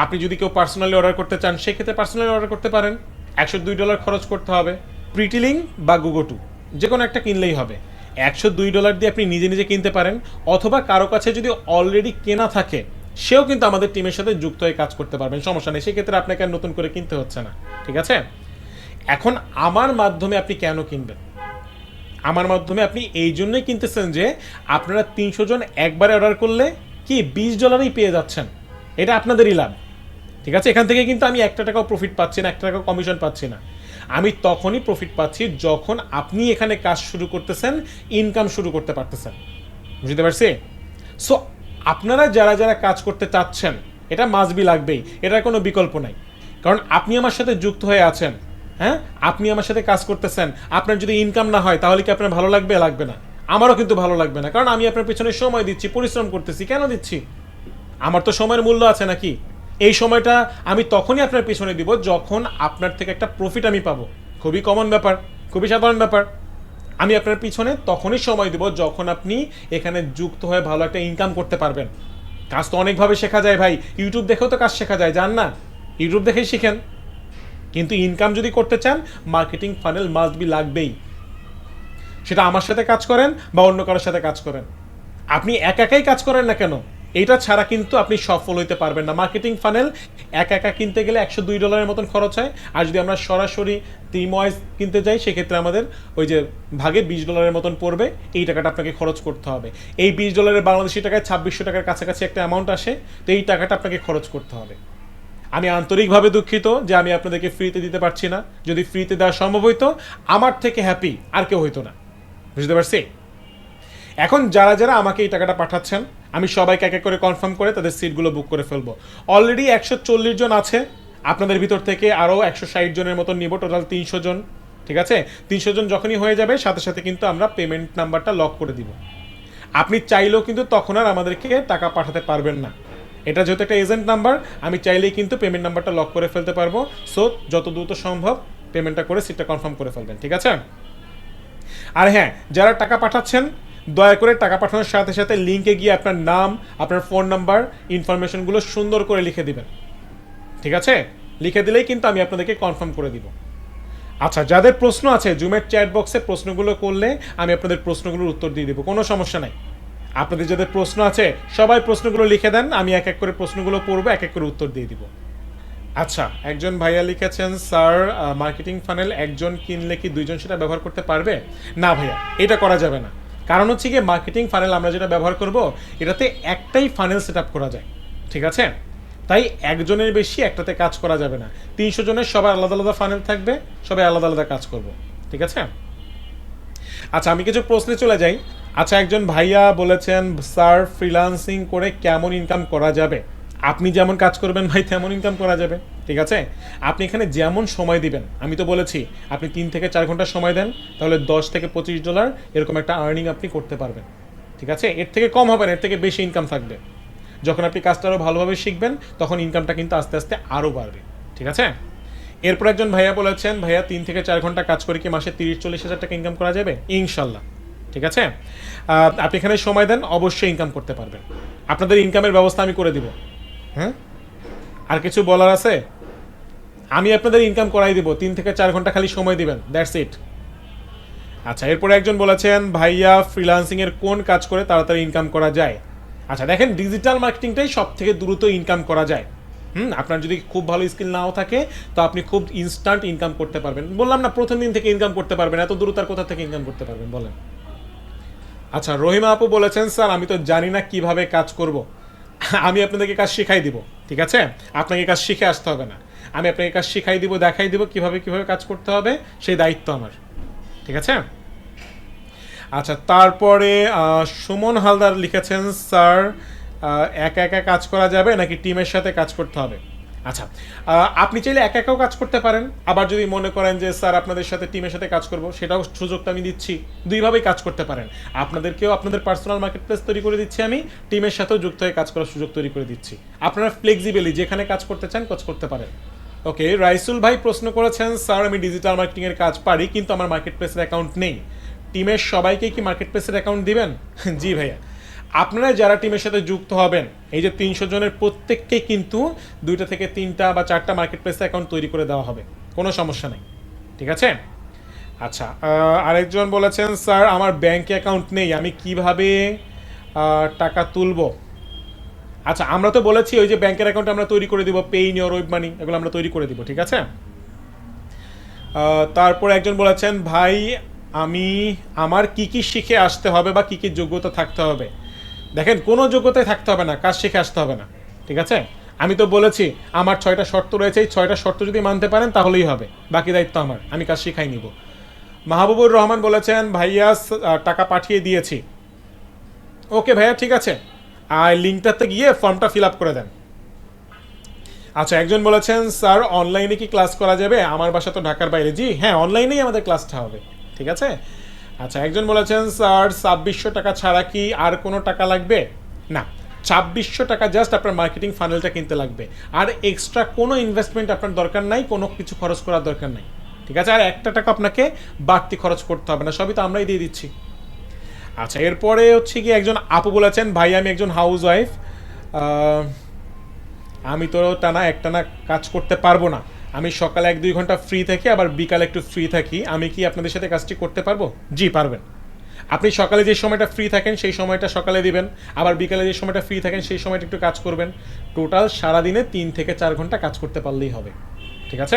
আপনি যদি কেউ পার্সোনালি অর্ডার করতে চান সেক্ষেত্রে পার্সোনালি অর্ডার করতে পারেন, $102 খরচ করতে হবে, প্রিটিলিং বা গুগোটু যে কোনো একটা কিনলেই হবে। $102 দিয়ে আপনি নিজে নিজে কিনতে পারেন, অথবা কারো কাছে যদি অলরেডি কেনা থাকে সেও কিন্তু আমাদের টিমের সাথে যুক্ত হয়ে কাজ করতে পারবেন, সমস্যা নেই, সেক্ষেত্রে আপনাকে আর নতুন করে কিনতে হচ্ছে না, ঠিক আছে। এখন আমার মাধ্যমে আপনি কেন কিনবেন? আমার মাধ্যমে আপনি এই জন্যই কিনতেছেন যে আপনারা 300 জন একবারে অর্ডার করলে কি $20 পেয়ে যাচ্ছেন, এটা আপনাদেরই লাভ। ঠিক আছে, এখান থেকে কিন্তু আমি একটা টাকাও প্রফিট পাচ্ছি না, একটা টাকাও কমিশন পাচ্ছি না। আমি তখনই প্রফিট পাচ্ছি যখন আপনি এখানে কাজ শুরু করতেছেন, ইনকাম শুরু করতে পারতেছেন। বুঝতে পারছি? সো আপনারা যারা যারা কাজ করতে চাচ্ছেন, এটা মাস্ট বি লাগবেই, এটার কোনো বিকল্প নাই। কারণ আপনি আমার সাথে যুক্ত হয়ে আছেন, হ্যাঁ, আপনি আমার সাথে কাজ করতেছেন। আপনার যদি ইনকাম না হয় তাহলে কি আপনার ভালো লাগবে? লাগবে না। আমারও কিন্তু ভালো লাগবে না, কারণ আমি আপনার পেছনে সময় দিচ্ছি, পরিশ্রম করতেছি। কেন দিচ্ছি? আমার তো সময়ের মূল্য আছে নাকি? এই সময়টা আমি তখনই আপনার পেছনে দিব যখন আপনার থেকে একটা প্রফিট আমি পাবো। খুবই কমন ব্যাপার, খুবই সাধারণ ব্যাপার। আমি আপনার পিছনে তখনই সময় দিব যখন আপনি এখানে যুক্ত হয়ে ভালো একটা ইনকাম করতে পারবেন। কাজ তো অনেকভাবে শেখা যায় ভাই, ইউটিউব দেখেও তো কাজ শেখা যায়, জান না? ইউটিউব দেখেই শিখেন। কিন্তু ইনকাম যদি করতে চান, মার্কেটিং ফানেল মাস্ট বি লাগবেই। সেটা আমার সাথে কাজ করেন বা অন্য কারোর সাথে কাজ করেন, আপনি একা একাই কাজ করেন না কেন, এটা ছাড়া কিন্তু আপনি সফল হইতে পারবেন না। মার্কেটিং ফানেল একা একা কিনতে গেলে $102 মতন খরচ হয়, আর যদি আমরা সরাসরি টিম ওয়াইজ কিনতে যাই সেক্ষেত্রে আমাদের ওই যে ভাগে $20 মতন পড়বে। এই টাকাটা আপনাকে খরচ করতে হবে। এই $20 বাংলাদেশি টাকায় 2600 টাকার কাছাকাছি একটা অ্যামাউন্ট আসে, তো এই টাকাটা আপনাকে খরচ করতে হবে। আমি আন্তরিকভাবে দুঃখিত যে আমি আপনাদেরকে ফ্রিতে দিতে পারছি না। যদি ফ্রিতে দেওয়া সম্ভব হইতো, আমার থেকে হ্যাপি আর কেউ হইতো না। বুঝতে পারছি? এখন যারা যারা আমাকে এই টাকাটা পাঠাচ্ছেন, আমি সবাইকে এক এক করে কনফার্ম করে তাদের সিটগুলো বুক করে ফেলবো। অলরেডি 140 জন আছে, আপনাদের ভিতর থেকে আরও 160 জনের মতো নিব, টোটাল 300 জন। ঠিক আছে, 300 জন যখনই হয়ে যাবে সাথে সাথে কিন্তু আমরা পেমেন্ট নাম্বারটা লক করে দিব। আপনি চাইলেও কিন্তু তখন আর আমাদেরকে টাকা পাঠাতে পারবেন না। এটা যেহেতু একটা এজেন্ট নাম্বার, আমি চাইলেই কিন্তু পেমেন্ট নাম্বারটা লক করে ফেলতে পারবো। সো যত দ্রুত সম্ভব পেমেন্টটা করে সিটটা কনফার্ম করে ফেলবেন। ঠিক আছে? আর হ্যাঁ, যারা টাকা পাঠাচ্ছেন, দয়া করে টাকা পাঠানোর সাথে সাথে লিঙ্কে গিয়ে আপনার নাম, আপনার ফোন নাম্বার, ইনফরমেশনগুলো সুন্দর করে লিখে দিবেন। ঠিক আছে? লিখে দিলেই কিন্তু আমি আপনাদেরকে কনফার্ম করে দিব। আচ্ছা, যাদের প্রশ্ন আছে জুমের চ্যাট বক্সে প্রশ্নগুলো করলে আমি আপনাদের প্রশ্নগুলোর উত্তর দিয়ে দেবো, কোনো সমস্যা নাই। আপনাদের যাদের প্রশ্ন আছে সবাই প্রশ্নগুলো লিখে দেন, আমি এক এক করে প্রশ্নগুলো পড়বো, এক এক করে উত্তর দিয়ে দিব। আচ্ছা, একজন ভাইয়া লিখেছেন, স্যার মার্কেটিং ফানেল একজন কিনলে কি দুইজন সেটা ব্যবহার করতে পারবে? না ভাইয়া, এটা করা যাবে না। কারণ হচ্ছে গিয়ে মার্কেটিং ফানেল আমরা যেটা ব্যবহার করব, এটাতে একটাই ফানেল সেট আপ করা যায়। ঠিক আছে? তাই একজনের বেশি একটাতে কাজ করা যাবে না। 300 জনের সবাই আলাদা আলাদা ফানেল থাকবে, সবাই আলাদা আলাদা কাজ করব। ঠিক আছে? আচ্ছা, আমি কিছু প্রশ্নে চলে যাই। আচ্ছা, একজন ভাইয়া বলেছেন, স্যার ফ্রিল্যান্সিং করে কেমন ইনকাম করা যাবে? আপনি যেমন কাজ করবেন ভাই তেমন ইনকাম করা যাবে। ঠিক আছে? আপনি এখানে যেমন সময় দিবেন, আমি তো বলেছি আপনি 3 থেকে 4 ঘন্টা সময় দেন, তাহলে $10 থেকে $25 এরকম একটা আর্নিং আপনি করতে পারবেন। ঠিক আছে? এর থেকে কম হবে না, এর থেকে বেশি ইনকাম থাকবে। যখন আপনি কাজটা আরও ভালোভাবে শিখবেন তখন ইনকামটা কিন্তু আস্তে আস্তে আরও বাড়বে। ঠিক আছে? এরপর একজন ভাইয়া বলেছেন, ভাইয়া 3 থেকে 4 ঘন্টা কাজ করে কি মাসে 30-40 হাজার টাকা ইনকাম করা যাবে? ইনশাল্লাহ। ঠিক আছে? আপনি এখানে সময় দেন, অবশ্যই ইনকাম করতে পারবেন। আপনাদের ইনকামের ব্যবস্থা আমি করে দিব। হ্যাঁ, আর কিছু বলার আছে? আমি আপনাদের ইনকাম করাই দিব, 3 থেকে 4 ঘন্টা খালি সময় দিবেন, দ্যাটস ইট। আচ্ছা, এরপরে একজন বলেছেন, ভাইয়া ফ্রিল্যান্সিংয়ের কোন কাজ করে তাড়াতাড়ি ইনকাম করা যায়? আচ্ছা দেখেন, ডিজিটাল মার্কেটিংটাই সব থেকে দ্রুত ইনকাম করা যায়। আপনার যদি খুব ভালো স্কিল নাও থাকে তো আপনি খুব ইনস্ট্যান্ট ইনকাম করতে পারবেন। বললাম না, প্রথম দিন থেকে ইনকাম করতে পারবেন, এত দ্রুত আর কোথা থেকে ইনকাম করতে পারবেন বলেন? আচ্ছা, রহিমা আপু বলেছেন, স্যার আমি তো জানি না কিভাবে কাজ করব। আমি আপনাদেরকে কাজ শিখাই দিব। ঠিক আছে? আপনাকে কাজ শিখে আসতে হবে না, আমি আপনাকে কাজ শিখাই দিব, দেখাই দিব কিভাবে কিভাবে কাজ করতে হবে, সেই দায়িত্ব আমার। ঠিক আছে? আচ্ছা, তারপরে সুমন হালদার লিখেছেন, স্যার একা একা কাজ করা যাবে নাকি টিমের সাথে কাজ করতে হবে? আচ্ছা, আপনি চাইলে একা একাও কাজ করতে পারেন, আবার যদি মনে করেন যে স্যার আপনাদের সাথে টিমের সাথে কাজ করব, সেটাও সুযোগটা আমি দিচ্ছি। দুইভাবেই কাজ করতে পারেন। আপনাদেরকেও আপনাদের পার্সোনাল মার্কেট প্লেস তৈরি করে দিচ্ছি, আমি টিমের সাথেও যুক্ত হয়ে কাজ করার সুযোগ তৈরি করে দিচ্ছি। আপনারা ফ্লেক্সিবলি যেখানে কাজ করতে চান কাজ করতে পারেন। ওকে, রাইসুল ভাই প্রশ্ন করেছেন, স্যার আমি ডিজিটাল মার্কেটিংয়ের কাজ পারি কিন্তু আমার মার্কেট প্লেসের অ্যাকাউন্ট নেই, টিমের সবাইকে কি মার্কেট প্লেসের অ্যাকাউন্ট দিবেন? জি ভাইয়া, আপনারা যারা টিমের সাথে যুক্ত হবেন, এই যে 300 জনের প্রত্যেককে কিন্তু 2টা থেকে 3টা বা 4টা মার্কেট প্লেসে অ্যাকাউন্ট তৈরি করে দেওয়া হবে, কোনো সমস্যা নেই। ঠিক আছে? আচ্ছা, আরেকজন বলেছেন, স্যার আমার ব্যাংকে অ্যাকাউন্ট নেই, আমি কিভাবে টাকা তুলব? আচ্ছা, আমরা তো বলেছি ওই যে ব্যাংকের অ্যাকাউন্ট আমরা তৈরি করে দিব, পেইন ইওর ওয়েব মানি, এগুলো আমরা তৈরি করে দিব। ঠিক আছে? তারপরে একজন বলেছেন, ভাই আমি আমার কি কি শিখে আসতে হবে বা কি কি যোগ্যতা থাকতে হবে, দেখেন কোনো যোগ্যতায় থাকতে হবে না, কাজ শিখে আসতে হবে না, ঠিক আছে? আমি তো বলেছি আমার 6টা শর্ত রয়েছে, এই 6টা শর্ত যদি মানতে পারেন তাহলেই হবে, বাকি দায়িত্ব আমার, আমি কাজ শিখাই নিব। মাহবুবুর রহমান বলেছেন ভাইয়া টাকা পাঠিয়ে দিয়েছি। ওকে ভাইয়া, ঠিক আছে, আর লিঙ্কটাতে গিয়ে ফর্মটা ফিল আপ করে দেন। আচ্ছা, একজন বলেছেন স্যার অনলাইনে কি ক্লাস করা যাবে, আমার বাসা তো ঢাকার বাইরে। জি হ্যাঁ, অনলাইনেই আমাদের ক্লাসটা হবে, ঠিক আছে। আচ্ছা, একজন বলেছেন স্যার 2600 টাকা ছাড়া কি আর কোনো টাকা লাগবে? না, 2600 টাকা জাস্ট আপনার মার্কেটিং ফানেলটা কিনতে লাগবে, আর এক্সট্রা কোনো ইনভেস্টমেন্ট আপনার দরকার নাই, কোনো কিছু খরচ করার দরকার নাই, ঠিক আছে। আর একটা টাকা আপনাকে বাড়তি খরচ করতে হবে না, সবই তো আমরাই দিয়ে দিচ্ছি। আচ্ছা, এরপরে হচ্ছে কি একজন আপু বলেছেন ভাই আমি একজন হাউস ওয়াইফ, আমি তো টানা একটানা কাজ করতে পারবো না, আমি সকালে 1-2 ঘন্টা ফ্রি থাকি, আবার বিকালে একটু ফ্রি থাকি, আমি কি আপনাদের সাথে কাজটি করতে পারবো? জি পারবেন। আপনি সকালে যে সময়টা ফ্রি থাকেন সেই সময়টা সকালে দিবেন, আবার বিকালে যে সময়টা ফ্রি থাকেন সেই সময়টা একটু কাজ করবেন, টোটাল সারাদিনে 3 থেকে 4 ঘন্টা কাজ করতে পারলেই হবে, ঠিক আছে।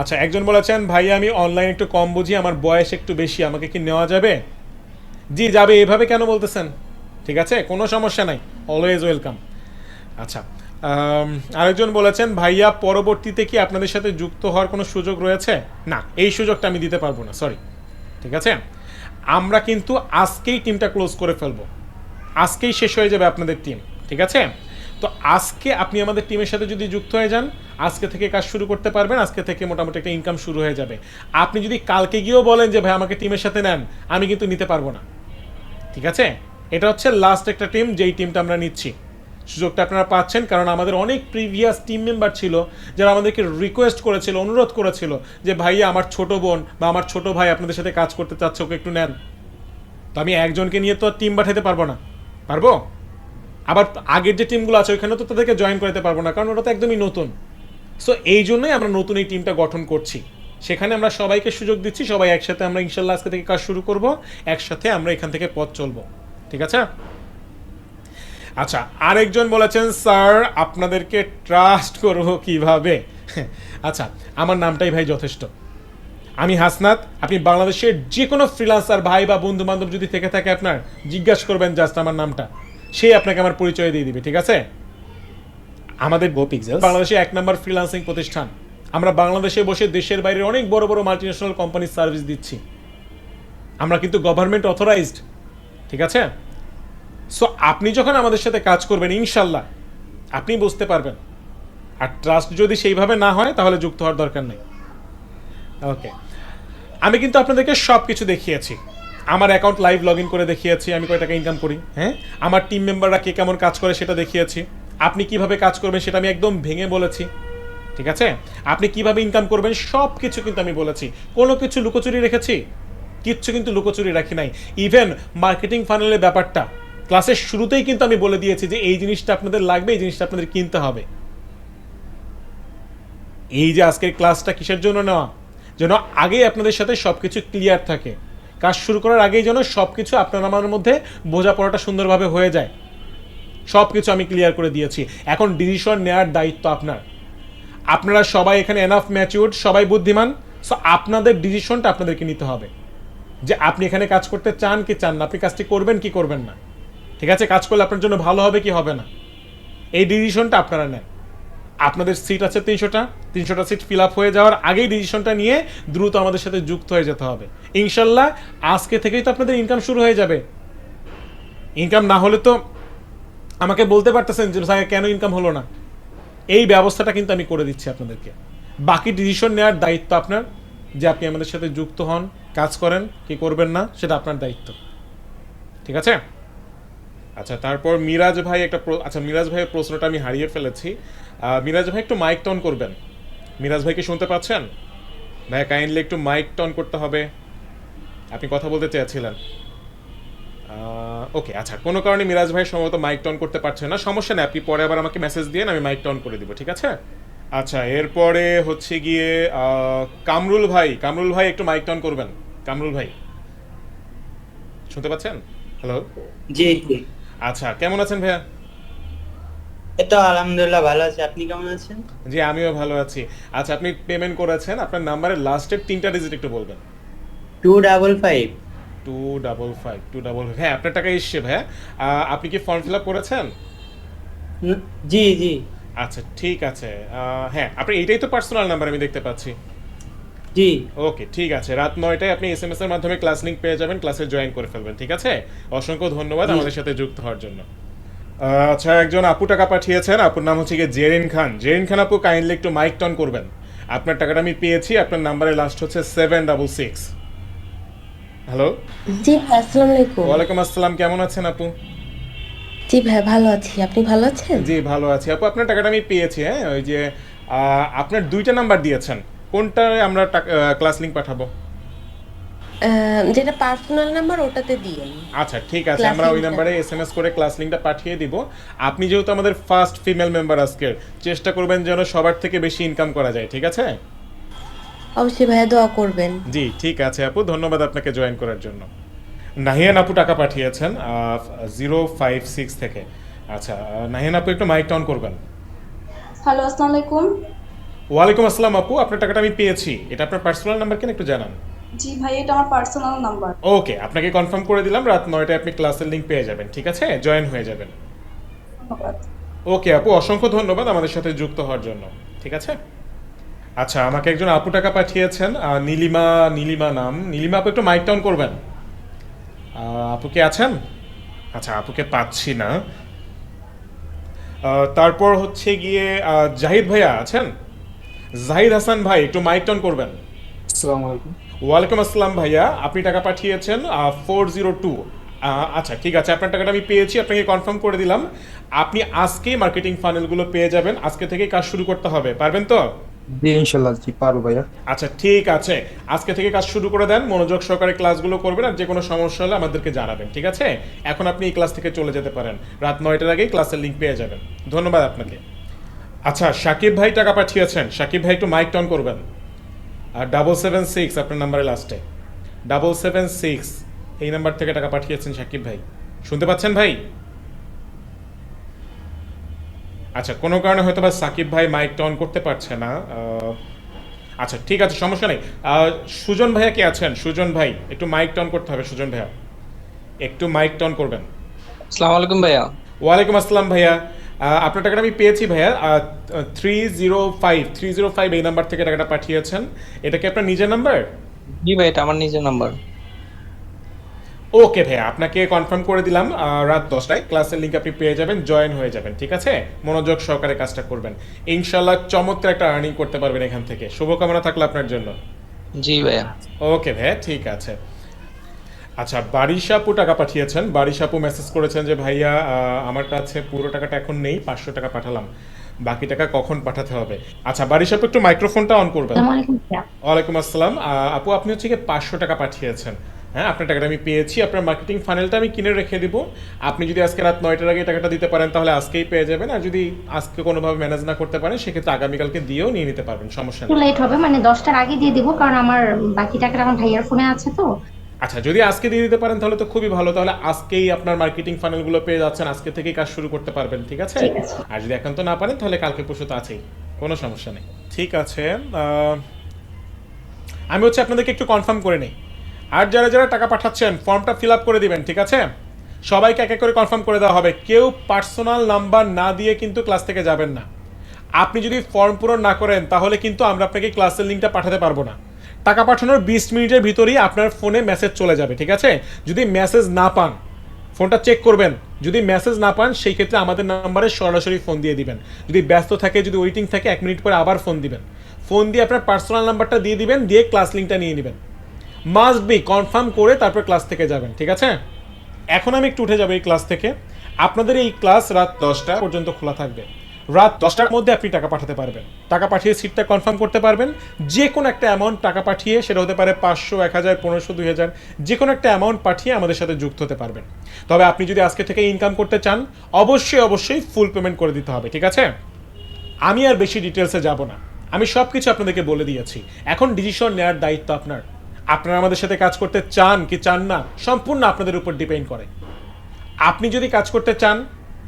আচ্ছা, একজন বলেছেন ভাই আমি অনলাইন একটু কম বুঝি, আমার বয়স একটু বেশি, আমাকে কি নেওয়া যাবে? জি যাবে, এভাবে কেন বলতেছেন, ঠিক আছে, কোনো সমস্যা নাই, অলওয়েজ ওয়েলকাম। আচ্ছা, আরেকজন বলেছেন ভাইয়া পরবর্তীতে কি আপনাদের সাথে যুক্ত হওয়ার কোনো সুযোগ রয়েছে? না, এই সুযোগটা আমি দিতে পারবো না, সরি, ঠিক আছে। আমরা কিন্তু আজকেই টিমটা ক্লোজ করে ফেলবো, আজকেই শেষ হয়ে যাবে আপনাদের টিম, ঠিক আছে। তো আজকে আপনি আমাদের টিমের সাথে যদি যুক্ত হয়ে যান, আজকে থেকে কাজ শুরু করতে পারবেন, আজকে থেকে মোটামুটি একটা ইনকাম শুরু হয়ে যাবে। আপনি যদি কালকে গিয়েও বলেন যে ভাই আমাকে টিমের সাথে নেন, আমি কিন্তু নিতে পারবো না, ঠিক আছে। এটা হচ্ছে লাস্ট একটা টিম, যেই টিমটা আমরা নিচ্ছি। সুযোগটা আপনারা পাচ্ছেন কারণ আমাদের অনেক প্রিভিয়াস টিম মেম্বার ছিল যারা আমাদেরকে রিকোয়েস্ট করেছিল, অনুরোধ করেছিল যে ভাইয়া আমার ছোট বোন বা আমার ছোট ভাই আপনাদের সাথে কাজ করতে চাচ্ছে, ওকে একটু নেন। তো আমি একজনকে নিয়ে তো টিম পাঠাতে পারবো না, পারবো? আবার আগের যে টিমগুলো আছে ওইখানে তো তাদেরকে জয়েন করাতে পারবো না, কারণ ওটা তো একদমই নতুন। সো এই জন্যই আমরা নতুন এই টিমটা গঠন করছি, সেখানে আমরা সবাইকে সুযোগ দিচ্ছি, সবাই একসাথে আমরা ইনশাল্লাহ আজকে থেকে কাজ শুরু করব, একসাথে আমরা এখান থেকে পথ চলবো, ঠিক আছে। আচ্ছা, আরেকজন বলেছেন স্যার আপনাদেরকে ট্রাস্ট করবো কিভাবে? আচ্ছা, আমার নামটাই ভাই যথেষ্ট, আমি হাসনাত। আপনি বাংলাদেশের যে কোনো ফ্রিল্যান্সার ভাই বা বন্ধু বান্ধব যদি থেকে থাকে আপনার, জিজ্ঞাসা করবেন জাস্ট আমার নামটা, সে আপনাকে আমার পরিচয় দিয়ে দিবে, ঠিক আছে। আমাদের বাংলাদেশে 1 নাম্বার ফ্রিল্যান্সিং প্রতিষ্ঠান, আমরা বাংলাদেশে বসে দেশের বাইরে অনেক বড় বড় মাল্টিন্যাশনাল কোম্পানির সার্ভিস দিচ্ছি, আমরা কিন্তু গভর্নমেন্ট অথরাইজড, ঠিক আছে। সো আপনি যখন আমাদের সাথে কাজ করবেন ইনশাল্লাহ আপনি বুঝতে পারবেন, আর ট্রাস্ট যদি সেইভাবে না হয় তাহলে যুক্ত হওয়ার দরকার নেই। ওকে, আমি কিন্তু আপনাদেরকে সব কিছু দেখিয়েছি, আমার অ্যাকাউন্ট লাইভ লগ ইন করে দেখিয়েছি আমি কয় টাকা ইনকাম করি, হ্যাঁ, আমার টিম মেম্বাররা কে কেমন কাজ করে সেটা দেখিয়েছি, আপনি কিভাবে কাজ করবেন সেটা আমি একদম ভেঙে বলেছি, ঠিক আছে। আপনি কিভাবে ইনকাম করবেন সব কিছু কিন্তু আমি বলেছি, কোনো কিছু লুকোচুরি রেখেছি? কিচ্ছু কিন্তু লুকোচুরি রাখি নাই। ইভেন মার্কেটিং ফানেলের ব্যাপারটা ক্লাসের শুরুতেই কিন্তু আমি বলে দিয়েছি যে এই জিনিসটা আপনাদের লাগবে, এই জিনিসটা আপনাদের কিনতে হবে। এই যে আজকের ক্লাসটা কিসের জন্য নেওয়া, যেন আগেই আপনাদের সাথে সবকিছু ক্লিয়ার থাকে, কাজ শুরু করার আগেই যেন সবকিছু আপনার আমার মধ্যে বোঝাপড়াটা সুন্দরভাবে হয়ে যায়, সব কিছু আমি ক্লিয়ার করে দিয়েছি। এখন ডিসিশন নেওয়ার দায়িত্ব আপনার, আপনারা সবাই এখানে এনাফ ম্যাচিউরড, সবাই বুদ্ধিমান, সো আপনাদের ডিসিশনটা আপনাদেরকে নিতে হবে যে আপনি এখানে কাজ করতে চান কি চান না, আপনি কাজটি করবেন কি করবেন না, ঠিক আছে, কাজ করলে আপনার জন্য ভালো হবে কি হবে না, এই ডিসিশনটা আপনারা নেন। আপনাদের সিট আছে 300টা সিট ফিল আপ হয়ে যাওয়ার আগেই ডিসিশনটা নিয়ে দ্রুত আমাদের সাথে যুক্ত হয়ে যেতে হবে ইনশাল্লাহ। আজকে থেকেই তো আপনাদের ইনকাম শুরু হয়ে যাবে, ইনকাম না হলে তো আমাকে বলতে পারতেছেন যে স্যার কেন ইনকাম হলো না, এই ব্যবস্থাটা কিন্তু আমি করে দিচ্ছি আপনাদেরকে। বাকি ডিসিশন নেওয়ার দায়িত্ব আপনার, যে আপনি আমাদের সাথে যুক্ত হন, কাজ করেন কি করবেন না সেটা আপনার দায়িত্ব, ঠিক আছে। আচ্ছা, তারপর মিরাজ ভাই আচ্ছা মিরাজ ভাইয়ের প্রশ্নটা আমি হারিয়ে ফেলেছি। মিরাজ ভাই একটু মাইক টন করবেন, মিরাজ ভাইকে শুনতে পাচ্ছেন? ভাই কাইন্ডলি একটু মাইক টন করতে হবে, আপনি কথা বলতে চেয়েছিলেন। ওকে, আচ্ছা, কোনো কারণে মিরাজ ভাই সম্ভবত মাইক টন করতে পারছেন না, সমস্যা নেই, আপনি পরে আবার আমাকে মেসেজ দিয়ে আমি মাইক টন করে দিব, ঠিক আছে। আচ্ছা, এরপরে হচ্ছে গিয়ে কামরুল ভাই একটু মাইক টন করবেন, কামরুল ভাই শুনতে পাচ্ছেন? হ্যালো, জি জি, আচ্ছা, কেমন আছেন ভাইয়া? এই তো আলহামদুলিল্লাহ ভালো আছি, আপনি কেমন আছেন? জি আমিও ভালো আছি। আচ্ছা, আপনি পেমেন্ট করেছেন, আপনার নাম্বারের লাস্টের 3টা ডিজিট একটু বলবেন। 255 255 হ্যাঁ আপনার টাকা এসছে ভাইয়া। আপনি কি ফর্ম ফিল আপ করেছেন? জি জি আচ্ছা ঠিক আছে। হ্যাঁ আপনার এইটাই তো পার্সোনাল নাম্বার আমি দেখতে পাচ্ছি। জি। ওকে ঠিক আছে, রাত 9টায় আপনি এসএমএস এর মাধ্যমে ক্লাস লিংক পেয়ে যাবেন, ক্লাসে জয়েন করে ফেলবেন। ঠিক আছে, অসংখ্য ধন্যবাদ আমাদের সাথে যুক্ত হওয়ার জন্য। আচ্ছা একজন আপু টাকা পাঠিয়েছেন, আপুর নাম হচ্ছে গিয়ে জেরিন খান। জেরিন খান আপু কাইন্ডলি একটু মাইক টন করবেন। আপনার টাকাটা আমি পেয়েছি, আপনার নাম্বারে লাস্ট হচ্ছে 766। হ্যালো। জি ভাই, আসসালামু আলাইকুম। ওয়ালাইকুম আসসালাম, কেমন আছেন আপু? জি ভাই, ভালো আছি, আপনি ভালো আছেন? জি ভালো আছি আপু, আপনার টাকাটা আমি পেয়েছি। হ্যাঁ ওই যে আপনার দুইটা নাম্বার দিয়েছেন, কোনটায় আমরা ক্লাস লিংক পাঠাবো? যেটা পার্সোনাল নাম্বার ওটাতে দিয়েন। আচ্ছা ঠিক আছে, Class আমরা ওই link টা। নাম্বারে এসএমএস করে ক্লাস লিংকটা পাঠিয়ে দিব। আপনি যেহেতু আমাদের ফার্স্ট ফিমেল মেম্বার আজকের, চেষ্টা করবেন যেন সবার থেকে বেশি ইনকাম করা যায়। ঠিক আছে? অবশ্যই ভাইয়া, দোয়া করবেন। জি ঠিক আছে আপু, ধন্যবাদ আপনাকে জয়েন করার জন্য। নাহিয়ান আপু টাকা পাঠিয়েছেন 056 থেকে। আচ্ছা নাহিয়ান আপু একটু মাইক অন করবেন। হ্যালো, আসসালামু আলাইকুম। ওয়ালাইকুম আসসালাম আপু, আপনার টাকাটা আমি পেয়েছি। এটা আপনার পার্সোনাল নাম্বার কিনা একটু জানান। জি ভাই, এটা আমার পার্সোনাল নাম্বার। ওকে, আপনাকে কনফার্ম করে দিলাম, রাত 9টায় আপনি ক্লাসের লিংক পেয়ে যাবেন। ঠিক আছে, জয়েন হয়ে যাবেন। ধন্যবাদ। ওকে আপু, অসংখ্য ধন্যবাদ আমাদের সাথে যুক্ত হওয়ার জন্য। ঠিক আছে। আচ্ছা আমাকে একজন আপু টাকা পাঠিয়েছেন, নীলিমা নাম। নীলিমা আপু একটু মাইক ডাউন করবেন। আপু কে আছেন? আচ্ছা আপুকে পাচ্ছি না। তারপর হচ্ছে গিয়ে জাহিদ ভাইয়া আছেন? জাহিদ হাসান ভাই একটু মাইক ডাউন করবেন। আসসালামু আলাইকুম। ওয়ালাইকুম আসসালাম ভাইয়া, আপনি টাকা পাঠিয়েছেন 402। আচ্ছা ঠিক আছে, আপনার টাকাটা আমি পেয়েছি, আপনাকে কনফার্ম করে দিলাম। আপনি আজকেই মার্কেটিং ফানেলগুলো পেয়ে যাবেন, আজকে থেকেই কাজ শুরু করতে হবে। পারবেন তো? জি ইনশাল্লাহ, জি পারবো ভাইয়া। আচ্ছা ঠিক আছে, আজকে থেকে কাজ শুরু করে দেন, মনোযোগ সহকারে ক্লাসগুলো করবেন, আর যে কোনো সমস্যা হলে আমাদেরকে জানাবেন। ঠিক আছে, এখন আপনি এই ক্লাস থেকে চলে যেতে পারেন, রাত 9টার আগেই ক্লাসের লিংক পেয়ে যাবেন। ধন্যবাদ আপনাকে। আচ্ছা সাকিব ভাই টাকা পাঠিয়েছেন, সাকিব ভাই একটু মাইক টন করবেন। আর 776 আপনার নাম্বারে লাস্টে 776, এই নাম্বার থেকে টাকা পাঠিয়েছেন সাকিব ভাই। শুনতে পাচ্ছেন ভাই? আচ্ছা কোনো কারণে হয়তো বা সাকিব ভাই মাইক অন করতে পারছে না। আচ্ছা ঠিক আছে, সমস্যা নেই। সুজন ভাইয়া কি আছেন? সুজন ভাই একটু মাইক অন করতে হবে। সুজন ভাইয়া একটু মাইক অন করবেন। আসসালামু আলাইকুম ভাইয়া। ওয়ালাইকুম আসসালাম ভাইয়া। আপনার টাকাটা আমি পেয়েছি ভাইয়া। 305 এই নাম্বার থেকে টাকাটা পাঠিয়েছেন। এটা কি আপনার নিজের নাম্বার? জি ভাই, এটা আমার নিজের নাম্বার। ওকে ভাইয়া, আপনাকে কনফার্ম করে দিলাম, রাত 10টায় ক্লাসের লিংক আপনি পেয়ে যাবেন, জয়েন হয়ে যাবেন। ঠিক আছে, মনোযোগ সহকারে কাজটা করবেন, ইনশাল্লাহ চমৎকার একটা আর্নিং করতে পারবেন এখান থেকে। শুভকামনা থাকলো আপনার জন্য। জি ভাইয়া। ওকে ভাইয়া ঠিক আছে। আচ্ছা বারিশাপু টাকা পাঠিয়েছেন। বারিশাপু মেসেজ করেছেন যে ভাইয়া আমার কাছে পুরো টাকাটা এখন নেই, 500 টাকা পাঠালাম, বাকি টাকা কখন পাঠাতে হবে? আচ্ছা বারিশাপু একটু মাইক্রোফোনটা অন করবেন। ওয়ালাইকুম আসসালাম। আপু আপনি হচ্ছে কি 500 টাকা পাঠিয়েছেন। হ্যাঁ আপনার টাকাটা আমি পেয়েছি, আপনার মার্কেটিং ফানেলটা আমি কিনে রেখে দিব। আপনি যদি আজকে রাত 9টার আগে টাকাটা দিতে পারেন তাহলে আজকেই পেয়ে যাবেন, আর যদি আজকে কোনোভাবে ম্যানেজ না করতে পারেন সেক্ষেত্রে আগামীকালকে দিয়েও নিয়ে নিতে পারবেন, সমস্যা একটু নেই। লেট হবে, মানে 10টার আগে দিয়ে দিব, কারণ আমার বাকি টাকাটা আমার ভাইয়ার ফোনে আছে তো। আচ্ছা যদি আজকে দিয়ে দিতে পারেন তাহলে তো খুবই ভালো, তাহলে আজকেই আপনার মার্কেটিং ফানেলগুলো পেয়ে যাচ্ছেন, আজকে থেকেই কাজ শুরু করতে পারবেন। ঠিক আছে, ঠিক আছে। আর যদি এখন তো না পারেন তাহলে কালকে পরশু তো আছেই, কোনো সমস্যা নেই। ঠিক আছে, আমি হচ্ছে আপনাদেরকে একটু কনফার্ম করে নেই, আর যারা যারা টাকা পাঠাচ্ছেন ফর্মটা ফিল আপ করে দিবেন। ঠিক আছে, সবাইকে এক এক করে কনফার্ম করে দেওয়া হবে, কেউ পার্সোনাল নাম্বার না দিয়ে কিন্তু ক্লাস থেকে যাবেন না। আপনি যদি ফর্ম পূরণ না করেন তাহলে কিন্তু আমরা আপনাকে ক্লাসের লিঙ্কটা পাঠাতে পারবো না। টাকা পাঠানোর 20 মিনিটের ভিতরেই আপনার ফোনে মেসেজ চলে যাবে। ঠিক আছে, যদি মেসেজ না পান ফোনটা চেক করবেন, যদি মেসেজ না পান সেই ক্ষেত্রে আমাদের নাম্বারে সরাসরি ফোন দিয়ে দিবেন। যদি ব্যস্ত থাকে, যদি ওয়েটিং থাকে, 1 মিনিট পরে আবার ফোন দিবেন। ফোন দিয়ে আপনার পার্সোনাল নাম্বারটা দিয়ে দিবেন, দিয়ে ক্লাস লিঙ্কটা নিয়ে নেবেন। মাস্ট বি কনফার্ম করে তারপর ক্লাস থেকে যাবেন। ঠিক আছে, এখন আমি একটু উঠে যাবো এই ক্লাস থেকে। আপনাদের এই ক্লাস রাত 10টা পর্যন্ত খোলা থাকবে। রাত 10টার মধ্যে আপনি টাকা পাঠাতে পারবেন, টাকা পাঠিয়ে সিটটা কনফার্ম করতে পারবেন। যে কোনো একটা অ্যামাউন্ট টাকা পাঠিয়ে, সেটা হতে পারে 500, 1000, 1500, 2000, যে কোনো একটা অ্যামাউন্ট পাঠিয়ে আমাদের সাথে যুক্ত হতে পারবেন। তবে আপনি যদি আজকে থেকে ইনকাম করতে চান অবশ্যই ফুল পেমেন্ট করে দিতে হবে। ঠিক আছে, আমি আর বেশি ডিটেলসে যাব না, আমি সব কিছু আপনাদেরকে বলে দিয়েছি। এখন ডিসিশন নেওয়ার দায়িত্ব আপনার। আপনারা আমাদের সাথে কাজ করতে চান কি চান না সম্পূর্ণ আপনাদের উপর ডিপেন্ড করে। আপনি যদি কাজ করতে চান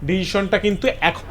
ডিসিশনটা কিন্তু এখন